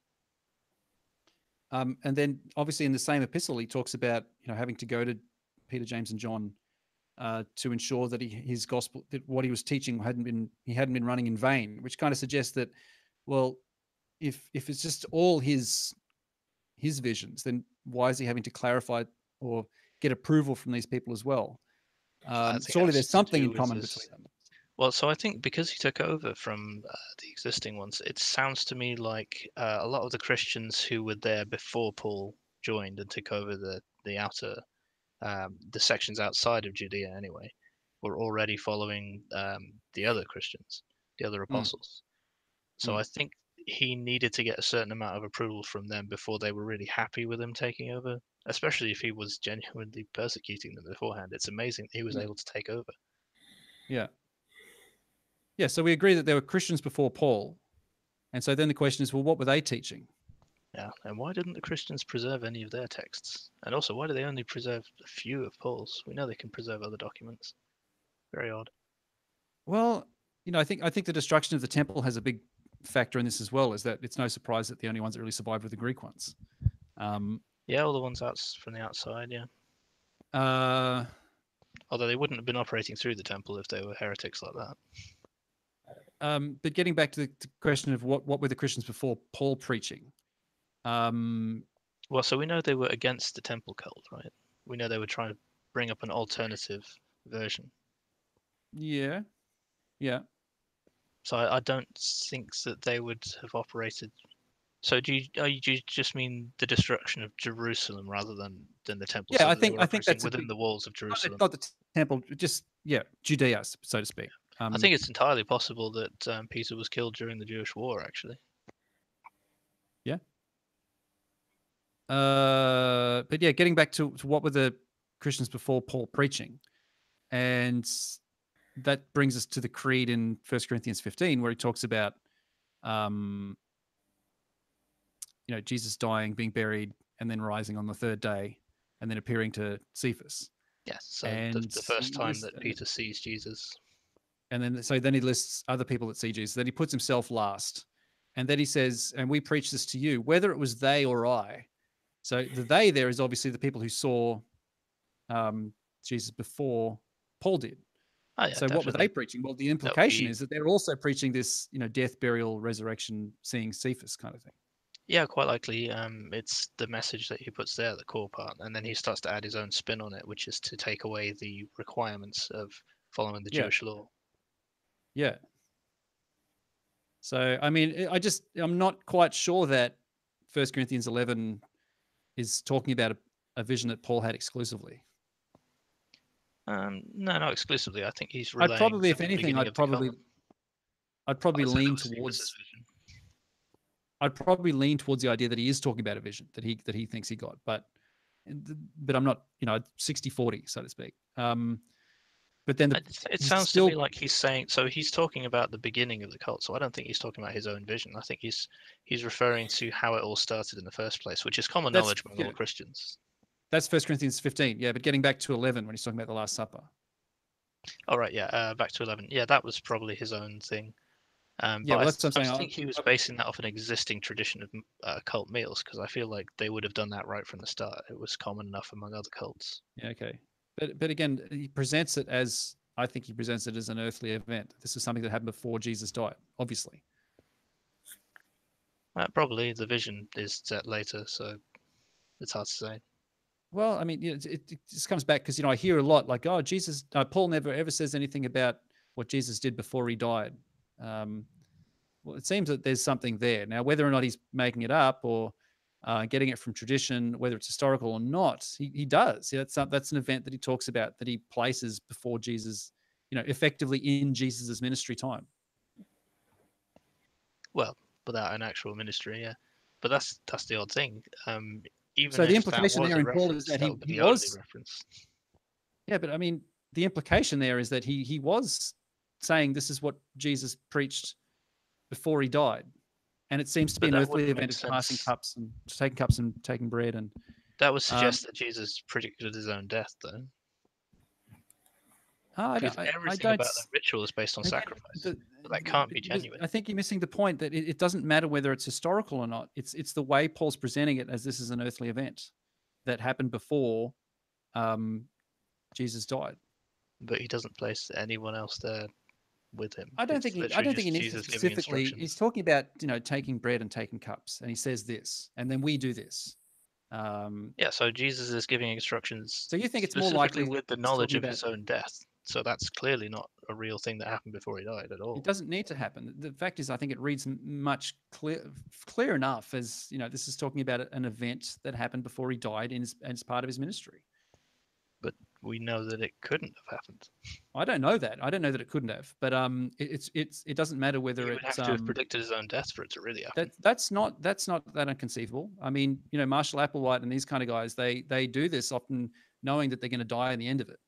And then obviously in the same epistle, he talks about having to go to Peter, James, and John to ensure that his gospel, that what he was teaching hadn't been running in vain, which kind of suggests that, well, if it's just all his visions, then why is he having to clarify or get approval from these people as well? Surely there's something in common between them. Well, so I think because he took over from the existing ones, it sounds to me like a lot of the Christians who were there before Paul joined and took over the outer, the sections outside of Judea anyway, were already following the other Christians, the other apostles. So I think he needed to get a certain amount of approval from them before they were really happy with him taking over, especially if he was genuinely persecuting them beforehand. It's amazing that he was able to take over. Yeah. Yeah, so we agree that there were Christians before Paul. And so then the question is, well, what were they teaching? Yeah, and why didn't the Christians preserve any of their texts? And also, why do they only preserve a few of Paul's? We know they can preserve other documents. Very odd. Well, I think the destruction of the temple has a big factor in this as well, is that it's no surprise that the only ones that really survived were the Greek ones. Yeah, all the ones out from the outside, yeah. Although they wouldn't have been operating through the temple if they were heretics like that. But getting back to the question of what were the Christians before Paul preaching? Well, so we know they were against the temple cult, right? We know they were trying to bring up an alternative version. Yeah. So I don't think that they would have operated. So do you just mean the destruction of Jerusalem rather than the temple? Yeah, so I think that's within the walls of Jerusalem. Not the temple, just Judea, so to speak. I think it's entirely possible that Peter was killed during the Jewish War, actually. Yeah. But yeah, getting back to what were the Christians before Paul preaching, and that brings us to the creed in 1 Corinthians 15, where he talks about, Jesus dying, being buried, and then rising on the third day, and then appearing to Cephas. Yes, so And the first he time lists- that Peter sees Jesus. and then he lists other people that see Jesus. Then he puts himself last, and then he says, "And we preach this to you, whether it was they or I." So the they there is obviously the people who saw Jesus before Paul did. Oh yeah, So what were definitely. they preaching? Well, the implication be- is that they're also preaching this, death, burial, resurrection, seeing Cephas kind of thing. Yeah, quite likely. It's the message that he puts there, the core part, and then he starts to add his own spin on it, which is to take away the requirements of following the Yeah. Jewish law. Yeah. So I mean, I'm not quite sure that 1 Corinthians 11 is talking about a vision that Paul had exclusively. No, not exclusively. I think he's I'd relaying probably, if the anything, beginning I'd of the probably covenant. lean Cephas's towards. vision. I'd probably lean towards the idea that he is talking about a vision that he thinks he got, but I'm not, 60-40, so to speak. But then It he's sounds still, to me like he's saying, so he's talking about the beginning of the cult. So I don't think he's talking about his own vision. I think he's referring to how it all started in the first place, which is common That's- knowledge among yeah. all Christians. that's 1 Corinthians 15, yeah. But getting back to 11 when he's talking about the Last Supper. All right, yeah. Back to 11. Yeah, that was probably his own thing. Yeah, But well, that's what I'm I saying. think he was basing that off an existing tradition of cult meals, because I feel like they would have done that right from the start. It was common enough among other cults. Yeah, okay. But again, he presents it as, I think he presents it as an earthly event. This is something that happened before Jesus died, obviously. Probably the vision is set later, so it's hard to say. Well, I mean, it just comes back because, I hear a lot like, oh, Jesus, Paul never ever says anything about what Jesus did before he died. Well, it seems that there's something there. Now, whether or not he's making it up or getting it from tradition, whether it's historical or not, he does. Yeah, that's an event that he talks about that he places before Jesus, effectively in Jesus's ministry time. Well, without an actual ministry, yeah. But that's the odd thing. Even So the if that implication was there a in Paul reference, is that that he would be the was. only reference. Yeah, but I mean, the implication there is that he was saying this is what Jesus preached before he died, and it seems to be But an that earthly wouldn't event make of passing sense. cups and taking bread, and That would suggest that Jesus predicted his own death, though. Because I everything don't. about that ritual is based on Again, sacrifice. So that can't be genuine. I think you're missing the point that it doesn't matter whether it's historical or not. It's the way Paul's presenting it as this is an earthly event that happened before Jesus died. But he doesn't place anyone else there with him. I don't It's think he literally needs to Jesus giving specifically. He's instructions. talking about taking bread and taking cups, and he says this, and then we do this. Yeah, so Jesus is giving instructions. So you think it's more specifically likely with the he's knowledge talking of his own death. So that's clearly not a real thing that happened before he died at all. It doesn't need to happen. The fact is, I think it reads much clear enough as this is talking about an event that happened before he died as part of his ministry. But we know that it couldn't have happened. I don't know that. I don't know that it couldn't have. But it doesn't matter whether He would have to have predicted his own death for it to really happen. That's not that unconceivable. I mean, Marshall Applewhite and these kind of guys, they do this often knowing that they're going to die in the end of it,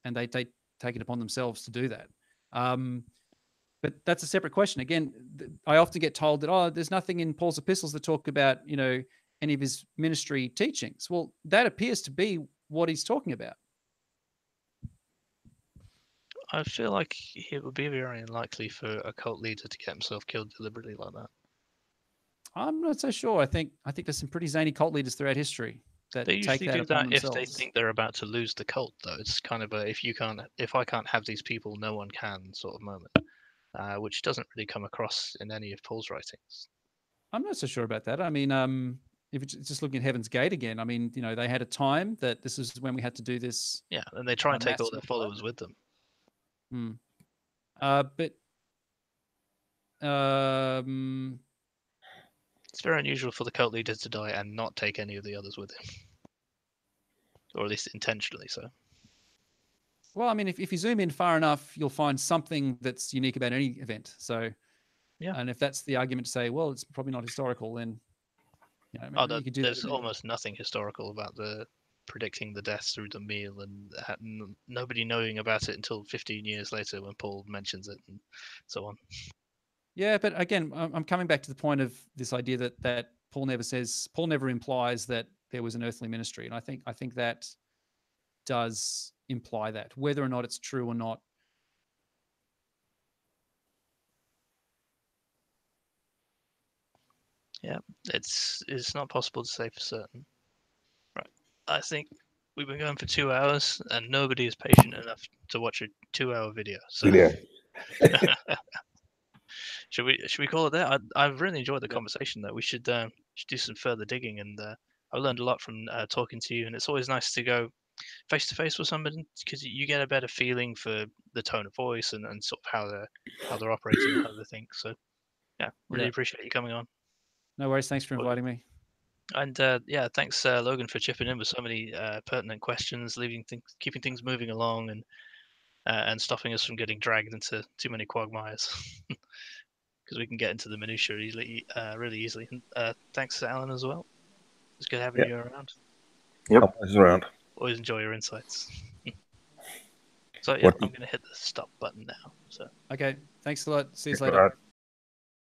and they take it upon themselves to do that. But that's a separate question. Again, I often get told that there's nothing in Paul's epistles that talk about any of his ministry teachings. Well, that appears to be what he's talking about. I feel like it would be very unlikely for a cult leader to get himself killed deliberately like that. I'm not so sure. I think there's some pretty zany cult leaders throughout history that They take usually that do upon that if themselves. they think they're about to lose the cult, though. It's kind of a if I can't have these people, no one can sort of moment, which doesn't really come across in any of Paul's writings. I'm not so sure about that. I mean, if it's just looking at Heaven's Gate again, I mean, they had a time that this is when we had to do this. Yeah, and they try and take all their mass followers with them. But it's very unusual for the cult leader to die and not take any of the others with him, or at least intentionally so. Well, I mean, if you zoom in far enough, you'll find something that's unique about any event. So, Yeah. and if that's the argument to say, well, it's probably not historical, then maybe you could do that. There's almost nothing historical about the predicting the deaths through the meal, and nobody knowing about it until 15 years later when Paul mentions it and so on. Yeah, but again, I'm coming back to the point of this idea that Paul never implies that there was an earthly ministry, and I think that does imply that, whether or not it's true or not. Yeah, it's not possible to say for certain. Right. I think we've been going for 2 hours, and nobody is patient enough to watch a 2-hour video. So Yeah. should we call it there? I've really enjoyed the conversation. Though we should do some further digging, and I learned a lot from talking to you. And it's always nice to go face to face with somebody because you get a better feeling for the tone of voice and sort of how they're operating and how they think. So yeah, really appreciate you coming on. No worries. Thanks for inviting me. And yeah, thanks Logan for chipping in with so many pertinent questions, keeping things moving along, and stopping us from getting dragged into too many quagmires. Because we can get into the minutiae really easily. And thanks to Alan as well. It's good having you around. Yep. Always around. Always enjoy your insights. So yeah, I'm going to hit the stop button now. So Okay. Thanks a lot. See you All later. right.